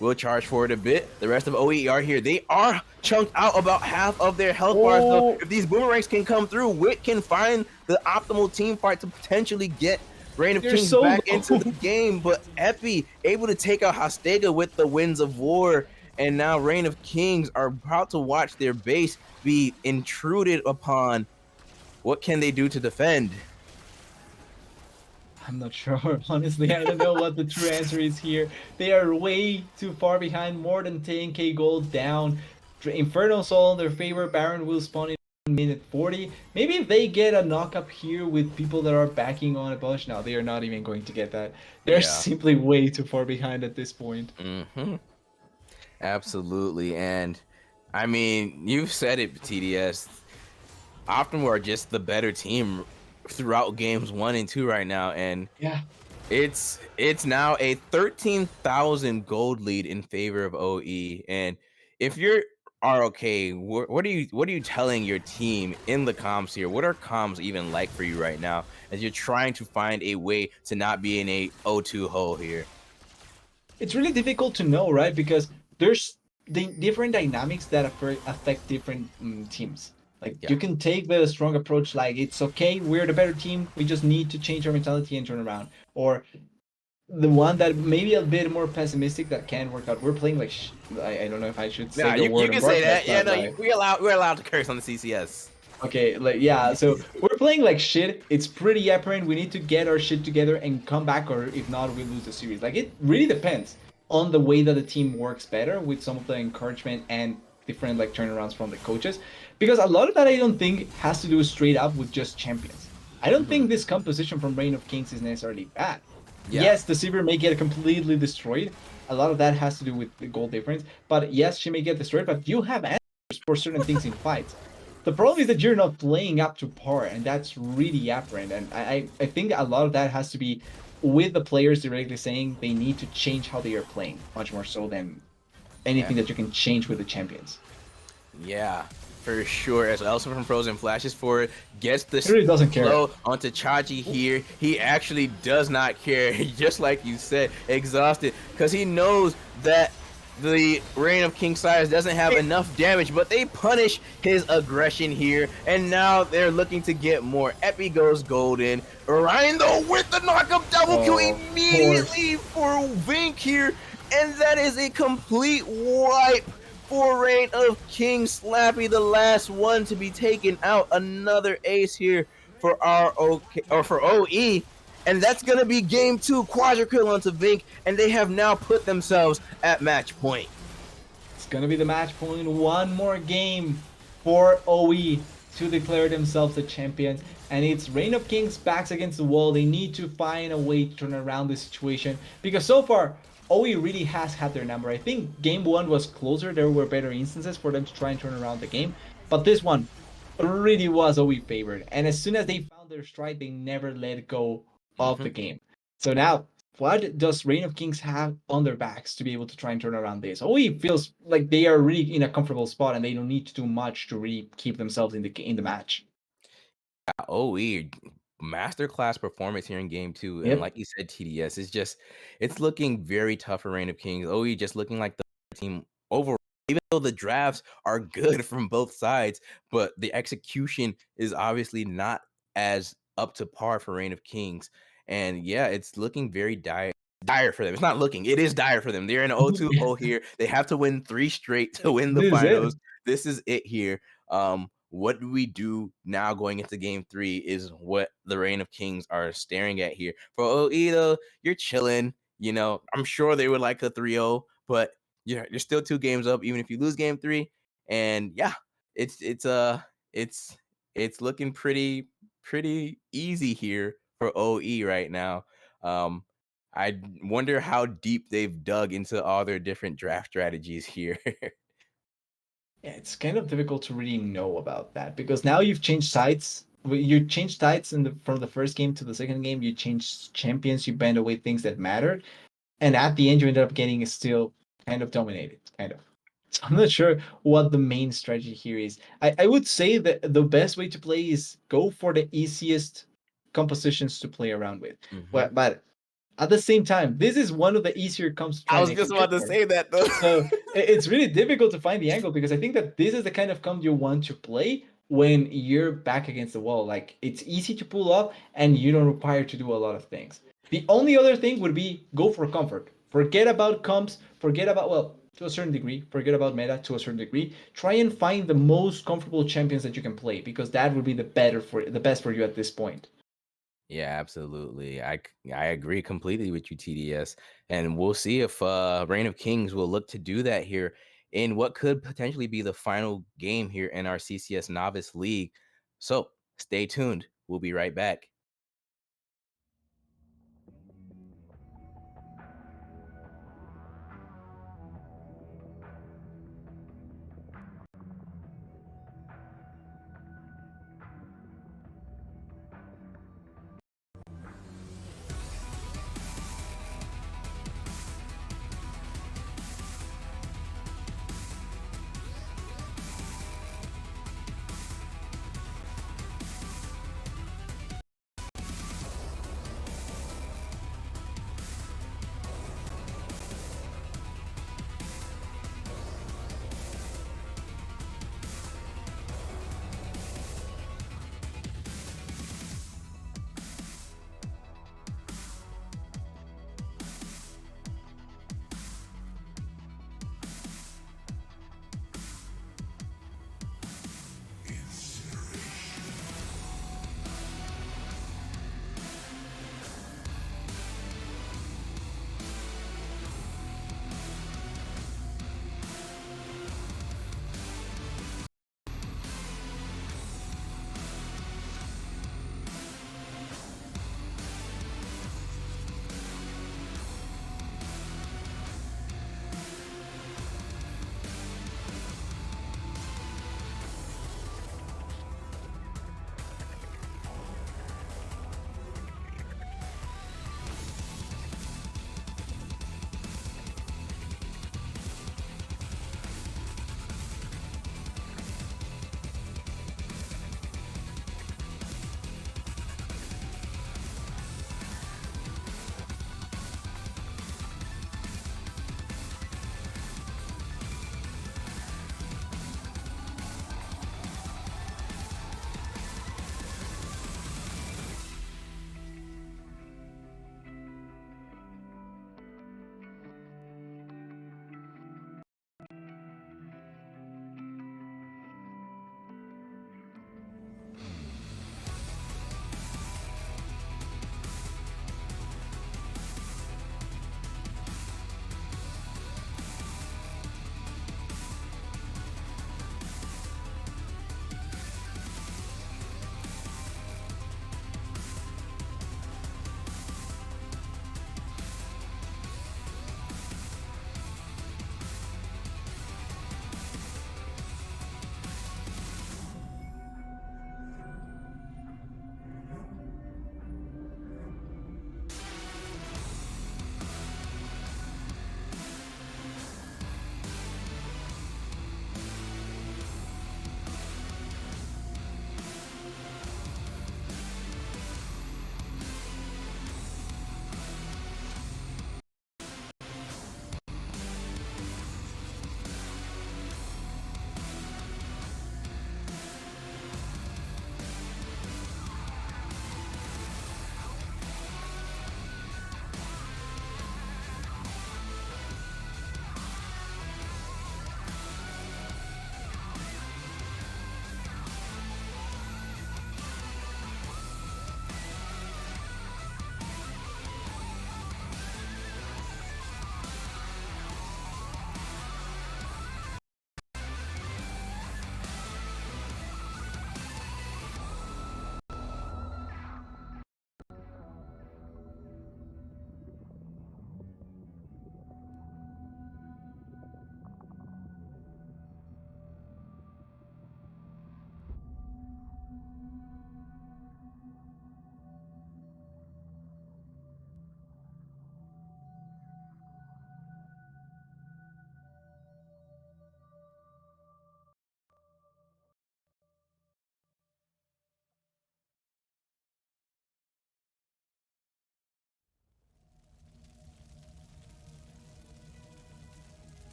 We'll charge forward a bit. The rest of OE are here. They are chunked out about half of their health bars though. If these boomerangs can come through, Wit can find the optimal team fight to potentially get Reign of Kings back into the game, but Epi able to take out Hastega with the Winds of War, and now Reign of Kings are about to watch their base be intruded upon. What can they do to defend? I'm not sure. Honestly, I don't know what the true answer is here. They are way too far behind, more than 10k gold down. Inferno's all in their favor. Baron will spawn in minute 40. Maybe if they get a knock up here with people that are backing on a bush, no, they are not even going to get that. They're Yeah. simply way too far behind at this point. Hmm. Absolutely. And I mean, you've said it, TDS. Optimal are just the better team throughout games 1 and 2 right now. And Yeah. it's now a 13,000 gold lead in favor of OE. And if you're ROK, what are you telling your team in the comms here? What are comms even like for you right now as you're trying to find a way to not be in a 0-2 hole here? It's really difficult to know, right? Because there's the different dynamics that affect different teams. Like you Yeah. can take the strong approach, like it's okay, we're the better team, we just need to change our mentality and turn around. Or the one that maybe a bit more pessimistic that can work out. We're playing like I don't know if I should say Nah, the you word on can say broadcast, that. Yeah, but no, like we're allowed to curse on the CCS. okay, like yeah, so we're playing like shit. It's pretty apparent. We need to get our shit together and come back, or if not, we lose the series. Like it really depends on the way that the team works better with some of the encouragement and different like turnarounds from the coaches. Because a lot of that I don't think has to do straight up with just champions. I don't Hmm. think this composition from Reign of Kings is necessarily bad. Yeah. Yes, the Sivir may get completely destroyed. A lot of that has to do with the goal difference. But yes, she may get destroyed, but you have answers for certain things in fights. The problem is that you're not playing up to par, and that's really apparent. And I think a lot of that has to be with the players directly saying they need to change how they are playing, much more so than Yeah. anything that you can change with the champions. Yeah, for sure. As also from Frozen Flashes forward, gets the It really doesn't care. slow onto Chachi here. He actually does not care, just like you said, exhausted, because he knows that the Reign of King Cyrus doesn't have enough damage, but they punish his aggression here, and now they're looking to get more. Epi goes golden. Orion, though, with the knockup double kill Oh, of course. immediately for Vink here, and that is a complete wipe for Reign of King. Slappy, the last one to be taken out. Another ace here for ROK or for OE. And that's gonna be game 2, quadra kill onto Vink, and they have now put themselves at match point. It's gonna be the match point. One more game for OE to declare themselves the champions. And it's Reign of Kings backs against the wall. They need to find a way to turn around the situation. Because so far, OE really has had their number. I think game 1 was closer. There were better instances for them to try and turn around the game. But this one really was OE favored. And as soon as they found their stride, they never let go of the Mm-hmm. game. So now what does Reign of Kings have on their backs to be able to try and turn around this? OE feels like they are really in a comfortable spot and they don't need to do much to really keep themselves in the match. OE masterclass performance here in game 2, and Yep. like you said, TDS is just it's looking very tough for Reign of Kings. OE just looking like the team overall. Even though the drafts are good from both sides, but the execution is obviously not as up to par for Reign of Kings. And yeah, it's looking very dire for them. It's not looking, it is dire for them. They're in an 0-2 hole here. They have to win 3 straight to win the This is it. finals. This is it here. What do we do now going into game 3 is what the Reign of Kings are staring at here. For OE, you're chilling. I'm sure they would like a 3-0, but you're still 2 games up, even if you lose game 3. And yeah, it's it's looking pretty easy here for OE right now. Um, I wonder how deep they've dug into all their different draft strategies here. Yeah, it's kind of difficult to really know about that because now you've changed sides. You changed sides from the first game to the second game. You changed champions. You bend away things that mattered, and at the end, you ended up getting still kind of dominated, kind of. So I'm not sure what the main strategy here is. I would say that the best way to play is go for the easiest compositions to play around with. Mhm. But at the same time, this is one of the easier comps to try I and was just about execute to for. say that though. So it's really difficult to find the angle because I think that this is the kind of comp you want to play when you're back against the wall. Like it's easy to pull off and you don't require to do a lot of things. The only other thing would be go for comfort. Forget about comps, forget about well, to a certain degree, forget about meta to a certain degree. Try and find the most comfortable champions that you can play because that would be the best for you at this point. Yeah, absolutely. I agree completely with you, TDS. And we'll see if Reign of Kings will look to do that here in what could potentially be the final game here in our CCS Novice League. So stay tuned. We'll be right back.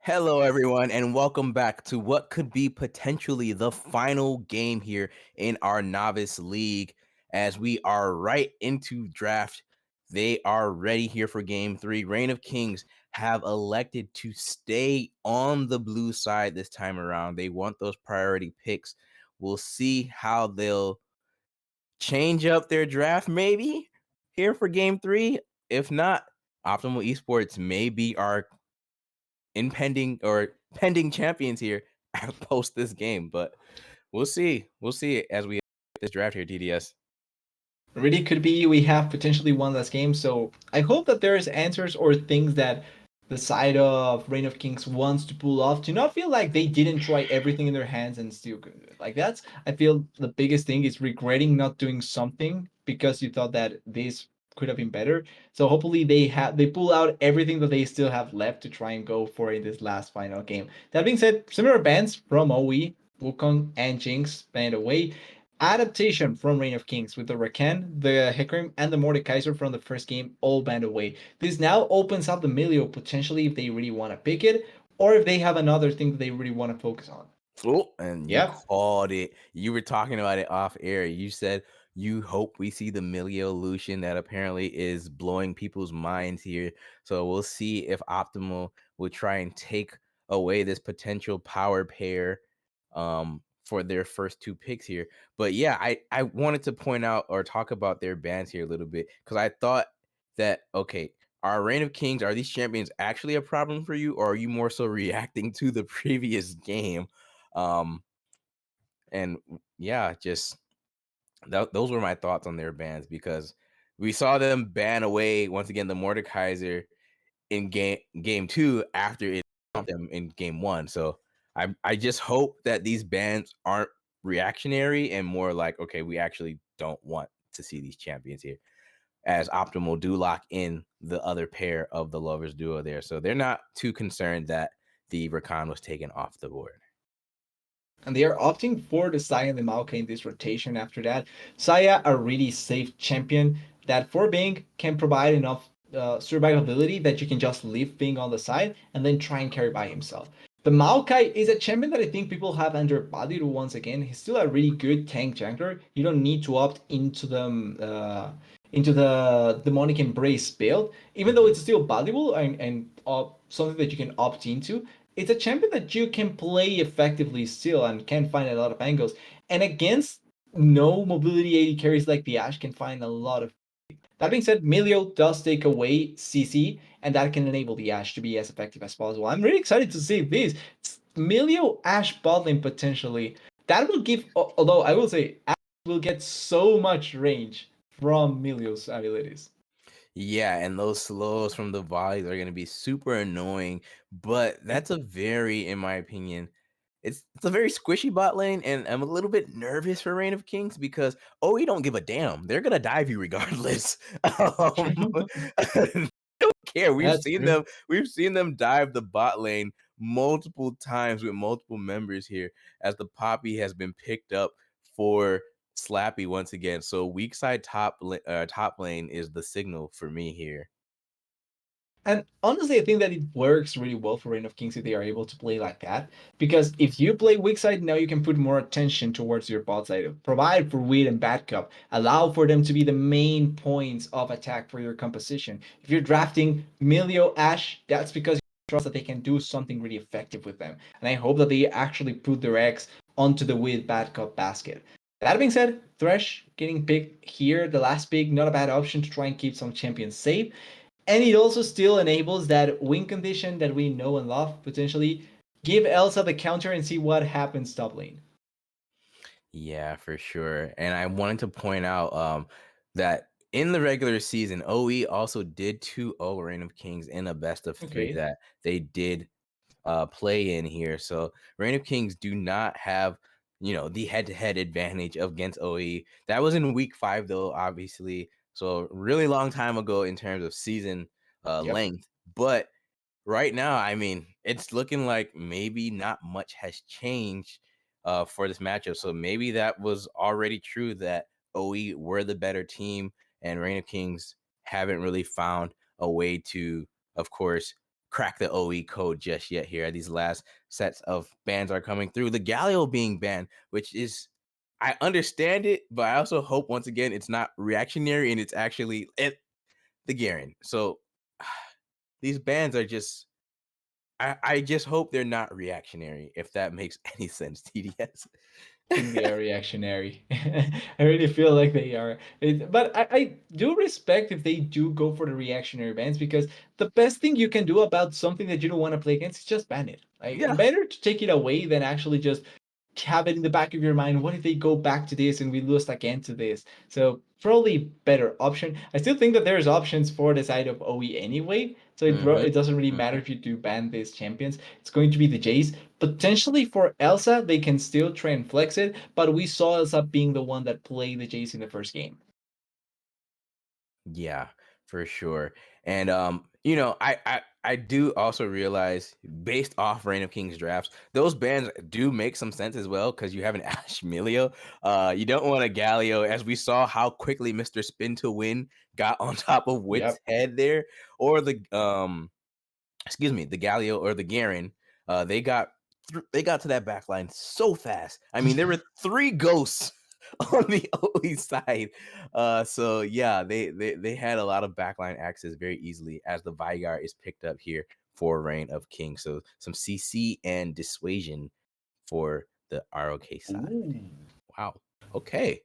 Hello, everyone, and welcome back to what could be potentially the final game here in our novice league. As we are right into draft, they are ready here for game three. Reign of Kings have elected to stay on the blue side this time around. They want those priority picks. We'll see how they'll change up their draft, maybe here for game three. If not, Optimal Esports may be our impending or pending champions here post this game. But we'll see. We'll see as we this draft here, TDS. Really could be we have potentially won this game. So I hope that there's answers or things that the side of Reign of Kings wants to pull off to not feel like they didn't try everything in their hands and still couldn't do it. Like that's I feel the biggest thing is regretting not doing something because you thought that this could have been better. So hopefully they pull out everything that they still have left to try and go for in this last final game. That being said, similar bans from OE, Wukong and Jinx banned away adaptation from Reign of Kings with the Rakan, the Hecarim, and the Mordekaiser from the first game all banned away. This now opens up the Milio potentially if they really want to pick it, or if they have another thing that they really want to focus on. Oh, and you Yeah, called it. You were talking about it off air. You said you hope we see the Milio that apparently is blowing people's minds here. So we'll see if Optimal will try and take away this potential power pair for their first two picks here. But yeah, I wanted to point out or talk about their bans here a little bit because I thought that okay, are Reign of Kings, are these champions actually a problem for you, or are you more so reacting to the previous game? Um, and yeah, just those were my thoughts on their bans because we saw them ban away once again the Mordekaiser in game two after it stopped them in game one. So I just hope that these bans aren't reactionary and more like okay, we actually don't want to see these champions here. As Optimal do lock in the other pair of the lovers duo there, so they're not too concerned that the Rakan was taken off the board. and they are opting for the Saya and the Maokai in this rotation after that. Saya, a really safe champion that for Bing can provide enough survivability that you can just leave Bing on the side and then try and carry by himself. The Maokai is a champion that I think people have undervalued once again. He's still a really good tank jungler. You don't need to opt into the demonic embrace build, even though Mhm. it's still valuable and something that you can opt into. It's a champion that you can play effectively still and can find a lot of angles. And against no mobility 80 carries like the Ash can find a lot of. That being said, Milio does take away CC, and that can enable the Ash to be as effective as possible. I'm really excited to see this. Milio Ash botlane potentially. That will give, although I will say, Ash will get so much range from Milio's abilities. Yeah, and those slows from the volleys are gonna be super annoying, but Yeah. that's a very, in my opinion, it's a very squishy bot lane, and I'm a little bit nervous for Reign of Kings because OE don't give a damn. They're gonna dive you regardless. Care. That's true. We've seen them dive the bot lane multiple times with multiple members here as the Poppy has been picked up for Slappy once again. So weak side top lane is the signal for me here. And honestly, I think that it works really well for Reign of Kings if they are able to play like that. Because if you play weak side, now you can put more attention towards your bot side, provide for Weed and Backup, allow for them to be the main points of attack for your composition. If you're drafting Milio Ash, that's because you trust that they can do something really effective with them. And I hope that they actually put their eggs onto the Weed Backup basket. That being said, Thresh getting picked here, the last pick, not a bad option to try and keep some champions safe. And it also still enables that win condition that we know and love, potentially. Give Elsa the counter and see what happens top lane. Yeah, for sure. And I wanted to point out that in the regular season, OE also did 2-0 Reign of Kings in a best of three Okay. that they did play in here. So Reign of Kings do not have, the head-to-head advantage against OE. That was in week five, though, obviously. So really long time ago in terms of season Yep. length. But right now, I mean, it's looking like maybe not much has changed for this matchup. So maybe that was already true that OE were the better team and Reign of Kings haven't really found a way to, of course, crack the OE code just yet here. These last sets of bans are coming through. The Galio being banned, which is I understand it, but I also hope once again it's not reactionary and it's actually the Garen. So these bans are just I just hope they're not reactionary, if that makes any sense, TDS. Think they are reactionary. I really feel like they are. But I do respect if they do go for the reactionary bans because the best thing you can do about something that you don't want to play against is just ban it. Like Yeah. better to take it away than actually just have it in the back of your mind. What if they go back to this and we lose again to this? So probably better option. I still think that there's options for the side of OE anyway. So Hmm. it doesn't really matter Hmm. if you do ban these champions. It's going to be the Jace. Potentially for Elsa, they can still try and flex it, but we saw Elsa being the one that played the Jace in the first game. Yeah, for sure. And I do also realize based off Reign of Kings drafts, those bans do make some sense as well because you have an Ash Milio. You don't want a Galio, as we saw how quickly Mr. Spin to Win got on top of Wit's Yep. head there, or the Galio or the Garen, they got to that back line so fast. I mean, there were three ghosts on the OE side. So yeah, they had a lot of backline access very easily as the Vigar is picked up here for Reign of Kings. So some CC and dissuasion for the ROK side. Ooh. Wow. Okay.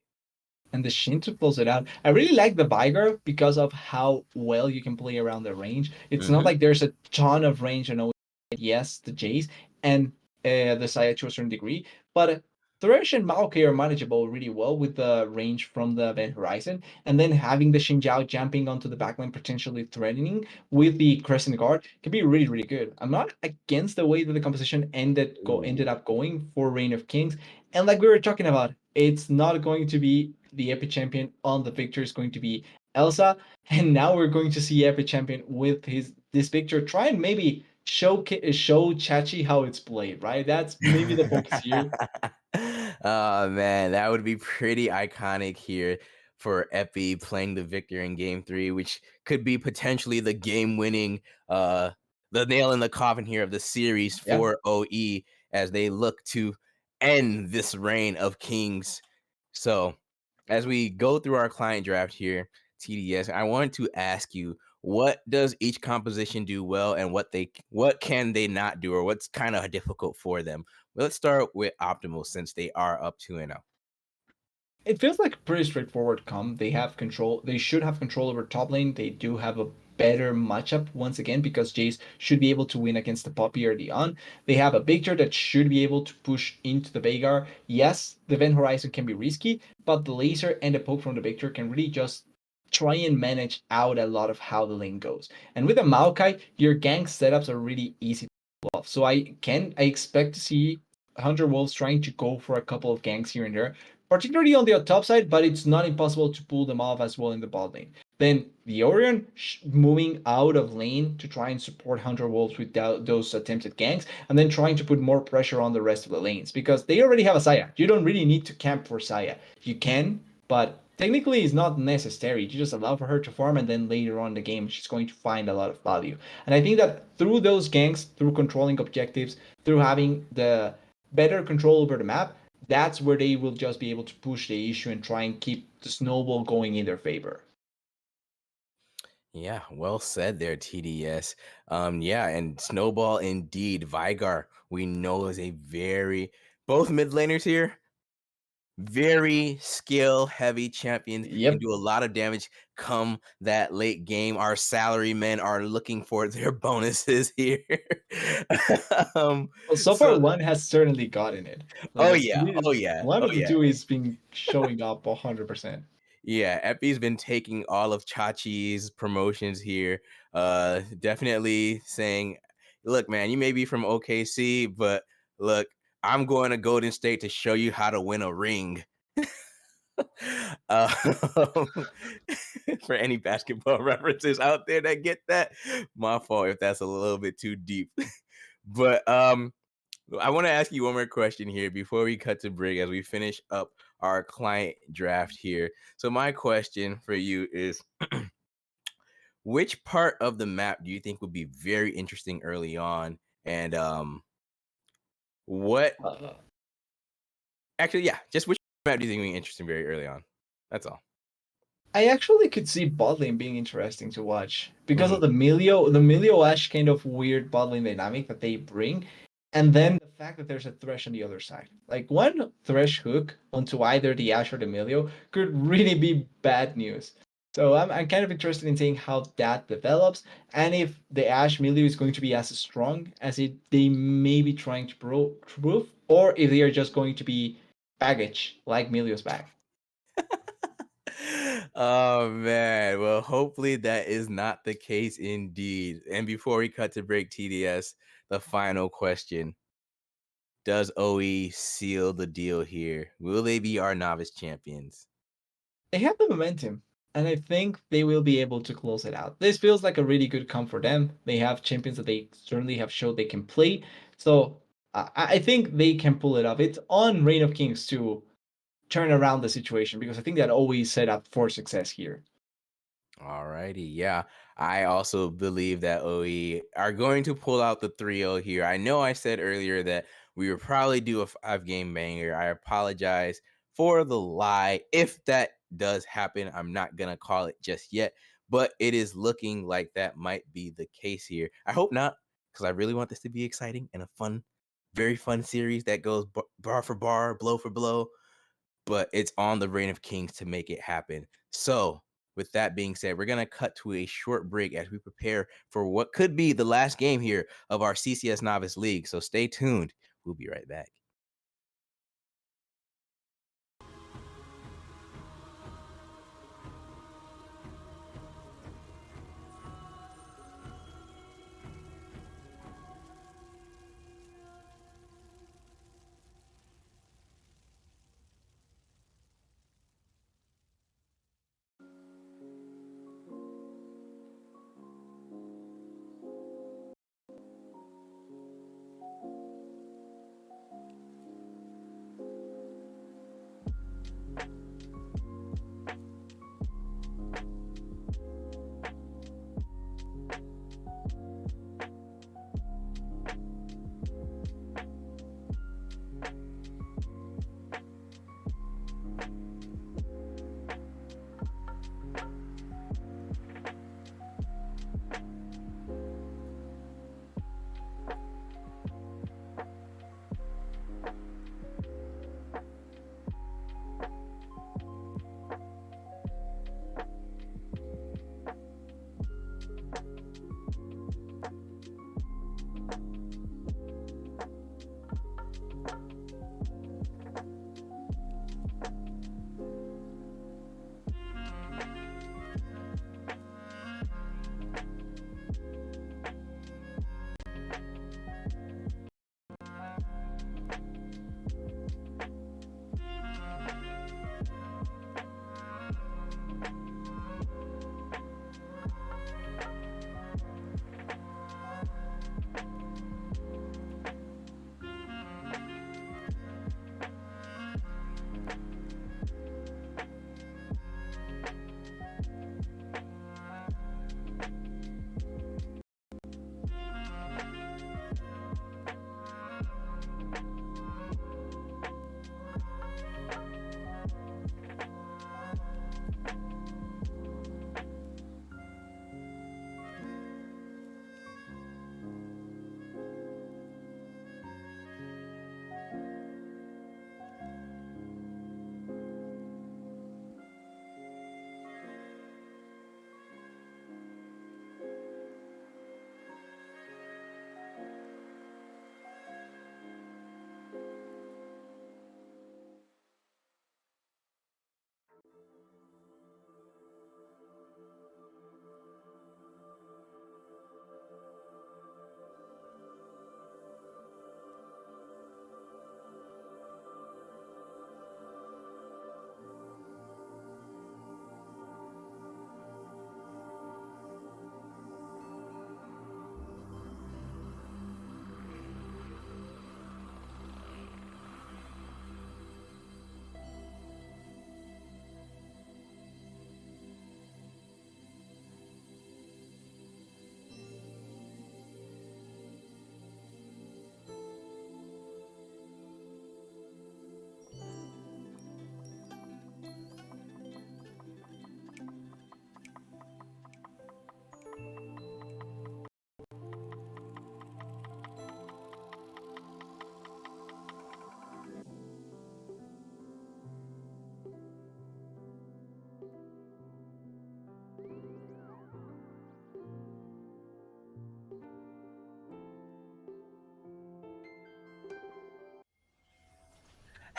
And the Shinto pulls it out. I really like the Vigar because of how well you can play around the range. It's not Mm-hmm. like there's a ton of range on OE. Yes, the Jace and the Saya to a certain degree, but Thresh and Maokai are manageable really well with the range from the Event Horizon, and then having the Xinjiao jumping onto the backline, potentially threatening with the Crescent Guard, can be really, really good. I'm not against the way that the composition ended Ooh. up going for Reign of Kings, and like we were talking about, it's not going to be the Epic Champion on the victor is going to be Elsa, and now we're going to see Epic Champion with his this picture. Try and maybe show Chachi how it's played, right? That's maybe the focus here. Oh man, that would be pretty iconic here for Epi playing the victor in game three, which could be potentially the game winning the nail in the coffin here of the series Yeah. for OE as they look to end this reign of kings. So as we go through our client draft here, TDS, I wanted to ask you, what does each composition do well and what can they not do, or what's kind of difficult for them? Well, let's start with Optimal since they are up 2-0. It feels like a pretty straightforward comp. They have control. They should have control over top lane. They do have a better matchup once again because Jace should be able to win against the Poppy or the On. They have a Victor that should be able to push into the Veigar. Yes, the Event Horizon can be risky, but the laser and the poke from the Victor can really just try and manage out a lot of how the lane goes. And with a Maokai, your gank setups are really easy to pull off. So I expect to see Hunter Wolves trying to go for a couple of ganks here and there, particularly on the top side, but it's not impossible to pull them off as well in the bot lane. Then the Orion moving out of lane to try and support Hunter Wolves with those attempted ganks, and then trying to put more pressure on the rest of the lanes because they already have a Saya. You don't really need to camp for Saya. You can, but technically it's not necessary. You just allow for her to farm, and then later on in the game, she's going to find a lot of value. And I think that through those ganks, through controlling objectives, through having the better control over the map, that's where they will just be able to push the issue and try and keep the snowball going in their favor. Yeah, well said there, TDS. Yeah, and Snowball indeed. Vigar, we know is a very both mid laners here, very skill heavy champions, can Yep. do a lot of damage come that late game. Our salary men are looking for their bonuses here. Well, so far So one has certainly gotten it. oh Like yeah, oh yeah, one oh of the yeah. two is being showing up 100%. Yeah, Epi's been taking all of Chachi's promotions here. Definitely saying, look, man, you may be from OKC, but look, I'm going to Golden State to show you how to win a ring. um, for any basketball references out there that get that, my fault if that's a little bit too deep. But I want to ask you one more question here before we cut to break as we finish up our client draft here. So my question for you is which part of the map do you think would be very interesting early on? And what Uh, actually, yeah, just which map do you think would be interesting very early on? That's all. I actually could see bot lane being interesting to watch because of Mhm. the Milio Ash kind of weird bot lane dynamic that they bring, and then the fact that there's a Thresh on the other side. Like one Thresh hook onto either the Ash or the Milio could really be bad news. So I'm kind of interested in seeing how that develops, and if the Ash Milio is going to be as strong as they may be trying to prove, or if they are just going to be baggage like Milio's bag. Oh man. Well, hopefully that is not the case indeed. And before we cut to break TDS, the final question. Does OE seal the deal here? Will they be our novice champions? They have the momentum, and I think they will be able to close it out. This feels like a really good comp for them. They have champions that they certainly have showed they can play, so I think they can pull it off. It's on Reign of Kings to turn around the situation because I think that always set up for success here. Alrighty, yeah. I also believe that OE are going to pull out the 3-0 here. I know I said earlier that we would probably do a 5 game banger. I apologize for the lie. If that does happen, I'm not gonna call it just yet, but it is looking like that might be the case here. I hope not, because I really want this to be exciting and a fun, very fun series that goes bar for bar, blow for blow, but it's on the Reign of Kings to make it happen. So, with that being said, we're going to cut to a short break as we prepare for what could be the last game here of our CCS Novice League. So, stay tuned. We'll be right back.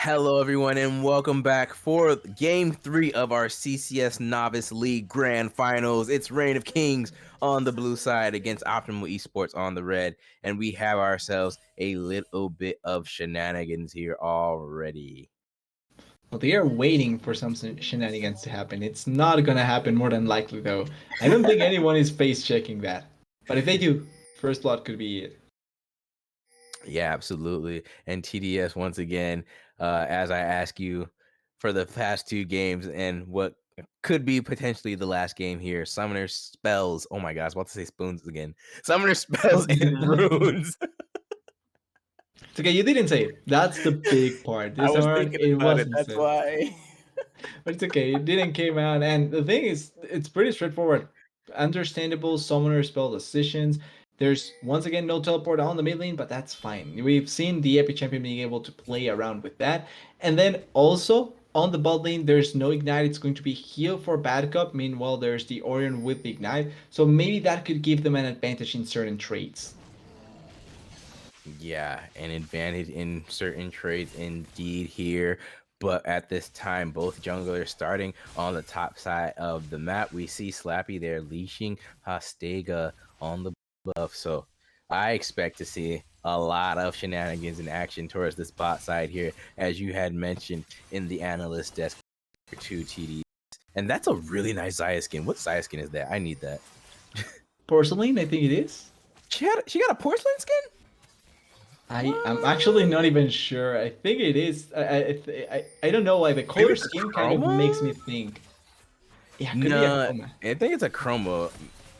Hello, everyone, and welcome back for Game 3 of our CCS Novice League Grand Finals. It's Reign of Kings on the blue side against Optimal Esports on the red, and we have ourselves a little bit of shenanigans here already. Well, they are waiting for some shenanigans to happen. It's not going to happen more than likely, though. I don't think anyone is face checking that. But if they do, First Blood could be it. Yeah, absolutely. And TDS, once again, as I ask you for the past two games and what could be potentially the last game here, Summoner spells. Oh my gosh, I was about to say spoons again. Summoner spells and runes. It's okay, you didn't say it. That's the big part. I This was one, thinking it about it. wasn't That's said. why. But it's okay, it didn't came out. And the thing is, it's pretty straightforward. Understandable summoner spell decisions. There's once again no teleport on the mid lane, but that's fine. We've seen the Epic Champion being able to play around with that. And then also on the bot lane, there's no ignite. It's going to be heal for bad cup. Meanwhile, there's the Orion with the ignite. So maybe that could give them an advantage in certain trades. Yeah, an advantage in certain trades indeed here. But at this time, both junglers starting on the top side of the map. We see Slappy there leashing Hastega on the buff. So I expect to see a lot of shenanigans in action towards this bot side here, as you had mentioned in the analyst desk for 2 TD. And that's a really nice Zaya skin. What Zaya skin is that? I need that. Porcelain, I think it is. She got a porcelain skin? I'm actually not even sure. I think it is. I don't know why the Maybe color it's a scheme kind of makes me chroma? think. Yeah, could be a No, chroma. I think it's a chroma.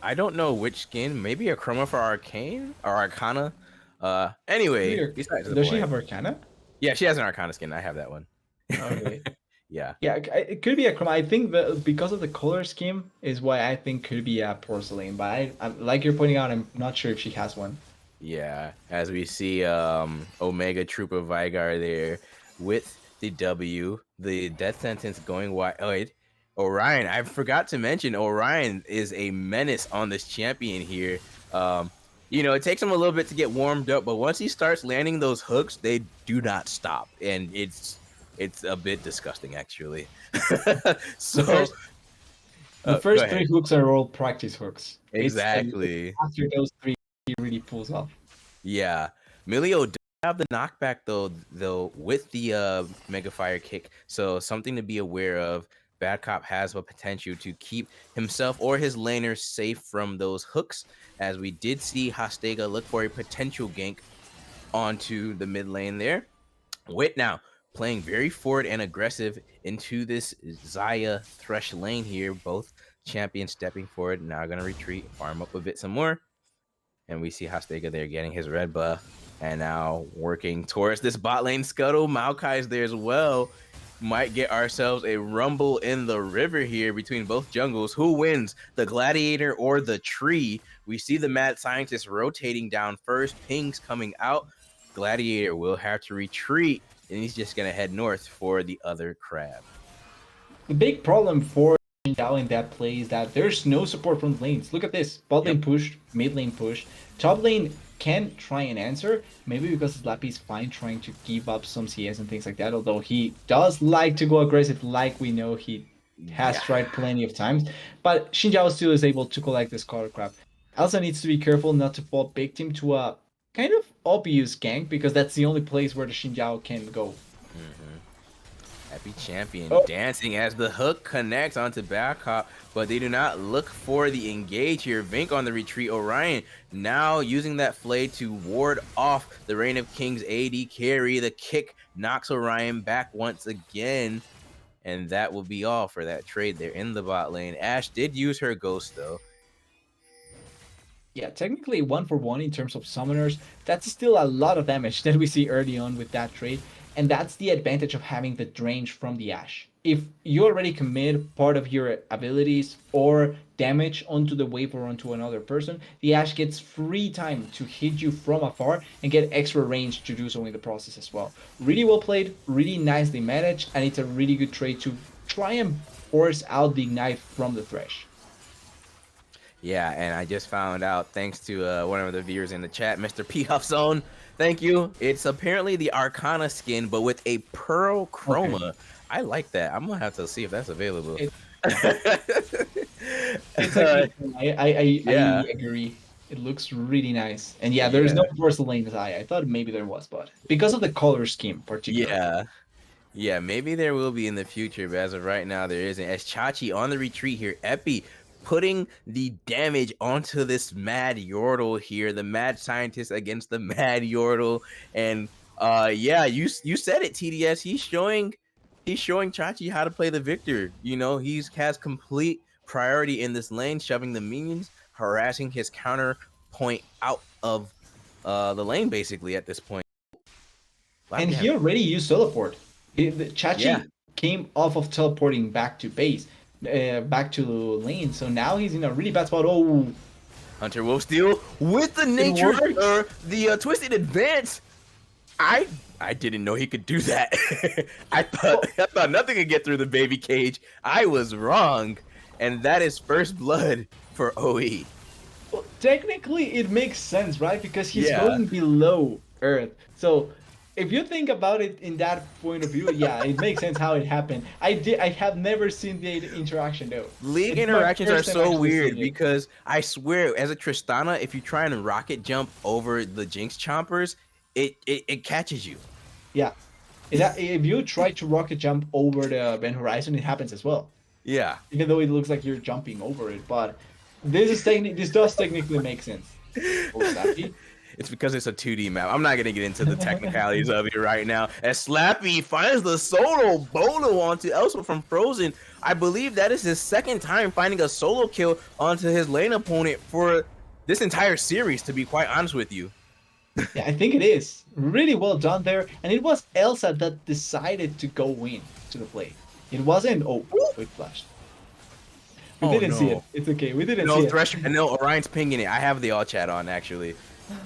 I don't know which skin. Maybe a chroma for Arcane or Arcana. Could be Anyway, a, besides the does she point. have Arcana? Yeah, she has an Arcana skin. I have that one. Okay. Yeah. Yeah, it could be a chroma. I think because of the color scheme is why I think could be a porcelain. But like you're pointing out, I'm not sure if she has one. Yeah, as we see Omega Trooper Vigar there with the W, the death sentence going wide. Oh, wait. Orion, I forgot to mention Orion is a menace on this champion here. It takes him a little bit to get warmed up, but once he starts landing those hooks, they do not stop, and it's a bit disgusting actually. The So, first the go first ahead. three hooks are all practice hooks. It's Exactly. after those three he really pulls off. Yeah, Milio does have the knockback though with the Mega Fire kick, so something to be aware of. Bad Cop has a potential to keep himself or his laners safe from those hooks, as we did see Hastega look for a potential gank onto the mid lane there. Wit now playing very forward and aggressive into this Zaya Thresh lane here. Both champions stepping forward, now gonna retreat, farm up a bit some more. And we see Hastega there getting his red buff. And now working towards this bot lane scuttle. Maokai's there as well. Might get ourselves a rumble in the river here between both jungles. Who wins, the gladiator or the tree? We see the mad scientist rotating down first. Ping's coming out. Gladiator will have to retreat, and he's just going to head north for the other crab. The big problem for Xinjiao in that play is that there's no support from the lanes. Look at this. Bot lane Yep. pushed, mid lane pushed. Top lane can try and answer, maybe because Slappy's fine trying to give up some CS and things like that, although he does like to go aggressive like we know he has Yeah. tried plenty of times. But Xinjiao still is able to collect this color crab. Also needs to be careful not to fall victim to a kind of obvious gank, because that's the only place where the Xinjiao can go. Mm-hmm. Happy Champion Oh, dancing as the hook connects onto Babcock, but they do not look for the engage here. Vink on the retreat. Orion now using that flay to ward off the Reign of Kings AD carry. The kick knocks Orion back once again, and that will be all for that trade there in the bot lane. Ashe did use her ghost though. yeah, technically 1-for-1 in terms of summoners. That's still a lot of damage that we see early on with that trade. And that's the advantage of having the range from the Ashe. If you already commit part of your abilities or damage onto the wave or onto another person, the Ashe gets free time to hit you from afar and get extra range to do so in the process as well. Really well played, really nicely managed, and it's a really good trade to try and force out the ignite from the Thresh. Yeah, and I just found out, thanks to one of the viewers in the chat, Mr. P Huff Zone, Thank you. It's apparently the Arcana skin, but with a pearl Okay. chroma. I like that. I'm gonna have to see if that's available. It, it's a Uh, cute one. I yeah, agree. It looks really nice. And yeah, there's no yeah, porcelain's eye. I thought maybe there was, but because of the color scheme particularly. yeah. Yeah, maybe there will be in the future, but as of right now, there isn't. As Chachi on the retreat here, Epi putting the damage onto this mad Yordle here, the mad scientist against the mad Yordle, and yeah, you said it, TDS. He's showing Chachi how to play the Victor. You know, he's has complete priority in this lane, shoving the minions, harassing his counter point out of the lane basically at this point. A lot of And he damage. already used teleport. Yeah. Chachi came off of teleporting back to base, back to lane. So now he's in a really bad spot. Oh, Hunter Wolf Steel with the it nature worked. or the twisted advance. I I didn't know he could do that. Well, I thought nothing could get through the baby cage. I was wrong, and that is first blood for OE. well, technically, it makes sense, right? Because he's Yeah, going below Earth. So if you think about it in that point of view, yeah, it makes sense how it happened. I have never seen the interaction though. league It's my interactions are first time so actually weird seeing it. because I swear, as a Tristana, if you try and rocket jump over the Jinx chompers, it catches you. Yeah. If you try to rocket jump over the event horizon, it happens as well. Yeah. Even though it looks like you're jumping over it. But this does technically make sense. Oh, Slappy. It's because it's a 2D map. I'm not gonna get into the technicalities of it right now. As Slappy finds the solo bolo onto Elsa from Frozen, I believe that is his second time finding a solo kill onto his lane opponent for this entire series. To be quite honest with you. Yeah, I think it is. Really well done there. And it was Elsa that decided to go in to the play. It wasn't, oh, it flashed. We Oh didn't see it. no. It's okay. We didn't No see it. Thresh, no Orion's pinging it. I have the all chat on actually,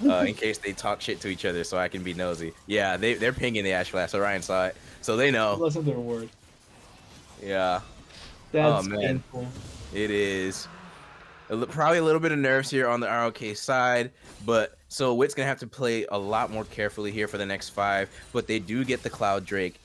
in case they talk shit to each other, so I can be nosy. Yeah, they're pinging the Ash Flash. Orion saw it, so they It know. wasn't their word. Yeah. Oh That's man, painful. it is. Probably a little bit of nerves here on the ROK side, but so Wit's gonna have to play a lot more carefully here for the next 5. But they do get the Cloud Drake.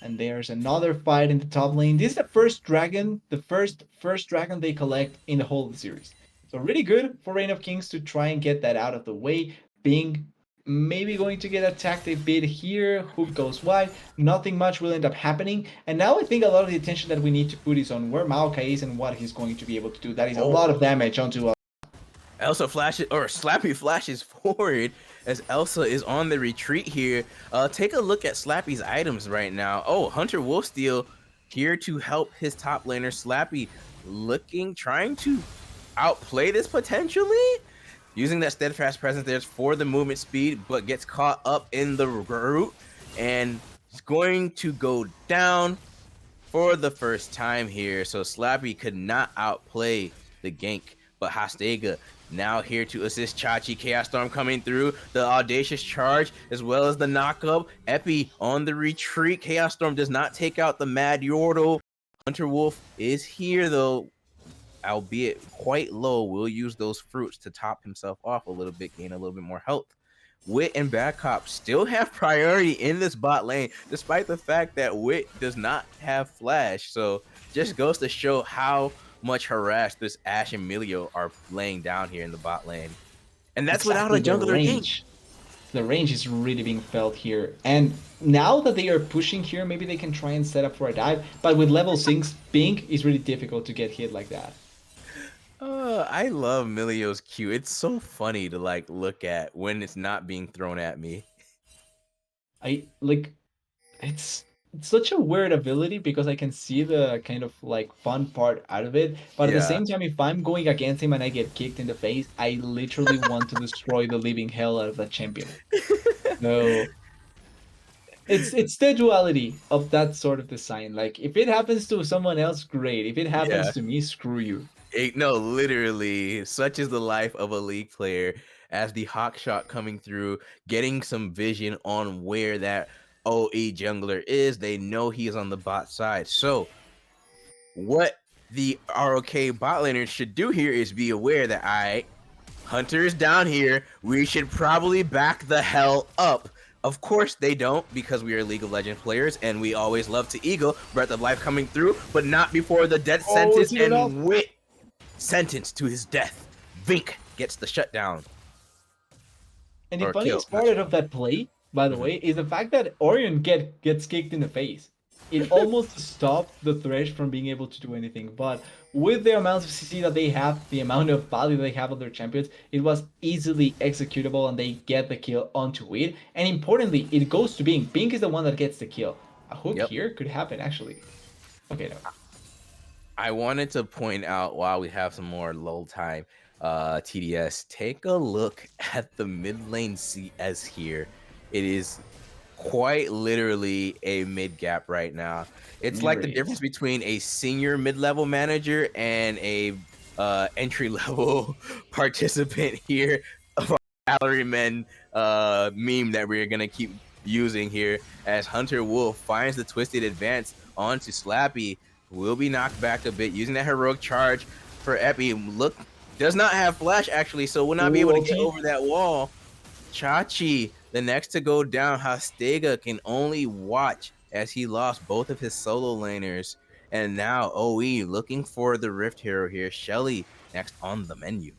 And there's another fight in the top lane. This is the first dragon, the first dragon they collect in the whole of the series. So really good for Reign of Kings to try and get that out of the way. Being maybe going to get attacked a bit here. Hook goes wide. Nothing much will end up happening. And now I think a lot of the attention that we need to put is on where Maokai is and what he's going to be able to do. That is a lot of Oh, damage onto Elsa flashes or Slappy flashes forward as Elsa is on the retreat here. Take a look at Slappy's items right now. Oh, Hunter Wolfsteal here to help his top laner Slappy, trying to outplay this potentially. Using that steadfast presence there for the movement speed, but gets caught up in the root and is going to go down for the first time here. So Slappy could not outplay the gank, but Hastega now here to assist Chachi. Chaos Storm coming through, the audacious charge as well as the knockup. Epi on the retreat. Chaos Storm does not take out the mad Yordle. Hunter Wolf is here though, albeit quite low, will use those fruits to top himself off a little bit, gain a little bit more health. Wit and Bad Cop still have priority in this bot lane, despite the fact that Wit does not have flash. So just goes to show how much harassed this Ash and Milio are laying down here in the bot lane. And that's without a exactly the jungler gank. range. The range is really being felt here. And now that they are pushing here, maybe they can try and set up for a dive. But with level 6, Pink is really difficult to get hit like that. I love Milio's Q. It's so funny to like look at when it's not being thrown at me. I like it's such a weird ability because I can see the kind of like fun part out of it. But at the Yeah. same time, if I'm going against him and I get kicked in the face, I literally want to destroy the living hell out of that champion. So it's the duality of that sort of design. Like if it happens to someone else, great. If it happens Yeah. to me, screw you. No, literally, such is the life of a league player. As the hawk shot coming through, getting some vision on where that OE jungler is. They know he is on the bot side. So, what the ROK bot laners should do here is be aware that Hunter's down here. We should probably back the hell up. Of course they don't, because we are League of Legends players and we always love to eagle. Breath of Life coming through, but not before the death Oh, sentence, is it enough? and Wit sentenced to his death. Vink gets the shutdown. And the Or kill. funniest part of that play, by the way, is the fact that Orion gets kicked in the face. It almost stopped the Thresh from being able to do anything. But with the amount of CC that they have, the amount of value they have on their champions, it was easily executable and they get the kill onto it. And importantly, it goes to Bink. Bink is the one that gets the kill. A hook Yep. here could happen, actually. Okay, no. I wanted to point out while we have some more lull time, TDS, take a look at the mid lane CS here. It is quite literally a mid gap right now. It's like the difference between a senior mid-level manager and a entry level participant here of our salarymen meme that we're gonna keep using here, as Hunter Wolf finds the twisted advance onto Slappy. Will be knocked back a bit using that heroic charge for Epi. Look, does not have flash actually, so will not be able to get over that wall. Chachi, the next to go down. Hastega can only watch as he lost both of his solo laners. And now OE looking for the Rift hero here. Shelly next on the menu.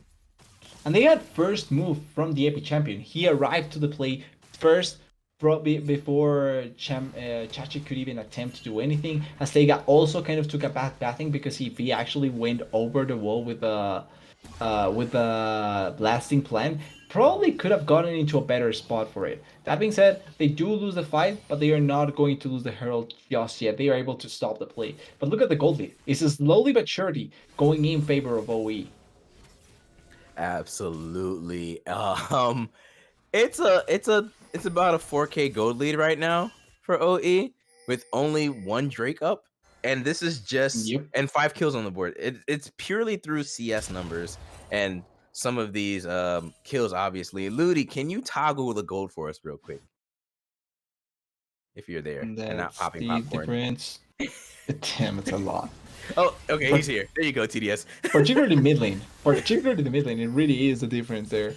And they had first move from the Epi champion. He arrived to the play first before Chachi could even attempt to do anything. Hastega also kind of took a bathing because he actually went over the wall with a blasting plan. Probably could have gotten into a better spot for it. That being said, they do lose the fight, but they are not going to lose the Herald just yet. They are able to stop the play. But look at the gold lead. It's slowly but surely going in favor of OE. Absolutely. It's about a 4K gold lead right now for OE with only one Drake up. And this is just and 5 kills on the board. It's purely through CS numbers and some of these kills, obviously. Ludi, can you toggle the gold for us real quick? If you're there and not popping popcorn. Difference. Damn, it's a lot. Oh, okay, he's here. There you go, TDS. Particularly mid lane. Particularly the mid lane, it really is the difference there.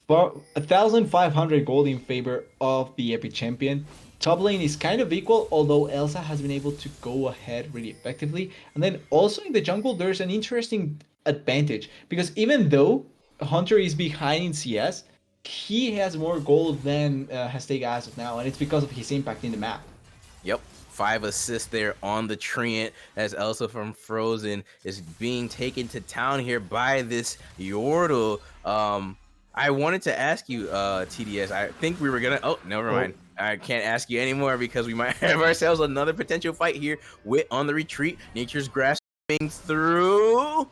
For 1,500 gold in favor of the Epic champion. Top lane is kind of equal, although Elsa has been able to go ahead really effectively. And then also in the jungle, there's an interesting advantage. Because even though Hunter is behind in CS, he has more gold than Hastega as of now. And it's because of his impact in the map. Yep. 5 assists there on the Treant as Elsa from Frozen is being taken to town here by this Yordle. I wanted to ask you, TDS, I think we were gonna, oh, never mind. I can't ask you anymore because we might have ourselves another potential fight here. Wit on the retreat, Nature's Grass coming through.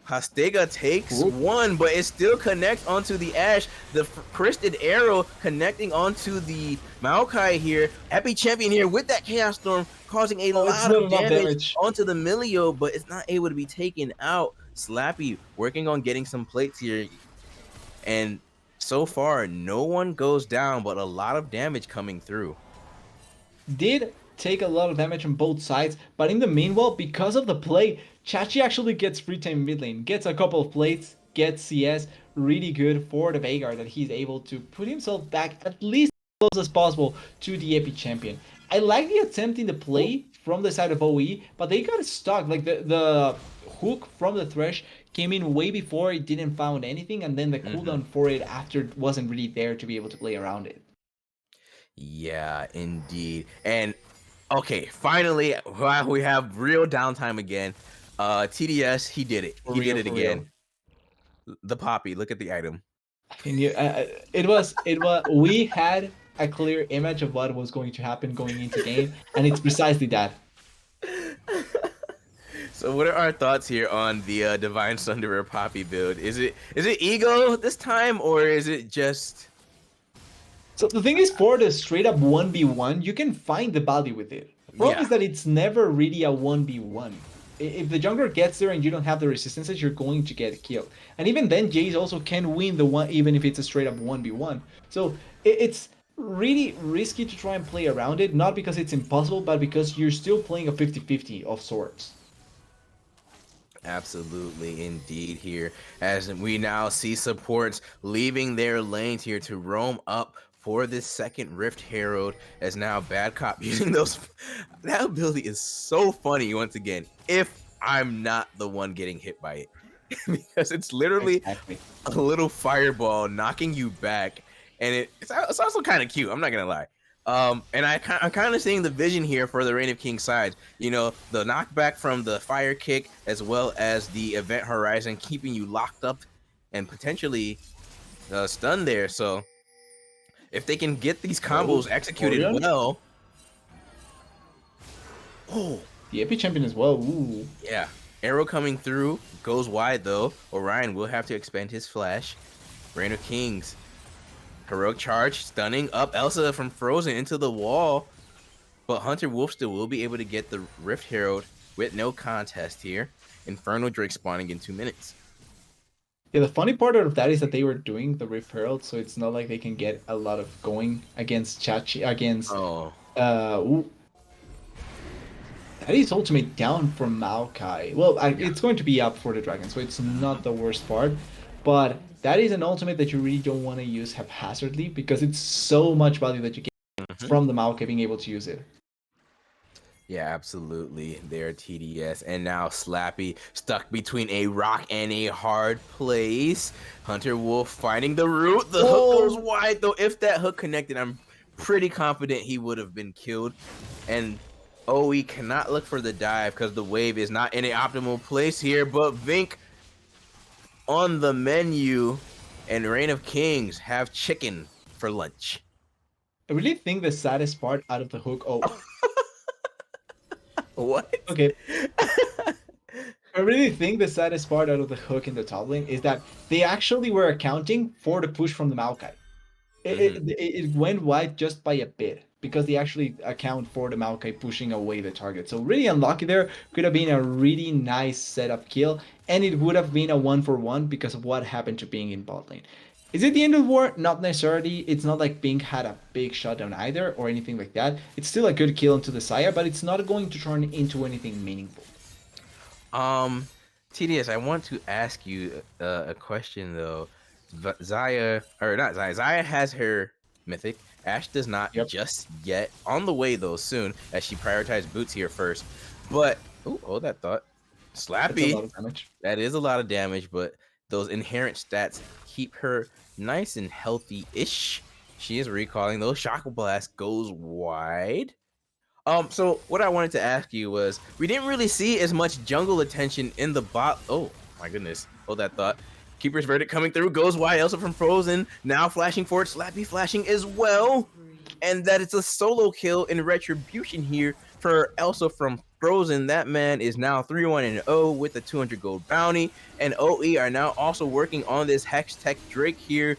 Hastega takes one, but it still connects onto the Ashe. The Crested Arrow connecting onto the Maokai here. Epi Champion here with that Chaos Storm causing a lot of damage onto the Milio, but it's not able to be taken out. Slappy working on getting some plates here. And so far, no one goes down, but a lot of damage coming through. Did take a lot of damage on both sides, but in the meanwhile, because of the play, Chachi actually gets free time mid lane, gets a couple of plates, gets CS, really good for the Veigar that he's able to put himself back at least as close as possible to the Epic champion. I like the attempt in the play from the side of OE, but they got stuck. Like the hook from the Thresh came in way before it didn't found anything, and then the cooldown for it after wasn't really there to be able to play around it. Yeah, indeed. And okay, finally, we have real downtime again. TDS, he did it. He did it again. The Poppy, look at the item. We had a clear image of what was going to happen going into game, and it's precisely that. So what are our thoughts here on the Divine Sunderer Poppy build? Is it ego this time, or is it just... So the thing is, for the straight up 1v1, you can find the value with it. The problem is that it's never really a 1v1. If the jungler gets there and you don't have the resistances, you're going to get killed. And even then, Jace also can win the one, even if it's a straight up 1v1. So it's really risky to try and play around it, not because it's impossible, but because you're still playing a 50-50 of sorts. Absolutely, indeed. Here, as we now see supports leaving their lanes here to roam up for this second Rift Herald, as now Bad Cop using those. That ability is so funny. Once again, if I'm not the one getting hit by it, because it's literally Exactly. a little fireball knocking you back, and it's also kind of cute. I'm not gonna lie. And I'm kind of seeing the vision here for the Reign of King sides. You know, the knockback from the fire kick as well as the event horizon, keeping you locked up and potentially stunned there. So if they can get these Oh, combos executed Orion? well, oh The AP champion as well. Ooh. yeah, arrow coming through goes wide though. Orion will have to expend his flash. Reign of Kings. Heroic charge, stunning up Elsa from Frozen into the wall. But Hunter Wolf still will be able to get the Rift Herald with no contest here. Inferno Drake spawning in 2 minutes. Yeah, the funny part of that is that they were doing the Rift Herald, so it's not like they can get a lot of going against Chachi against Oh. ooh, that is ultimate down from Maokai. Well, Yeah. it's going to be up for the dragon, so it's not the worst part. But that is an ultimate that you really don't want to use haphazardly because it's so much value that you get Mhm. from the Maokai being able to use it. Yeah, absolutely. There, TDS. And now Slappy stuck between a rock and a hard place. Hunter Wolf finding the root. The hook goes Oh, wide, though. If that hook connected, I'm pretty confident he would have been killed. And OE cannot look for the dive because the wave is not in an optimal place here. But Vink on the menu, and Reign of Kings have chicken for lunch. I really think the saddest part out of the hook. Oh, What? okay. I really think the saddest part out of the hook in the top lane is that they actually were accounting for the push from the Maokai. It went wide just by a bit because they actually account for the Maokai pushing away the target. So really unlucky there. Could have been a really nice setup kill, and it would have been a 1-for-1 because of what happened to Bing in bot lane. Is it the end of the war? Not necessarily. It's not like Bing had a big shutdown either or anything like that. It's still a good kill into the Saya, but it's not going to turn into anything meaningful. Um, TDS, I want to ask you a question though. Zaya, or not Zaya, Zaya has her mythic. Ash does not Yep. just yet. On the way though, soon, as she prioritized boots here first. But, oh, hold that thought. That's a Slappy, lot of damage. that is a lot of damage, but those inherent stats keep her nice and healthy-ish. She is recalling those Shock Blast goes wide. So what I wanted to ask you was, we didn't really see as much jungle attention in the bot. Oh my goodness, hold that thought. Keeper's Verdict coming through, goes wide. Elsa from Frozen now flashing forward, Slappy flashing as well, and that it's a solo kill in retribution here for Elsa from Frozen. That man is now 3-1-0 with a 200 gold bounty, and OE are now also working on this Hex Tech Drake here.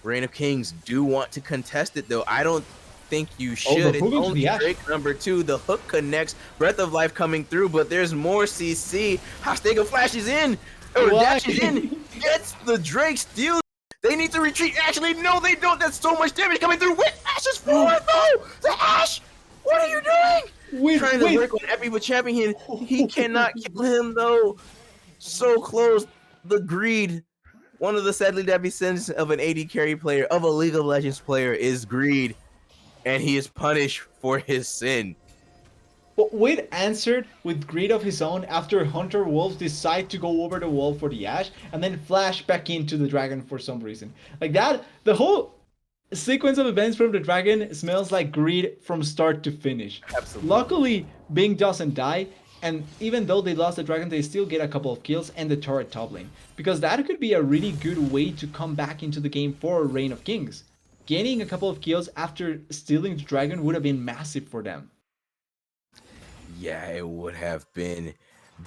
Reign of Kings do want to contest it though. I don't think you Oh, the should. It's hook into only the Ash. Drake number 2. The hook connects. Breath of Life coming through, but there's more CC. Hostega flashes in, or Why? dashes in, gets the Drake, steals. They need to retreat. Actually, no, they don't. That's so much damage coming through. With Ash's forward though. The Ash, what are you doing? Wait, Trying to wait. work on Epi with Champion. He cannot kill him though. So close. The greed. One of the sadly deadly sins of an AD carry player, of a League of Legends player, is greed, and he is punished for his sin. But Wade answered with greed of his own after Hunter Wolves decide to go over the wall for the Ash and then flash back into the dragon for some reason. Like that, the whole sequence of events from the dragon smells like greed from start to finish. Absolutely. Luckily, Bing doesn't die, and even though they lost the dragon, they still get a couple of kills and the turret top lane. Because that could be a really good way to come back into the game for Reign of Kings. Gaining a couple of kills after stealing the dragon would have been massive for them. Yeah, it would have been.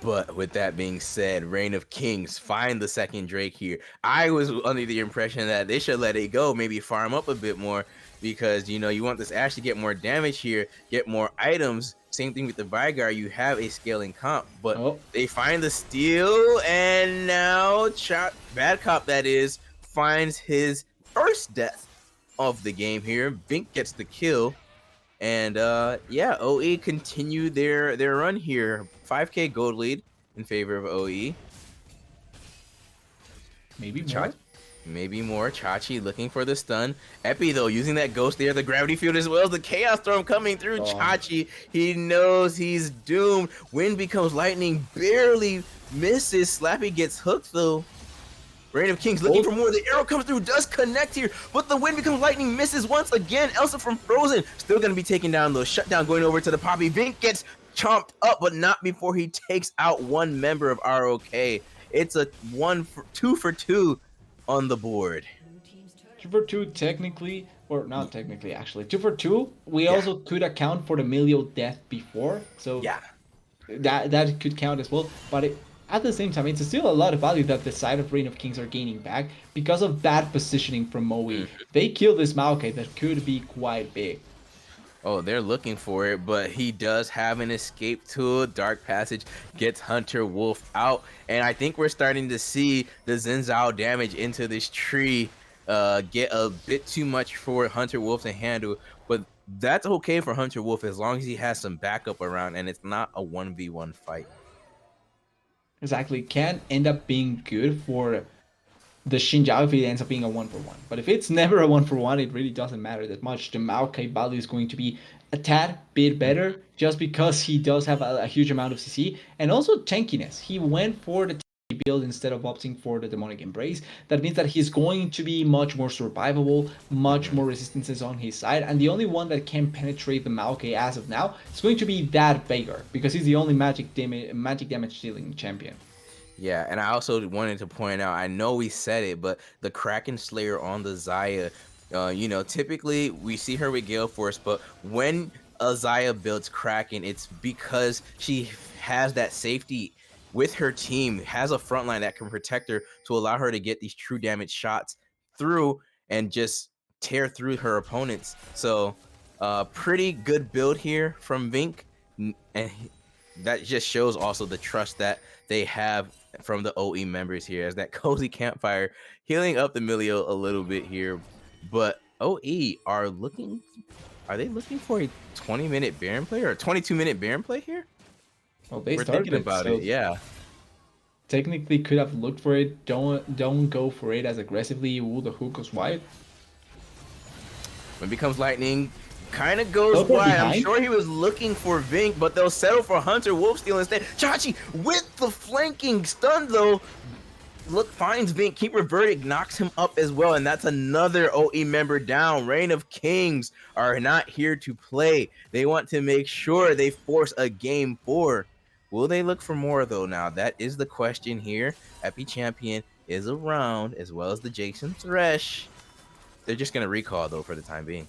But with that being said, Reign of Kings find the second Drake here. I was under the impression that they should let it go, maybe farm up a bit more, because you know you want this Ash to get more damage here, get more items. Same thing with the Vigar, you have a scaling comp, but Oh, they find the steal, and now Bad Cop, that is, finds his first death of the game here. Vink gets the kill. And yeah, OE continue their run here. 5k gold lead. in favor of OE. Maybe Cha more. Maybe more. Chachi looking for the stun. Epi, though, using that ghost there, the gravity field as well as the Chaos Storm coming through. Oh, Chachi, he knows he's doomed. Wind becomes lightning, barely misses. Slappy gets hooked, though. Reign of Kings looking for more. The arrow comes through, does connect here, but the wind becomes lightning, misses once again. Elsa from Frozen still going to be taken down, though. Shutdown going over to the Poppy. Vink gets chomped up, but not before he takes out one member of ROK. It's a 2 for 2 on the board. 2 for 2 technically, or not technically actually. 2 for 2. We Yeah. also could account for the Melio death before, so Yeah. that could count as well. But at the same time, it's still a lot of value that the side of Reign of Kings are gaining back because of bad positioning from Moe. They kill this Maokai that could be quite big. Oh, they're looking for it, but he does have an escape tool. Dark Passage gets Hunter Wolf out, and I think we're starting to see the Zenzao damage into this tree get a bit too much for Hunter Wolf to handle, but that's okay for Hunter Wolf as long as he has some backup around and it's not a 1v1 fight. Exactly, can end up being good for the Xinjiao if it ends up being a 1-for-1. But if it's never a 1-for-1, it really doesn't matter that much. The Maokai value is going to be a tad bit better just because he does have a huge amount of CC and also tankiness. He went for the tanky build instead of opting for the Demonic Embrace. That means that he's going to be much more survivable, much more resistances on his side, and the only one that can penetrate the Maokai as of now is going to be that Veigar because he's the only magic damage dealing champion. Yeah, and I also wanted to point out, I know we said it, but the Kraken Slayer on the Xayah, you know, typically we see her with Gale Force, but when a Xayah builds Kraken, it's because she has that safety with her team, has a front line that can protect her to allow her to get these true damage shots through and just tear through her opponents. So, pretty good build here from Vink, and that just shows also the trust that they have from the OE members here as that cozy campfire healing up the Milio a little bit here. But OE are they looking for a 20-minute Baron play or a 22-minute Baron play here? Well, they We're started thinking about so it, yeah. technically could have looked for it. Don't go for it as aggressively. Ooh, the hook goes wide. When it becomes lightning, kind of goes Teleport wide. I'm behind? sure he was looking for Vink, but they'll settle for Hunter Wolfsteal instead. Chachi with the flanking stun though. Look, finds Vink. Keeper Verdict knocks him up as well, and that's another OE member down. Reign of Kings are not here to play. They want to make sure they force a game 4. Will they look for more though now? That is the question here. Epi Champion is around as well as the Jason Thresh. They're just going to recall though for the time being.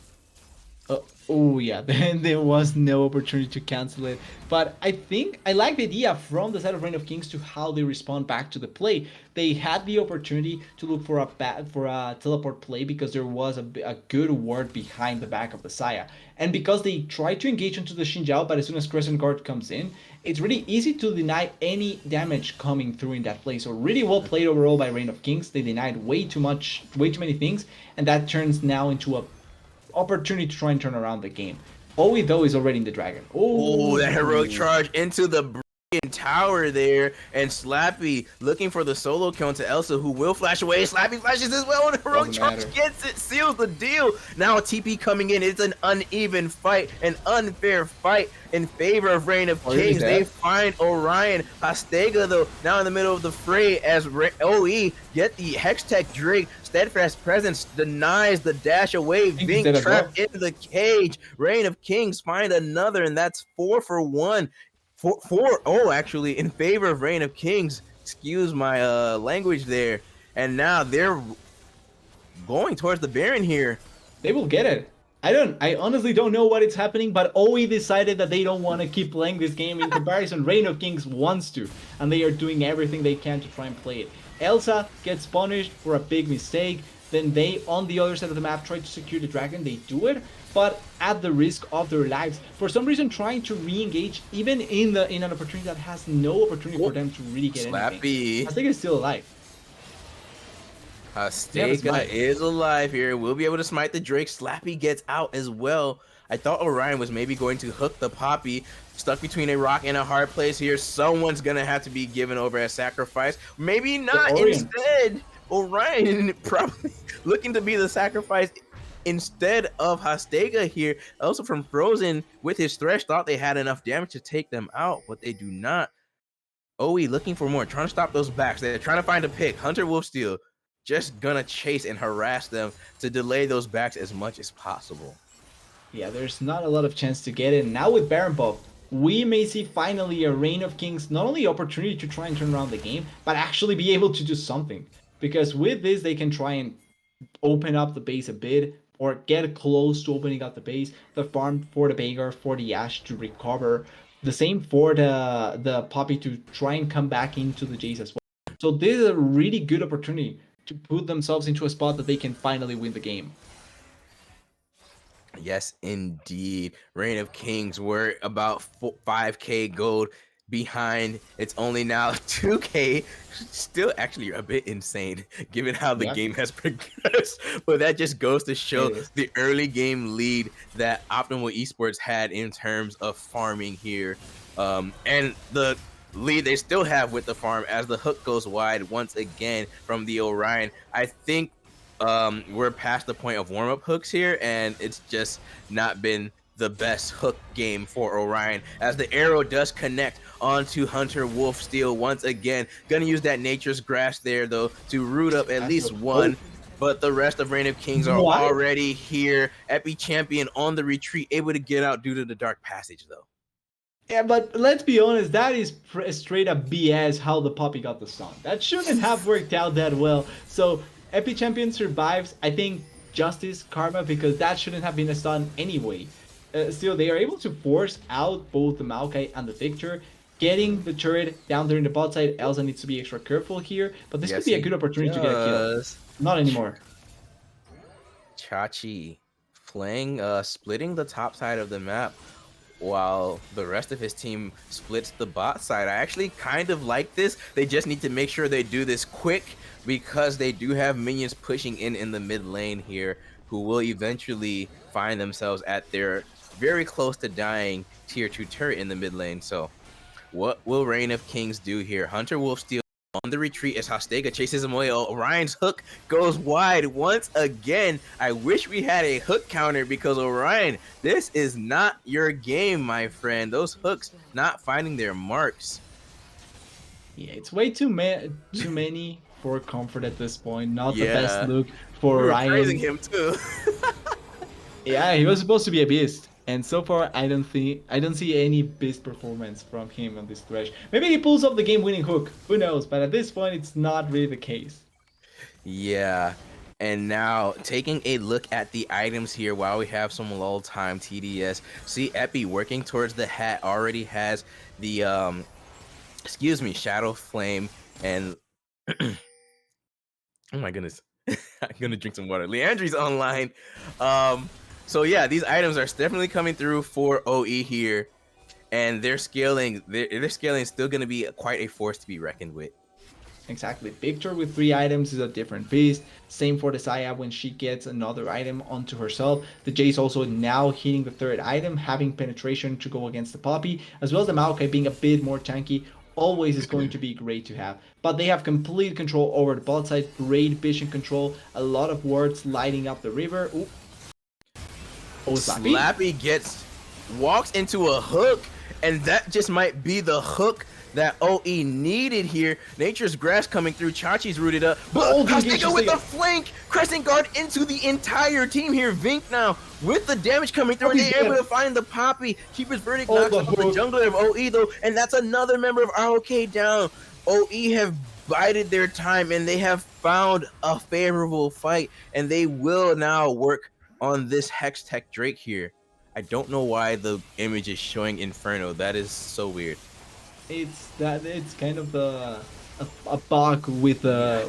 Oh yeah, then there was no opportunity to cancel it. But I think I like the idea from the side of Reign of Kings to how they respond back to the play. They had the opportunity to look for a teleport play because there was a good ward behind the back of the Saya. And because they tried to engage into the Xinjiao, but as soon as Crescent Guard comes in, it's really easy to deny any damage coming through in that play. So really well played overall by Reign of Kings. They denied way too many things, and that turns now into a opportunity to try and turn around the game. Owie though is already in the dragon. Oh, that heroic charge into the tower there, and Slappy looking for the solo kill to Elsa, who will flash away. Slappy flashes as well, and heroic charge gets it, seals the deal. Now a TP coming in. It's an uneven fight, an unfair fight in favor of Reign of Kings. They find Orion. Astega though now in the middle of the fray as OE get the Hextech Drake. Steadfast Presence denies the dash away. Vink trapped in the cage. Reign of Kings find another, and that's 4 for 1. Actually, in favor of Reign of Kings. Excuse my language there. And now they're going towards the Baron here. They will get it. I honestly don't know what is happening, but OE decided that they don't want to keep playing this game. In comparison, Reign of Kings wants to, and they are doing everything they can to try and play it. Elsa gets punished for a big mistake. Then they, on the other side of the map, try to secure the dragon. They do it, but at the risk of their lives. For some reason, trying to re-engage, even in an opportunity that has no opportunity for them to really get anything. Astega is still alive. Astega is alive here. We'll be able to smite the Drake. Slappy gets out as well. I thought Orion was maybe going to hook the Poppy. stuck between a rock and a hard place here. Someone's gonna have to be given over as sacrifice. Maybe The not. Orion. Instead, Orion probably looking to be the sacrifice instead of Hastega here. Also from Frozen with his Thresh, thought they had enough damage to take them out, but they do not. OE looking for more, trying to stop those backs. They're trying to find a pick. Hunter Wolfsteal just gonna chase and harass them to delay those backs as much as possible. Yeah, there's not a lot of chance to get it. Now with Baron buff, we may see finally a Reign of Kings, not only opportunity to try and turn around the game, but actually be able to do something. Because with this, they can try and open up the base a bit or get close to opening up the base. The farm for the Veigar, for the Ashe to recover. The same for the Poppy to try and come back into the Jace as well. So this is a really good opportunity to put themselves into a spot that they can finally win the game. Yes, indeed. Reign of Kings, we're about 5K gold behind. It's only now 2K. Still actually a bit insane given how the game has progressed. But that just goes to show the early game lead that Optimal Esports had in terms of farming here. And the lead they still have with the farm as the hook goes wide once again from the Orion. I think we're past the point of warm-up hooks here, and it's just not been the best hook game for Orion as the arrow does connect onto Hunter Wolfsteal once again. Gonna use that Nature's Grass there though to root up at least one, but the rest of Reign of Kings are already here. Epi Champion on the retreat, able to get out due to the Dark Passage though. Yeah, but let's be honest, that is straight up BS how the Poppy got the stun. That shouldn't have worked out that well. So Epi Champion survives, I think, justice, karma, because that shouldn't have been a stun anyway. Still, they are able to force out both the Maokai and the Victor, getting the turret down there in the bot side. Elsa needs to be extra careful here, but this could be a good opportunity to get a kill. Not anymore. Chachi playing, splitting the top side of the map while the rest of his team splits the bot side. I actually kind of like this. They just need to make sure they do this quick because they do have minions pushing in the mid lane here who will eventually find themselves at their very close to dying tier 2 turret in the mid lane. So what will Reign of Kings do here? Hunter Wolfsteal on the retreat as Hastega chases him away. Orion's hook goes wide once again. I wish we had a hook counter because Orion, this is not your game, my friend. Those hooks not finding their marks. Yeah, it's way too many for comfort at this point. Not the best look for Orion. Praising him too. Yeah, he was supposed to be a beast. And so far, I don't see any beast performance from him on this Thresh. Maybe he pulls off the game-winning hook. Who knows? But at this point, it's not really the case. Yeah. And now taking a look at the items here while we have some lull time TDS. See Epi working towards the hat, already has the excuse me, Shadow Flame and oh my goodness. I'm gonna drink some water. Leandri's online. So yeah, these items are definitely coming through for OE here, and their scaling is still going to be quite a force to be reckoned with. Exactly. Victor with 3 items is a different beast. Same for the Saya when she gets another item onto herself. The Jace also now hitting the 3rd item, having penetration to go against the Poppy, as well as the Maokai being a bit more tanky. Always is going to be great to have. But they have complete control over the bot side, great vision control, a lot of wards lighting up the river. Ooh. Oh, Slappy walks into a hook, and that just might be the hook that OE needed here. Nature's Grass coming through. Chachi's rooted up. But Hastega with the flank. Crescent Guard into the entire team here. Vink now with the damage coming through. And they're able to find the Poppy. Keeper's Verdict knocks off the jungler of OE though. And that's another member of ROK down. OE have bided their time and they have found a favorable fight. And they will now work on this Hextech Drake here. I don't know why the image is showing Inferno. That is so weird. It's kind of the a bug with Yeah.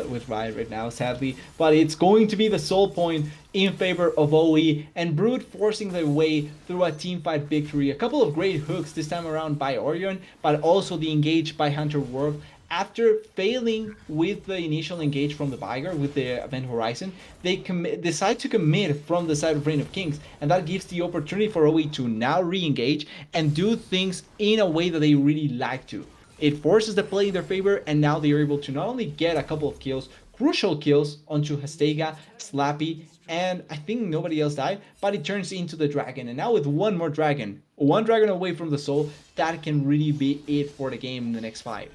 with Riot right now, sadly. But it's going to be the sole point in favor of OE and Brood forcing their way through a team fight victory. A couple of great hooks this time around by Orion, but also the engage by Hunter Wolf. After failing with the initial engage from the Viger with the Event Horizon, they decide to commit from the side of Reign of Kings, and that gives the opportunity for OE to now re-engage and do things in a way that they really like to. It forces the play in their favor, and now they are able to not only get a couple of kills, crucial kills onto Hastega, Slappy, and I think nobody else died, but it turns into the dragon. And now with one more dragon, one dragon away from the soul, that can really be it for the game in the next fight.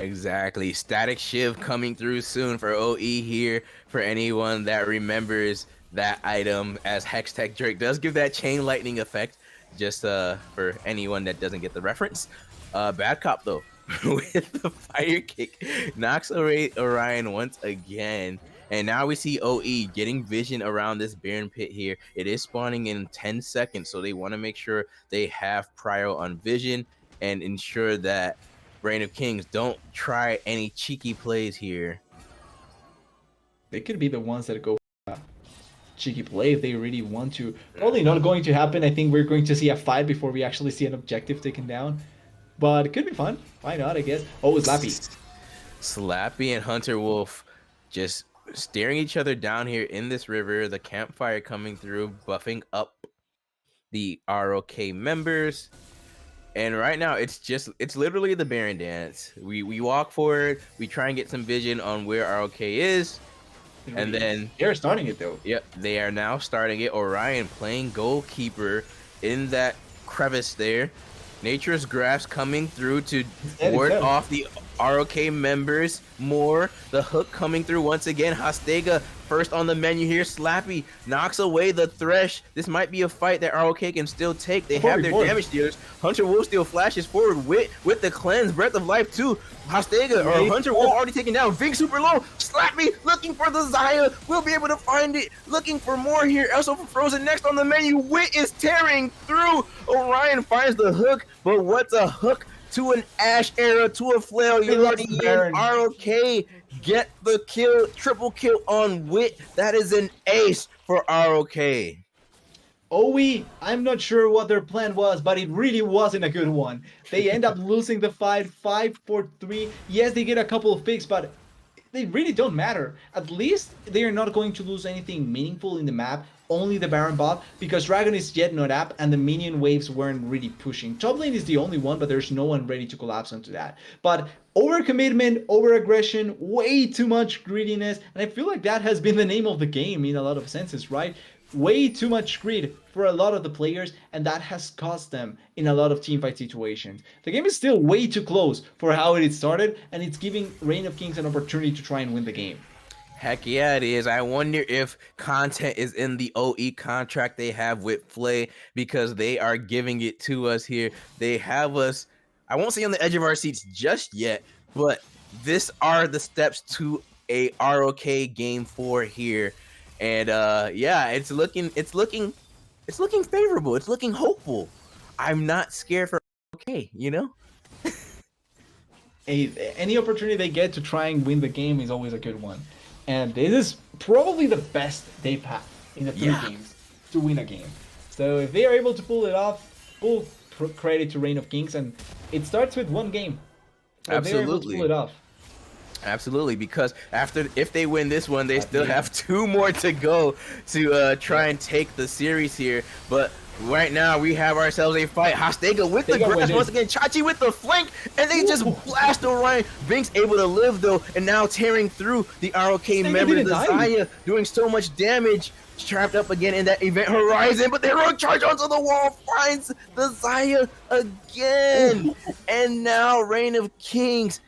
Exactly. Static Shiv coming through soon for OE here. For anyone that remembers that item, as Hextech Drake does give that chain lightning effect. Just for anyone that doesn't get the reference. Bad Cop though, with the fire kick, knocks away Orion once again. And now we see OE getting vision around this Baron pit here. It is spawning in 10 seconds, so they want to make sure they have prio on vision and ensure that Reign of Kings don't try any cheeky plays here. They could be the ones that go cheeky play if they really want to. Probably not going to happen. I think we're going to see a fight before we actually see an objective taken down. But it could be fun. Why not, I guess. Oh, Slappy. Slappy and Hunter Wolf just staring each other down here in this river. The campfire coming through, buffing up the ROK members. And right now, it's literally the Baron dance. We walk forward, we try and get some vision on where ROK is, and then they're starting it though. Yep, they are now starting it. Orion playing goalkeeper in that crevice there. Nature's Grasp coming through to ward off the ROK members more. The hook coming through once again. Hastega first on the menu here. Slappy knocks away the Thresh. This might be a fight that ROK can still take. They have their damage dealers. Hunter Wolf still flashes forward with the cleanse. Breath of Life too. Hastega or Hunter Wolf already taken down. Vink super low. Slappy looking for the Xayah. We'll be able to find it. Looking for more here. Also for Frozen next on the menu. Wit is tearing through. Orion finds the hook, but what's a hook to an Ash arrow to a flail? You're already in. ROK get the kill, triple kill on Wit. That is an ace for ROK. OE, I'm not sure what their plan was, but it really wasn't a good one. They end up losing the fight 5-4-3. Yes, they get a couple of picks, but they really don't matter. At least they are not going to lose anything meaningful in the map, only the Baron bot, because Dragon is yet not up and the minion waves weren't really pushing. Top lane is the only one, but there's no one ready to collapse onto that. But overcommitment, over-aggression, way too much greediness, and I feel like that has been the name of the game in a lot of senses, right? Way too much greed for a lot of the players, and that has cost them in a lot of teamfight situations. The game is still way too close for how it started, and it's giving Reign of Kings an opportunity to try and win the game. Heck yeah, it is. I wonder if content is in the OE contract they have with Flay, because they are giving it to us here. They have us, I won't say on the edge of our seats just yet, but this are the steps to a ROK game 4 here. And yeah, it's looking favorable. It's looking hopeful. I'm not scared for ROK, you know? Any opportunity they get to try and win the game is always a good one. And this is probably the best they've had in the 3 games to win a game. So if they are able to pull it off, full credit to Reign of Kings, and it starts with 1 game. So absolutely. If they're able to pull it off. Absolutely, because if they win this one, they still have 2 more to go to try and take the series here. But right now, we have ourselves a fight. Hastega with the grass once again. Chachi with the flank, and they just blast Orion. Vink's able to live, though, and now tearing through the ROK members. The Xayah doing so much damage. Trapped up again in that event horizon, but the heroic charge onto the wall finds the Xayah again. And now Reign of Kings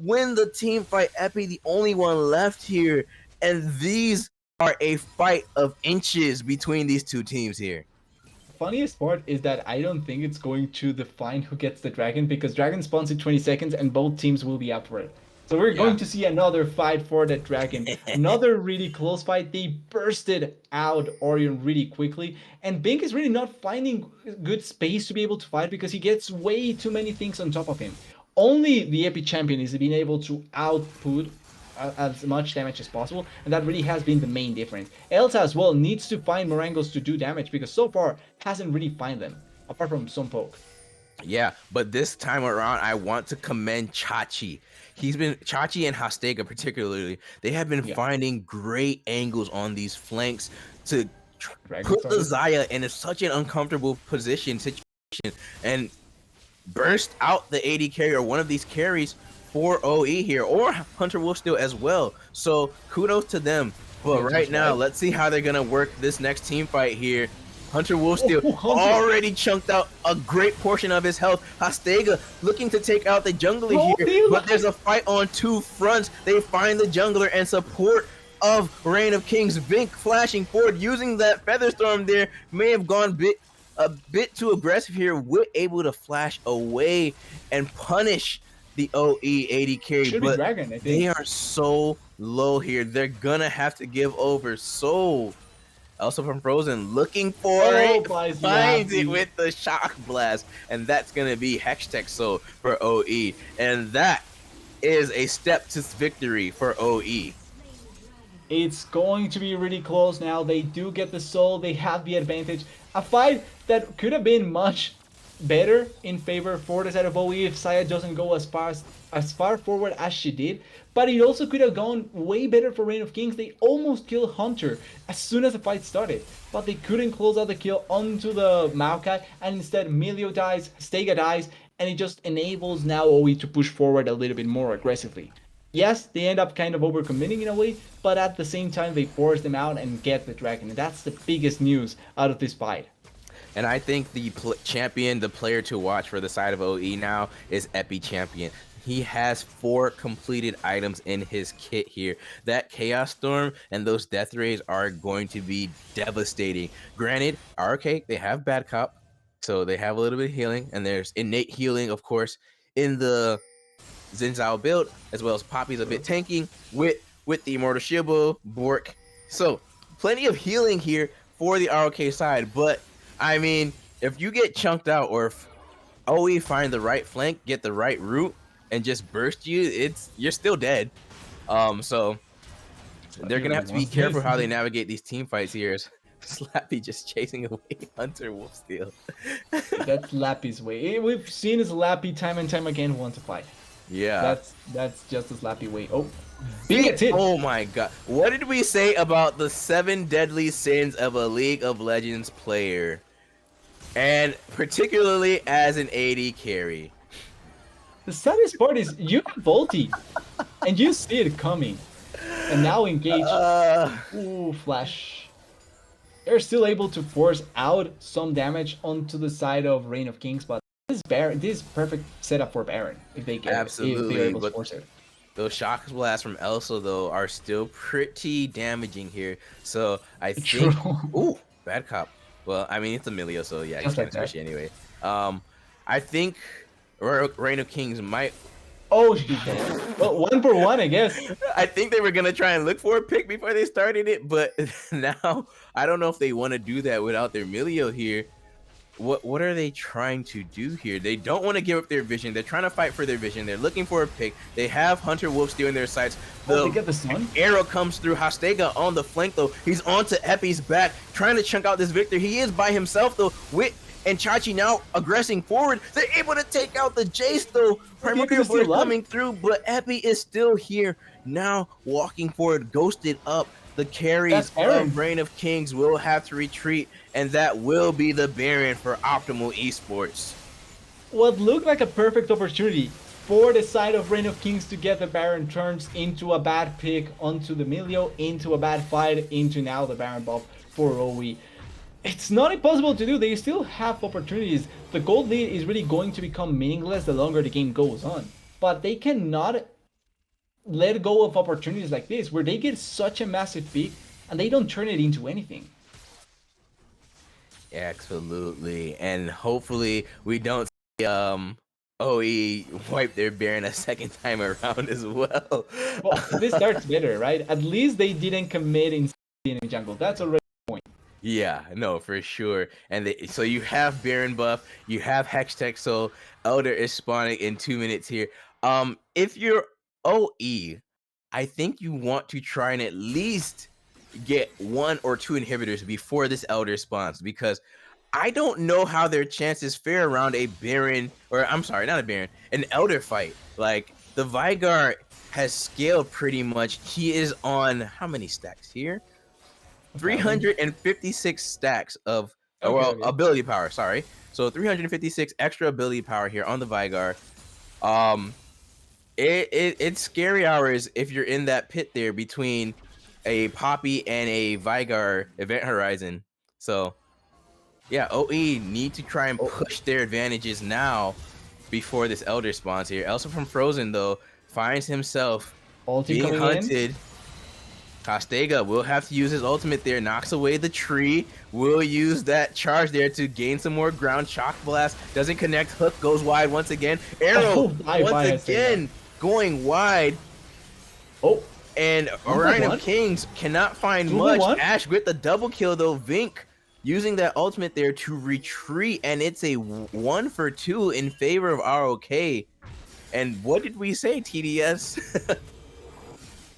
win the team fight. Epi, the only one left here, and these are a fight of inches between these 2 teams here. Funniest part is that I don't think it's going to define who gets the dragon, because dragon spawns in 20 seconds and both teams will be up for it. So we're going to see another fight for that dragon. Another really close fight. They bursted out Orion really quickly, and Bink is really not finding good space to be able to fight because he gets way too many things on top of him. only the Epic champion is being able to output as much damage as possible, and that really has been the main difference. Elsa as well needs to find Morangos to do damage because so far hasn't really found them, apart from some poke. Yeah, but this time around, I want to commend Chachi. Chachi and Hastega particularly. They have been Yeah, finding great angles on these flanks to Dragon put the started. Zaya in such an uncomfortable situation and burst out the AD carry or one of these carries for OE here or Hunter Wolfsteal as well. So kudos to them. But Okay, right touch now, right. let's see how they're gonna work this next team fight here. Hunter Wolfsteal Oh, Hunter. already chunked out a great portion of his health. Hastega looking to take out the jungler Oh, here, but there's a fight on two fronts. They find the jungler and support of Reign of Kings. Vink flashing forward, using that Feather Storm there, may have gone a bit too aggressive here. We're able to flash away and punish the OE AD carry, Should be but Dragon, I they think. are so low here. They're gonna have to give over. So also from Frozen, looking for Oh, it, by finds it Slappy. with the shock blast, and that's gonna be Hextech Soul for OE, and that is a step to victory for OE. It's going to be really close now. They do get the soul. They have the advantage. A fight that could have been much better in favor for the side of OE if Saya doesn't go as far forward as she did. But it also could have gone way better for Reign of Kings. They almost killed Hunter as soon as the fight started. But they couldn't close out the kill onto the Maokai. And instead Milio dies, Stega dies. And it just enables now OE to push forward a little bit more aggressively. Yes, they end up kind of overcommitting in a way, but at the same time they force them out and get the dragon. And that's the biggest news out of this fight. And I think the champion, the player to watch for the side of OE now is Epi Champion. He has 4 completed items in his kit here. That Chaos Storm and those Death Rays are going to be devastating. Granted, RK, they have Bad Cop, so they have a little bit of healing, and there's innate healing, of course, in the Xin Zhao build, as well as Poppy's a bit tanking with the Immortal Shibo, Bork. So plenty of healing here for the ROK side, but I mean, if you get chunked out or if OE find the right flank, get the right route, and just burst you, you're still dead. So they're gonna have to be careful how they navigate these team fights here. Slappy just chasing away Hunter Wolfsteal. That's Lappy's way. We've seen Slappy time and time again want to fight. Yeah. That's just a Slappy way. Oh, Being gets hit. Oh my god. What did we say about the 7 deadly sins of a League of Legends player? And particularly as an AD carry. The saddest part is you have ulti, and you see it coming, and now engage. Ooh, flash. They're still able to force out some damage onto the side of Reign of Kings, but this is perfect setup for Baron if they get Absolutely, if they're able to force it. Those shock blasts from Elsa though are still pretty damaging here. So I think ooh, bad cop. Well, I mean it's Emilio, so yeah, he's kind of squishy anyway. I think Reign of Kings might. Oh, well, 1-for-1, I guess. I think they were gonna try and look for a pick before they started it, but now I don't know if they want to do that without their Emilio here. What are they trying to do here? They don't want to give up their vision. They're trying to fight for their vision. They're looking for a pick. They have Hunter Wolfsteal in their sights. They get the stun. Arrow comes through. Hastega on the flank though. He's onto Epi's back, trying to chunk out this victor. He is by himself though. Wit and Chachi now aggressing forward. They're able to take out the Jace though. Primordial Blade coming through, but Epi is still here. Now walking forward, ghosted up. The carries of Reign of Kings will have to retreat, and that will be the Baron for Optimal Esports. What looked like a perfect opportunity for the side of Reign of Kings to get the Baron turns into a bad pick onto the Milio, into a bad fight, into now the Baron buff for OE. It's not impossible to do, they still have opportunities. The gold lead is really going to become meaningless the longer the game goes on, but they cannot let go of opportunities like this where they get such a massive peak and they don't turn it into anything. Absolutely, and hopefully we don't see OE wipe their Baron a second time around as well. Well, this starts better, right? At least they didn't commit in jungle. That's already a point. Yeah, no, for sure. And so you have Baron buff, you have Hextech, so Elder is spawning in 2 minutes here. If you're OE, I think you want to try and at least get 1 or 2 inhibitors before this Elder spawns, because I don't know how their chances fare around a Baron, or I'm sorry, not a Baron, an Elder fight. Like, the Vygar has scaled pretty much. He is on how many stacks here? 1,000. 356 stacks of, Okay, well, okay. ability power, sorry. So 356 extra ability power here on the Vygar. Um it's scary hours if you're in that pit there between a Poppy and a Vygar event horizon. So yeah, OE need to try and Oh, push their advantages now before this Elder spawns here. Elsa from Frozen, though, finds himself ulti being coming in. hunted. Costega will have to use his ultimate there, knocks away the tree, will use that charge there to gain some more ground. Shock Blast doesn't connect, Hook goes wide once again. Arrow, Oh, bye once bye, Estega. again, going wide. Oh, And 1 Orion of one, Kings cannot find 2 much. one. Ash with the double kill, though. Vink using that ultimate there to retreat, and it's a 1 for 2 in favor of ROK. And what did we say, TDS?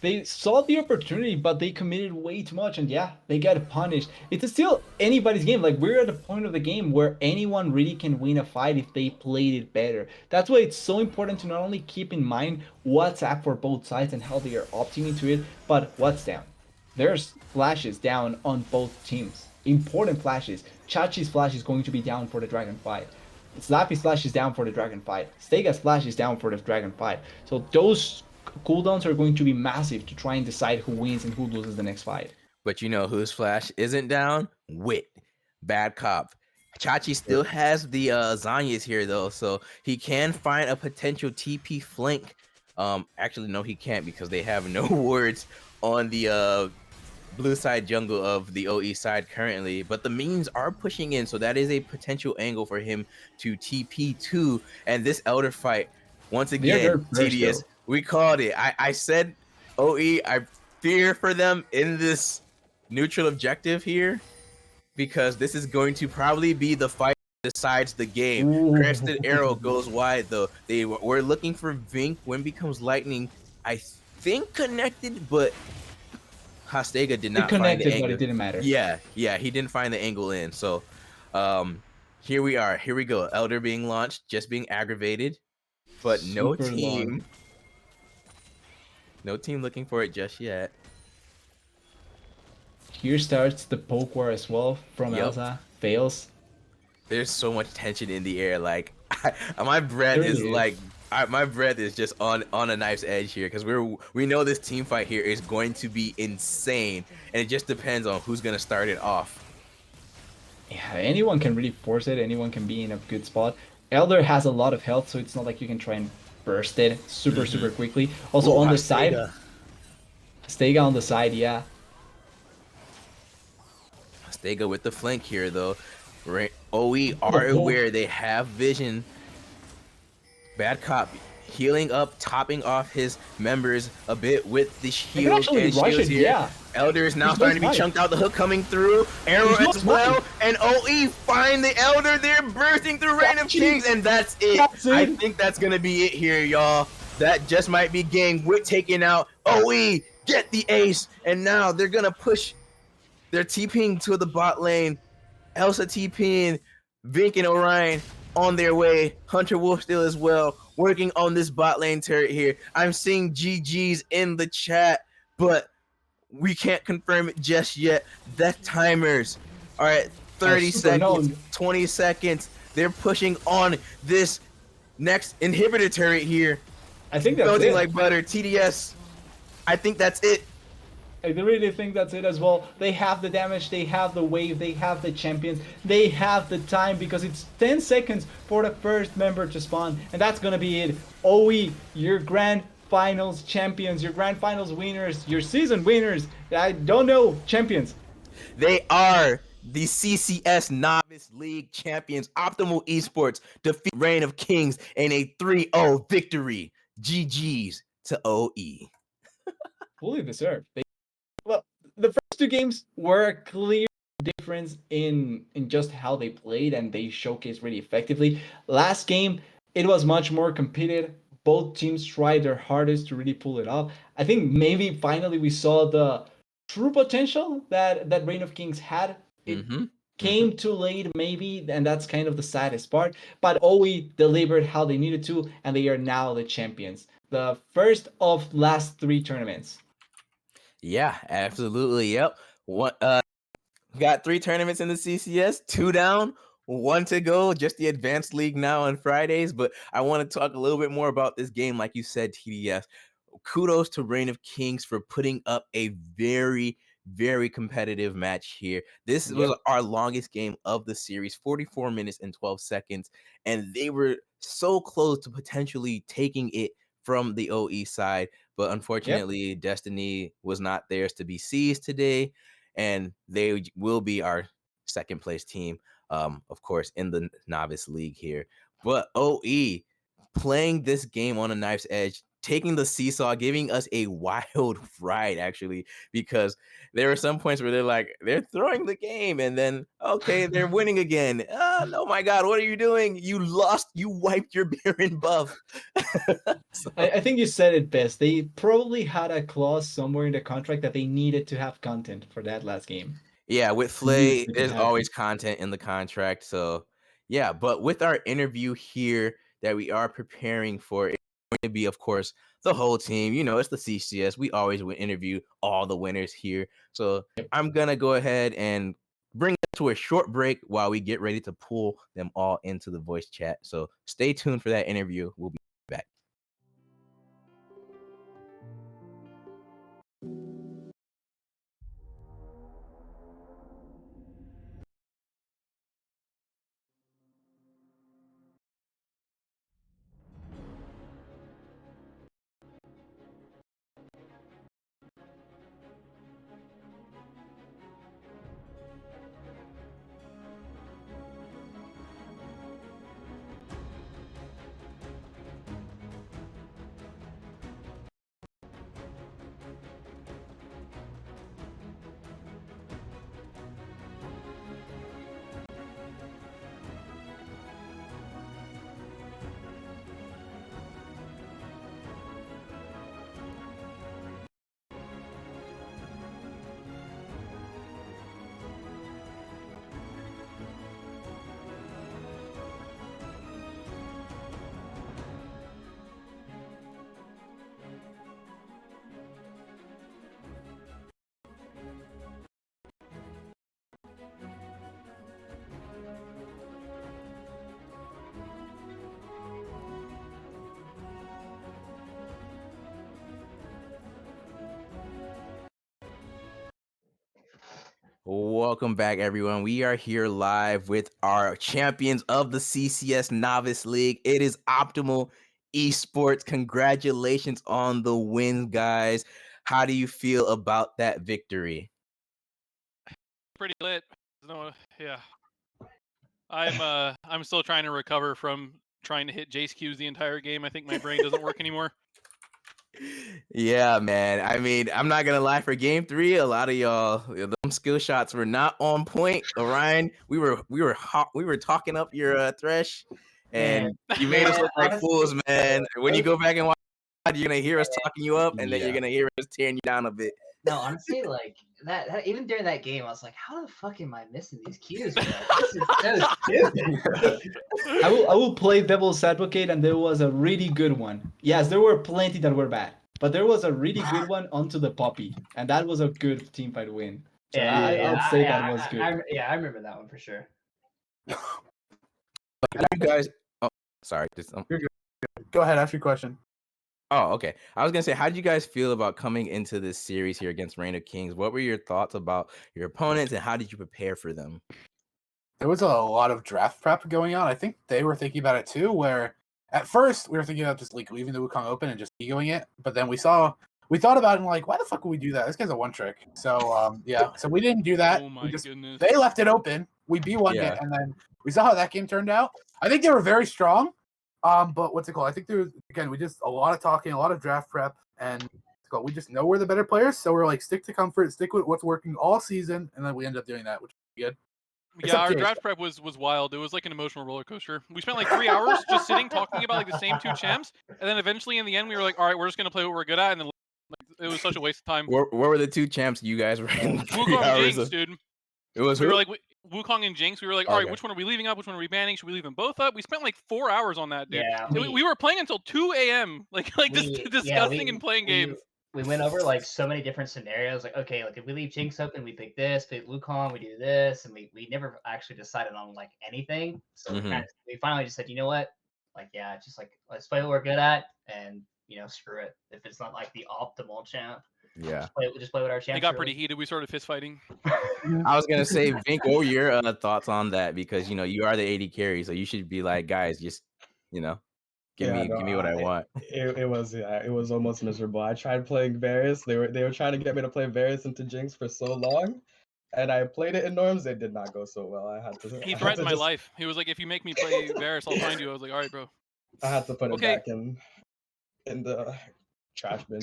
They saw the opportunity, but they committed way too much, and yeah, they got punished. It's still anybody's game. Like, we're at a point of the game where anyone really can win a fight if they played it better. That's why it's so important to not only keep in mind what's up for both sides and how they are opting into it, but what's down. There's flashes down on both teams. Important flashes. Chachi's flash is going to be down for the Dragon fight. Slappy's flash is down for the Dragon fight. Stega's flash is down for the Dragon fight. So those cooldowns are going to be massive to try and decide who wins and who loses the next fight. But you know whose flash isn't down? Wit. Bad cop. Chachi still has the Zanyas here though, so he can find a potential TP flank. Actually, no, he can't, because they have no words on the blue side jungle of the OE side currently. But the means are pushing in, so that is a potential angle for him to TP to. And this Elder fight, once They're again, first TDS, though. we called it. I said OE, I fear for them in this neutral objective here, because this is going to probably be the fight that decides the game. Crested Arrow Ooh. goes wide though. They were looking for Vink. When becomes Lightning, I think connected, but Hostega did It not find the connected, but angle. it didn't matter. Yeah, he didn't find the angle in. So here we are. Here we go. Elder being launched, just being aggravated, but no Super long. team. No team looking for it just yet. Here starts the poke war as well from Yep. Elsa. Fails. There's so much tension in the air. Like my breath There is really like is. my breath is just on a knife's edge here, because we know this team fight here is going to be insane, and it just depends on who's gonna start it off. Yeah, anyone can really force it. Anyone can be in a good spot. Elder has a lot of health, so it's not like you can try and burst it super quickly. Also Ooh, on the side, Hostega. Stega on the side, yeah. Stega with the flank here though. OE are Oh, aware, they have vision. Bad cop healing up, topping off his members a bit with the they can heals actually and rush shields it, here. yeah. Elder is now There's no starting to be smite. chunked out. The hook coming through. Arrow There's no as well. smite. And OE find the Elder there, bursting through Reign of Kings, and that's it. That's I it. think that's gonna be it here, y'all. That just might be game. Wit taking out OE. Get the ace, and now they're gonna push. They're TPing to the bot lane. Elsa TPing, Vink and Orion on their way. Hunter Wolf still as well, working on this bot lane turret here. I'm seeing GG's in the chat, but we can't confirm it just yet. Death timers are at 30 super seconds, known. 20 seconds. They're pushing on this next inhibitor turret here. I think that's Melting it. like butter. TDS, I think that's it. I really think that's it as well. They have the damage, they have the wave, they have the champions, they have the time, because it's 10 seconds for the first member to spawn, and that's gonna be it. OE, your grand finals champions, your grand finals winners, your season winners, I don't know, champions. They are the CCS Novice League champions. Optimal Esports defeat Reign of Kings in a 3-0 victory. GG's to OE. Fully deserved. Well, the first two games were clear difference in just how they played and they showcased really effectively. Last game, it was much more competitive. Both teams tried their hardest to really pull it off. I think maybe finally we saw the true potential that Reign of Kings had. It Mm-hmm. Mm-hmm. came too late, maybe, and that's kind of the saddest part. But OE delivered how they needed to, and they are now the champions. The first of last three tournaments. Yeah, absolutely. Yep. What got 3 tournaments in the CCS, 2 down, 1 to go. Just the advanced league now on Fridays. But I want to talk a little bit more about this game, like you said, TDS. Kudos to Reign of Kings for putting up a very, very competitive match here. This was Yep. our longest game of the series, 44 minutes and 12 seconds. And they were so close to potentially taking it from the OE side. But Yep. unfortunately, Destiny was not theirs to be seized today. And they will be our second place team, of course, in the Novice League here. But OE playing this game on a knife's edge, taking the seesaw, giving us a wild ride, actually, because there are some points where they're throwing the game and then, okay, they're winning again. Oh my God, what are you doing? You lost, you wiped your Baron buff. So, I think you said it best. They probably had a clause somewhere in the contract that they needed to have content for that last game. yeah, with They needed Flay, to there's have always it. content in the contract. So, yeah, but with our interview here that we are preparing for, it's going to be, of course, the whole team. You know, it's the CCS. We always would interview all the winners here. So, Yep. I'm going to go ahead and bring it to a short break while we get ready to pull them all into the voice chat. So, stay tuned for that interview. We'll be back. Welcome back, everyone. We are here live with our champions of the CCS Novice League. It is Optimal Esports. Congratulations on the win, guys. How do you feel about that victory? Pretty lit. No, yeah. I'm still trying to recover from trying to hit Jace Q's the entire game. I think my brain doesn't work anymore. Yeah, man. I mean, I'm not gonna lie. For game 3, a lot of y'all, them skill shots were not on point. Orion, we were talking up your Thresh, Man, and you made us man, look like fools, honestly, man. When you go back and watch, you're gonna hear us man, talking you up, and then you're Yeah. gonna hear us tearing you down a bit. no, honestly, like that even during that game, I was like, how the fuck am I missing these cues, bro? This is so stupid. I will play devil's advocate, and there was a really good one. Yes, there were plenty that were bad, but there was a really good one onto the Poppy, and that was a good team fight win. So I'll say that was good. I remember that one for sure. How do you guys? Oh, sorry. You're good. Go ahead, ask your question. Oh, okay. I was gonna say, how did you guys feel about coming into this series here against Reign of Kings? What were your thoughts about your opponents, and how did you prepare for them? There was a lot of draft prep going on. I think they were thinking about it too, where at first we were thinking about just like leaving the Wukong open and just egoing it, but then we thought about it and like, why the fuck would we do that? This guy's a one trick. So yeah, so we didn't do that. Oh We my just goodness. they left it open. We B1'd Yeah. it, and then we saw how that game turned out. I think they were very strong. But what's it called? I think there was again we just a lot of talking, a lot of draft prep, and we just know we're the better players, so we're like stick to comfort, stick with what's working all season, and then we end up doing that, which good. Yeah, Except our Jace. draft prep was wild. It was like an emotional roller coaster. We spent like 3 hours just sitting talking about like the same two champs, and then eventually in the end we were like, all right, we're just gonna play what we're good at, and then like, it was such a waste of time. Where were the two champs you guys were in 3 Wukong hours Jinx, of? dude. It was We who? were like Wukong and Jinx. We were like, all right, Okay. which one are we leaving up? Which one are we banning? Should we leave them both up? We spent like 4 hours on that, dude. Yeah, We were playing until 2 a.m. Like just discussing and playing games. We went over like so many different scenarios. Like, okay, like if we leave Jinx open, we pick this. Pick Wukong, we do this, and we never actually decided on like anything. So we finally just said, you know what? Like, yeah, just like let's play what we're good at, and screw it if it's not like the optimal champ. Yeah. Just play with our champs. It got pretty heated. We started fist fighting. I was gonna say, Vink, what were your thoughts on that? Because you are the AD carry, so you should be like, guys, just give me what I want. It was almost miserable. I tried playing Varus. They were trying to get me to play Varus into Jinx for so long, and I played it in norms. It did not go so well. I had to. He threatened my life. He was like, "If you make me play Varus, I'll find you." I was like, "All right, bro." I had to put it back in the trash bin.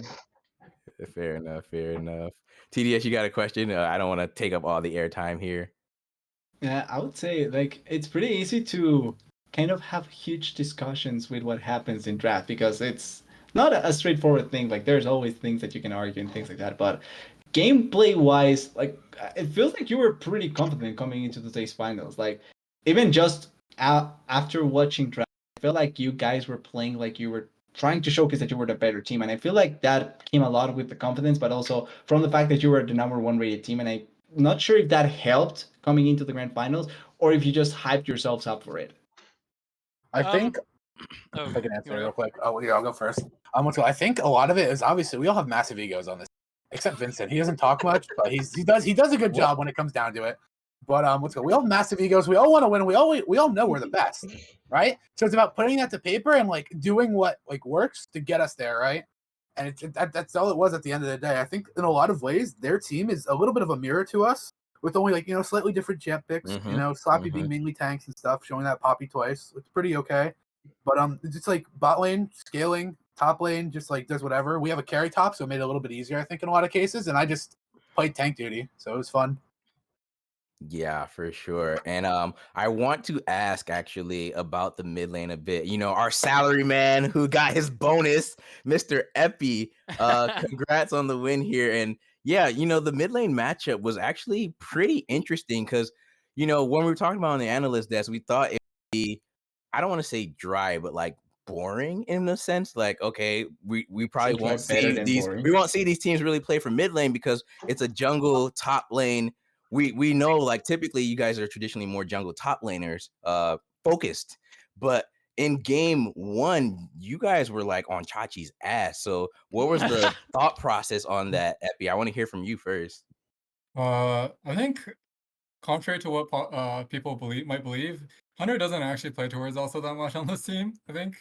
Fair enough. TDS, you got a question? I don't want to take up all the airtime here. Yeah, I would say like it's pretty easy to kind of have huge discussions with what happens in draft because it's not a straightforward thing. Like there's always things that you can argue and things like that. But gameplay wise, like it feels like you were pretty confident coming into today's finals. Like even just after watching draft, I feel like you guys were playing like you were trying to showcase that you were the better team. And I feel like that came a lot with the confidence, but also from the fact that you were the #1 rated team. And I'm not sure if that helped coming into the grand finals or if you just hyped yourselves up for it. I think Oh, I can answer real quick. Oh, here, I'll go first. I think a lot of it is obviously we all have massive egos on this, except Vincent. He doesn't talk much, but he does a good job when it comes down to it. But we all have massive egos. We all want to win. We all know we're the best, right? So it's about putting that to paper and like doing what like works to get us there, right? And that's all it was at the end of the day. I think in a lot of ways their team is a little bit of a mirror to us, with only like slightly different champ picks. Sloppy being mainly tanks and stuff, showing that Poppy twice. It's pretty okay. But it's just like bot lane scaling, top lane just like does whatever. We have a carry top, so it made it a little bit easier, I think, in a lot of cases. And I just played tank duty, so it was fun. Yeah, for sure. And I want to ask actually about the mid lane a bit. Our salary man who got his bonus, Mr. Epi. Congrats on the win here. And yeah, the mid lane matchup was actually pretty interesting because when we were talking about on the analyst desk, we thought it would be, I don't want to say dry, but like boring in a sense. Like, okay, we probably won't see these teams really play for mid lane because it's a jungle top lane. We know like typically you guys are traditionally more jungle top laners focused, but in game 1 you guys were like on Chachi's ass. So what was the thought process on that, Epi? I want to hear from you first. I think contrary to what people might believe, Hunter doesn't actually play towards also that much on this team. I think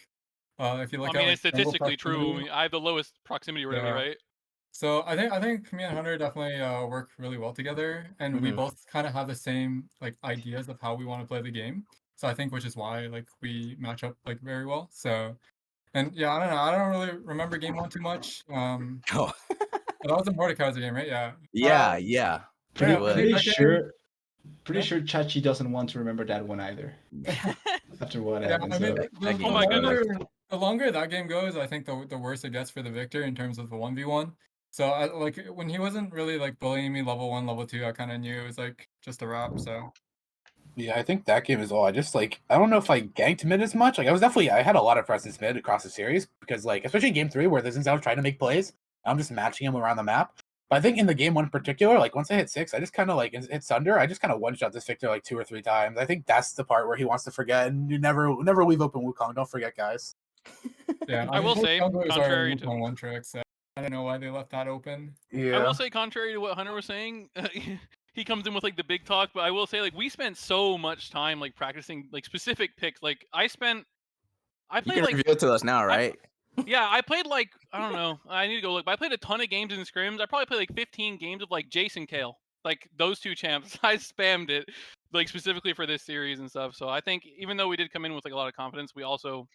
if you look at it's statistically true. I have the lowest proximity rating, right? So I think me and Hunter definitely work really well together, and we both kind of have the same like ideas of how we want to play the game. So I think which is why like we match up like very well. So, and yeah, I don't know. I don't really remember game 1 too much. Oh. That was the Mordekaiser game, right? Yeah. Yeah. Pretty sure Chachi doesn't want to remember that one either. After what happened. I mean, oh my goodness. The longer that game goes, I think the worse it gets for the victor in terms of the 1v1. So like when he wasn't really like bullying me level 1, level 2, I kind of knew it was like just a wrap. So yeah, I think that game as well. I just like I don't know if I ganked mid as much. Like I had a lot of presence mid across the series because like especially in game 3 where since I was trying to make plays, I'm just matching him around the map. But I think in the game 1 in particular, like once I hit 6, I just kind of like hit Sunder. I just kind of one shot this victor like 2 or 3 times. I think that's the part where he wants to forget, and you never leave open Wukong. Don't forget, guys. Yeah, I will say contrary to one trick. So I don't know why they left that open. Yeah. I will say contrary to what Hunter was saying, he comes in with like the big talk, but I will say like we spent so much time like practicing like specific picks. Like I played you can like reveal it to us now, right? I played like I don't know. I need to go look, but I played a ton of games in scrims. I probably played like 15 games of like Jason Kale, like those two champs. I spammed it like specifically for this series and stuff. So I think even though we did come in with like a lot of confidence, we also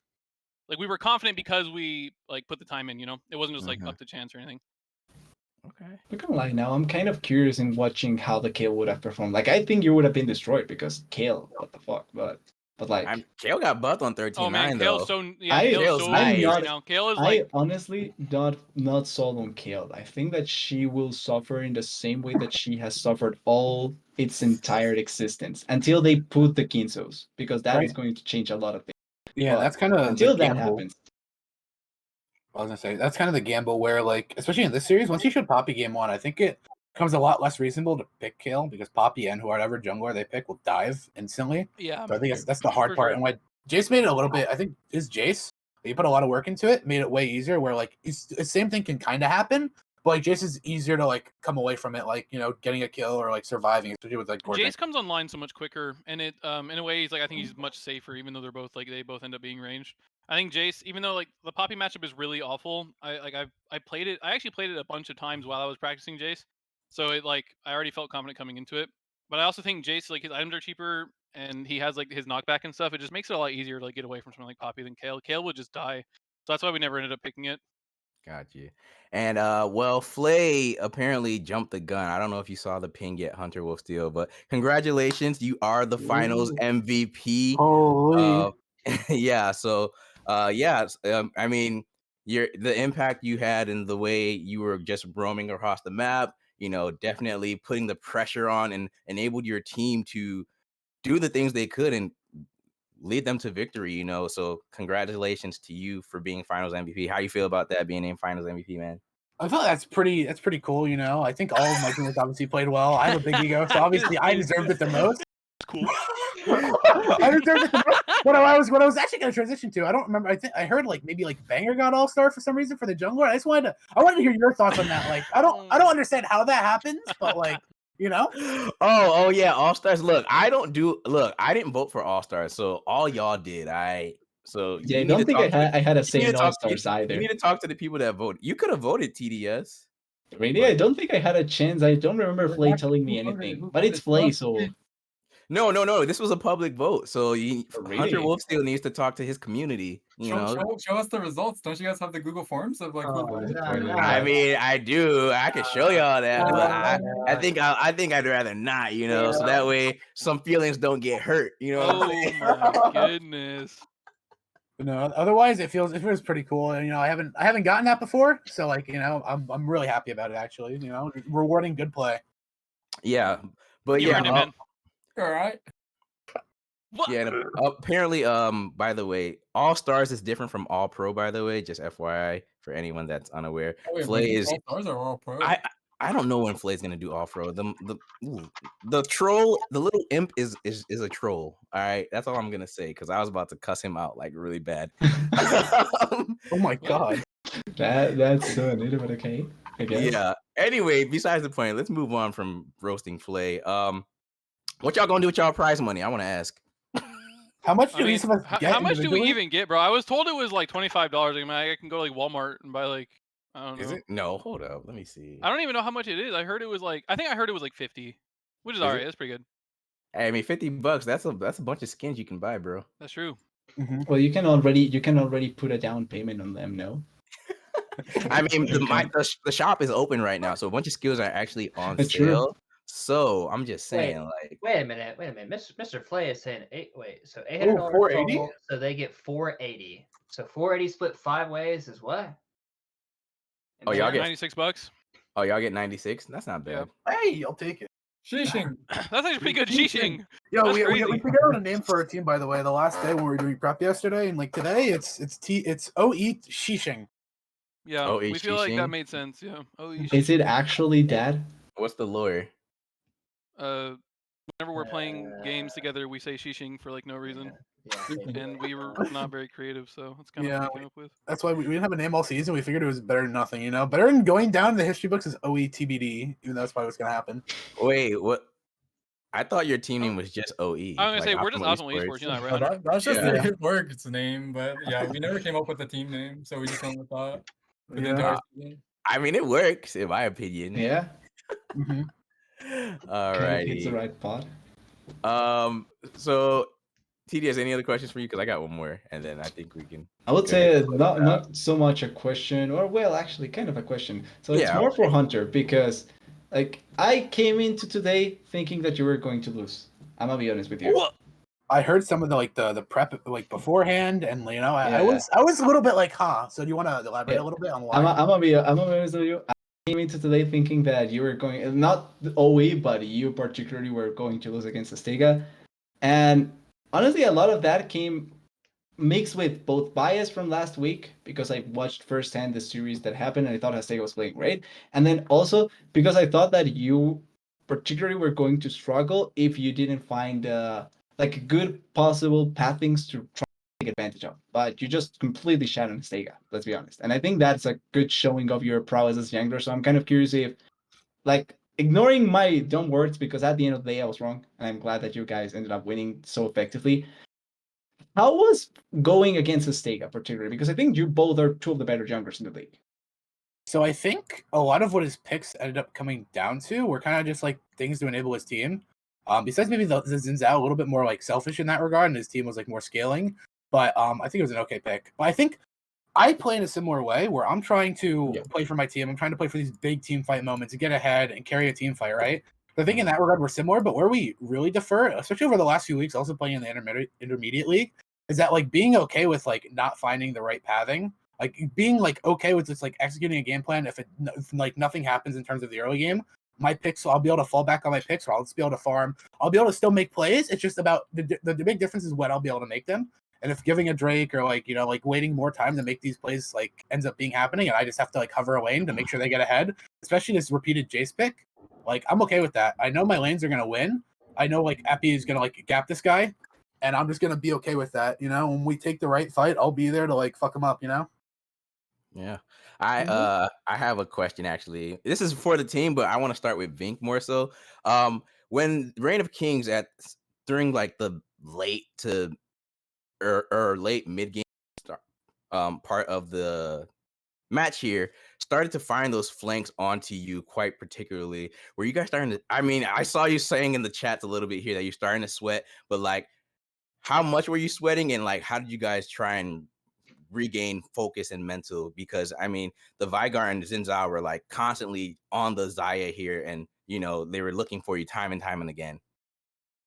like we were confident because we like put the time in. It wasn't just like up to chance or anything. Okay. Not gonna lie, now I'm kind of curious in watching how the Kale would have performed. Like, I think you would have been destroyed because Kale, what the fuck? But like, Kale got buffed on Oh man, 13-9 Kale's though. so Kale's Kale's so I'm OP nice. right not. now. Kale is I like honestly not sold on Kale. I think that she will suffer in the same way that she has suffered all its entire existence until they put the Kinsos, because that is Right. going to change a lot of things. Yeah, But that's kind of the until that gamble. happens, I was gonna say that's kind of the gamble where, like, especially in this series, once you showed Poppy game one, I think it becomes a lot less reasonable to pick Kale because Poppy and whatever jungler they pick will dive instantly. yeah. So I think that's the hard For part. sure. And like Jace made it a little bit. I think is Jace. He put a lot of work into it, made it way easier. Where like the same thing can kind of happen, but like Jace is easier to like come away from it, like getting a kill or like surviving, especially with like Gordon. Jace comes online so much quicker, and it in a way he's like I think he's much safer, even though they're both like they both end up being ranged. I think Jace, even though like the Poppy matchup is really awful, I played it. I actually played it a bunch of times while I was practicing Jace, so it like I already felt confident coming into it. But I also think Jace, like his items are cheaper and he has like his knockback and stuff. It just makes it a lot easier to like get away from something like Poppy than Kale. Kale would just die, so that's why we never ended up picking it. Got you. And well, Flay apparently jumped the gun. I don't know if you saw the ping yet, Hunter Wolf Steel, but congratulations, you are the finals Ooh. MVP. Holy. Yeah. So yeah, I mean, the impact you had and the way you were just roaming across the map, definitely putting the pressure on and enabled your team to do the things they could and lead them to victory, So congratulations to you for being finals MVP. How you feel about that, being named finals MVP, man? I thought that's pretty cool, I think all of my teammates obviously played well. I have a big ego, so obviously I deserved it the most. Cool. I deserved it the most. What I was actually going to transition to, I don't remember. I heard like maybe like Banger got all-star for some reason for the jungler. I wanted to hear your thoughts on that. Like I don't understand how that happens, but like Oh yeah, All Stars. Look, I didn't vote for All Stars, so all y'all did. So yeah, you I need to don't think talk I had a you say need in to All talk Stars you either. need to talk to the people that voted. You could have voted TDS. Really, I don't think I had a chance. I don't remember Flay telling me anything, but it's Flay, so No. This was a public vote, so Hunter really. Wolfsteel needs to talk to his community. Show us the results. Don't you guys have the Google Forms of like who voted for you? I mean, I do. I can show y'all that, but I think I'd rather not. So that way some feelings don't get hurt. You know what I'm saying? Oh my goodness. But no, otherwise it feels pretty cool. And I haven't gotten that before, so like I'm really happy about it actually. Rewarding good play. Yeah, but You earned it, man. All right. What? yeah. And apparently, by the way, All Stars is different from All Pro. By the way, just FYI for anyone that's unaware. Oh, wait, Flay is. all stars are all pro. I don't know when Flay's gonna do All Pro. The troll, the little imp is a troll. All right, that's all I'm gonna say because I was about to cuss him out like really bad. Oh my god. That's so new, but okay, I guess. Yeah. Anyway, besides the point, let's move on from roasting Flay. What y'all gonna do with y'all prize money? I want to ask. How much I do mean, each of us get how much do we individually? even get, bro? I was told it was like $25. I mean, I can go to like Walmart and buy like I don't know. Is it? No, hold up. Let me see. I don't even know how much it is. I heard it was like I think I heard it was like 50, which is Is alright. it? That's pretty good. Hey, I mean, $50. That's a bunch of skins you can buy, bro. That's true. Well, you can already put a down payment on them, no? I mean, the shop is open right now, so a bunch of skills are actually on That's true. sale. So I'm just saying, like, Wait a minute. Mr. Flay is saying so $800 $480? total, so they get 480. So 480 split 5 ways is what? Oh, y'all get $96. Oh, y'all get 96. That's not bad. Hey, I'll take it. Sheeshing. That's actually pretty good. Sheeshing. Yo, That's we crazy. figured out a name for our team, by the way. The last day when we were doing prep yesterday, and like today, it's OE Shishing. Yeah, Oh, we feel like that Sheeshing? made sense. Yeah. Oh, Is it actually that? What's the lure? Whenever we're playing games together, we say sheeshing for like no reason, and we were not very creative, so that's kind of what we came up with. That's why we didn't have a name all season. We figured it was better than nothing. Better than going down in the history books is OE TBD, even though that's probably what's gonna happen. Wait, what? I thought your team name was just OE. I was gonna say we're just Optimal Esports, you know, right? That's just Yeah. the Work's name, but yeah, we never came up with a team name, so we just went with that. for the entire season. I mean, it works in my opinion. Yeah. All Kind of right. hits the right pot. So TDS, any other questions for you? Because I got one more, and then I think we can. I would go ahead say and close it out. not so much a question, or well, actually, kind of a question. So it's Yeah, more for Hunter because, like, I came into today thinking that you were going to lose. I'm gonna be honest with you. What? I heard some of the prep like beforehand, and I Yeah. was a little bit like, huh. So do you want to elaborate Yeah. a little bit on I'm why? gonna be honest with you. I came into today thinking that you were going, not the OE, but you particularly were going to lose against Astega, and honestly, a lot of that came mixed with both bias from last week because I watched firsthand the series that happened and I thought Astega was playing great, and then also because I thought that you particularly were going to struggle if you didn't find like good possible pathings to try to take advantage of. But you just completely shat on Astega, let's be honest. And I think that's a good showing of your prowess as Jangler. So I'm kind of curious if, like, ignoring my dumb words, because at the end of the day I was wrong, and I'm glad that you guys ended up winning so effectively. How was going against Astega particularly? Because I think you both are two of the better junglers in the league. So I think a lot of what his picks ended up coming down to were kind of just like things to enable his team. Besides maybe the Xin Zhao a little bit more like selfish in that regard, and his team was like more scaling. But I think it was an okay pick. But I think I play in a similar way where I'm trying to play for my team. I'm trying to play for these big team fight moments to get ahead and carry a team fight, right? So I think in that regard we're similar, but where we really differ, especially over the last few weeks, also playing in the intermediate league, is that like being okay with like not finding the right pathing, like being like okay with just like executing a game plan. If like nothing happens in terms of the early game, my picks, so I'll be able to fall back on my picks, or I'll just be able to farm. I'll be able to still make plays. It's just about the big difference is when I'll be able to make them. And if giving a Drake or like like waiting more time to make these plays like ends up being happening, and I just have to like hover a lane to make sure they get ahead, especially this repeated Jace pick, like I'm okay with that. I know my lanes are gonna win. I know like Epi is gonna like gap this guy, and I'm just gonna be okay with that. When we take the right fight, I'll be there to like fuck him up. Yeah. I have a question actually. This is for the team, but I want to start with Vink more so. When Reign of Kings during like the late to or late mid game part of the match here started to find those flanks onto you quite particularly. Were you guys starting to, I mean, I saw you saying in the chats a little bit here that you're starting to sweat, but like how much were you sweating, and like how did you guys try and regain focus and mental? Because I mean, the Vigar and the Xin Zhao were like constantly on the Zaya here, and they were looking for you time and time and again.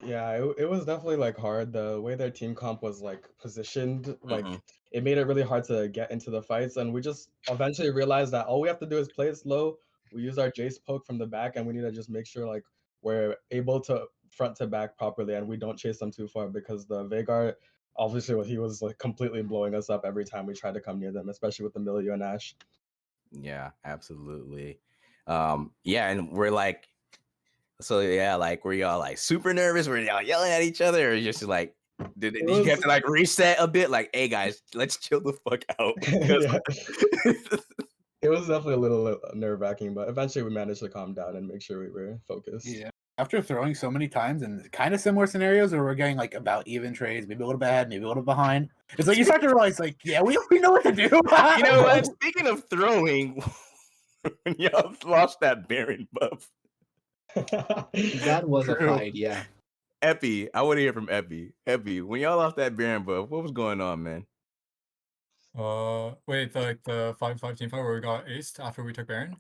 Yeah, it was definitely like hard. The way their team comp was like positioned, like it made it really hard to get into the fights. And we just eventually realized that all we have to do is play it slow. We use our Jace poke from the back, and we need to just make sure like we're able to front to back properly, and we don't chase them too far, because the Veigar, obviously, he was like completely blowing us up every time we tried to come near them, especially with the Milio and Ashe. Yeah, absolutely. Yeah, and we're like, so yeah, like were y'all like super nervous? Were y'all yelling at each other, or just like did you have to like reset a bit? Like, hey guys, let's chill the fuck out. It was definitely a little nerve-wracking, but eventually we managed to calm down and make sure we were focused. Yeah. After throwing so many times in kind of similar scenarios where we're getting like about even trades, maybe a little bit ahead, maybe a little behind, it's like you start to realize like, yeah, we know what to do. You know what? Speaking of throwing, when y'all lost that Baron buff. That was a fight, yeah. Epi, I want to hear from Epi. Epi, when y'all lost that Baron buff, what was going on, man? Wait, the 5-5 team fight where we got aced after we took Baron?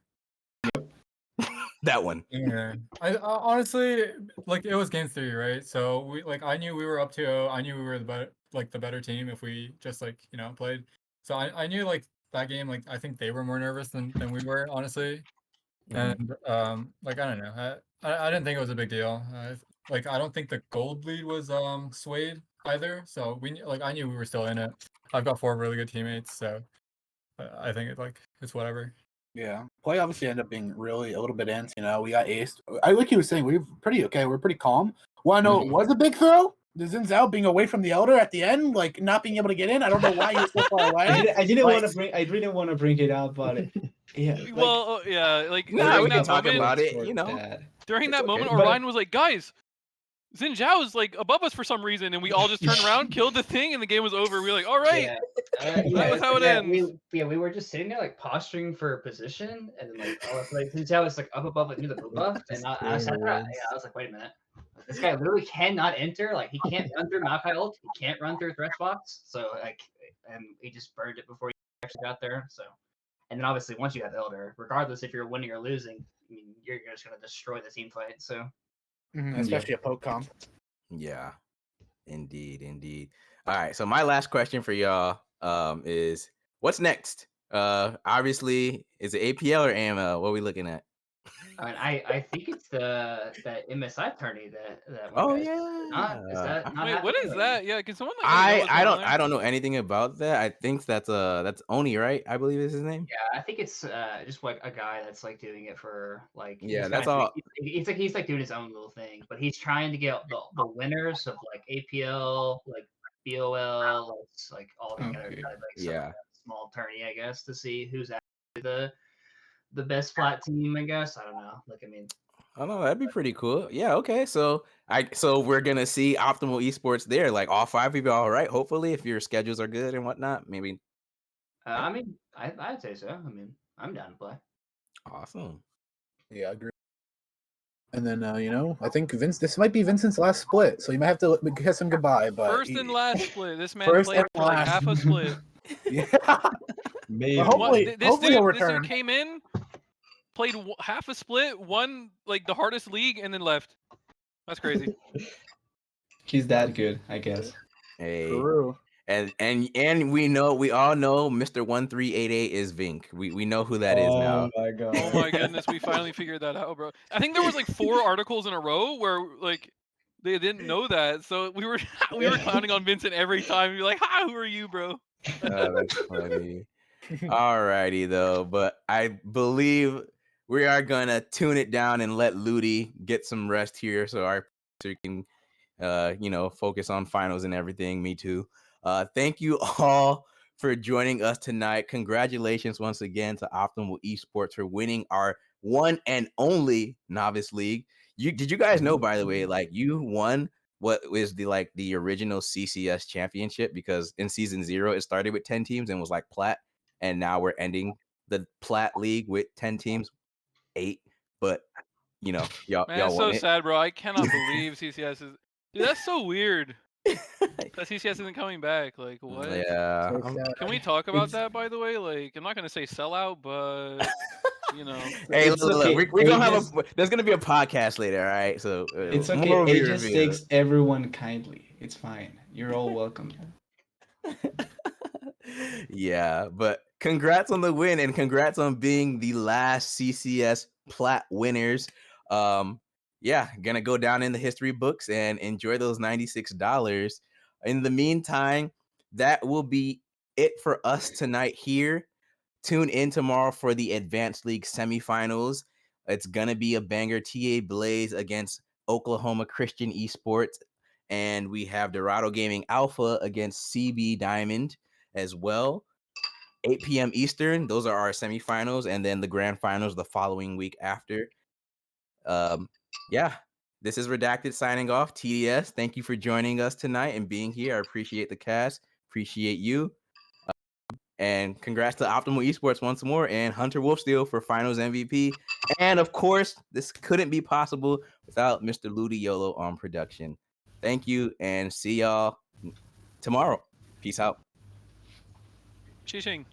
That one. Yeah. I honestly, like, it was game 3, right? So I knew we were up 2-0. I knew we were the better team if we just played. So I knew like that game, like I think they were more nervous than we were, honestly. And like I don't know. I didn't think it was a big deal. I don't think the gold lead was swayed either. So I knew we were still in it. I've got 4 really good teammates, so I think it's whatever. Yeah, play obviously ended up being really a little bit intense. We got aced. I like he was saying, we were pretty okay. We're pretty calm. Well, I know it was a big throw. The Xin Zhao being away from the Elder at the end, like not being able to get in. I don't know why he was so far away. I didn't want to bring it up, but yeah. Well, yeah, like no, we can talk about it. During that moment, Orion was like, "Guys, Xin Zhao is like above us for some reason," and we all just turned around, killed the thing, and the game was over. We were like, "All right." That was how it ends. We were just sitting there like posturing for position, and then like Xin Zhao was like up above like near the blue buff, and I was like, wait a minute. This guy literally cannot enter. Like he can't run through Maokai ult. He can't run through Thresh-box. So like, and he just burned it before he actually got there. So, and then obviously once you have Elder, regardless if you're winning or losing, I mean you're just gonna destroy the team fight. So, especially a poke comp. Yeah, indeed. All right, so my last question for y'all is what's next? Obviously, is it APL or AML? What are we looking at? I mean, I think it's that MSI tourney that one Oh guy's not. Is yeah. that not Wait, what happening? is that? Yeah, can someone like let me know what's going on there? I don't know anything about that. I think that's Oni, right? I believe is his name. Yeah, I think it's just like a guy that's like doing it for like Yeah, he's that's kind of all. he's like doing his own little thing, but he's trying to get the winners of like APL, like BOL, like all together, Okay. kind of like some Yeah. small tourney, I guess, to see who's actually the best flat team. I guess I don't know. Like I mean, Oh no, that'd be pretty cool. Yeah, okay. So we're gonna see optimal esports there, like all 5 of y'all, right? Hopefully, if your schedules are good and whatnot, maybe. I mean, I'd say so. I mean, I'm down to play. Awesome. Yeah, I agree. And then I think this might be Vincent's last split, so you might have to kiss him goodbye. But First and last split. This man First played and for like last. half a split. Yeah. Maybe. Well, hopefully This he'll dude return. came in, played half a split, won like the hardest league, and then left. That's crazy. He's that good, I guess. Hey. True. And we all know Mr. 1388 is Vink. We know who that is now. Oh my god. Oh my goodness, we finally figured that out, bro. I think there was like 4 articles in a row where like they didn't know that, so we were clowning on Vincent every time. You're like, "Ha, who are you, bro?" That's funny. Alrighty though, but I believe we are gonna tune it down and let Ludi get some rest here, so our producer can focus on finals and everything. Me too. Thank you all for joining us tonight. Congratulations once again to Optimal Esports for winning our one and only Novice League. Did you guys know, by the way, like you won what was the original CCS championship, because in season 0 it started with 10 teams and was like plat, and now we're ending the plat league with 10 teams, 8, but Man, y'all it's won so it. sad, bro. I cannot believe CCS is. Dude, that's so weird. That CCS isn't coming back. Like, what? Yeah. So sad. Can we talk about It's- that, by the way? Like, I'm not gonna say sellout, but Hey, It's look, okay. we're gonna Aegis- there's gonna be a podcast later, all right? So It's okay. more will be It just revealed. takes everyone kindly. It's fine. You're all welcome. Yeah, but congrats on the win and congrats on being the last CCS plat winners. Yeah, gonna go down in the history books and enjoy those $96. In the meantime, that will be it for us tonight here. Tune in tomorrow for the Advanced League semifinals. It's gonna be a banger. TA Blaze against Oklahoma Christian Esports, and we have Dorado Gaming Alpha against CB Diamond as well. 8 p.m. Eastern. Those are our semifinals, and then the grand finals the following week after. Yeah, this is Redacted signing off. TDS, thank you for joining us tonight and being here. I appreciate the cast. Appreciate you. And congrats to Optimal Esports once more and Hunter Wolfsteel for finals MVP. And of course, this couldn't be possible without Mr. Ludi Yolo on production. Thank you and see y'all tomorrow. Peace out. Chishing.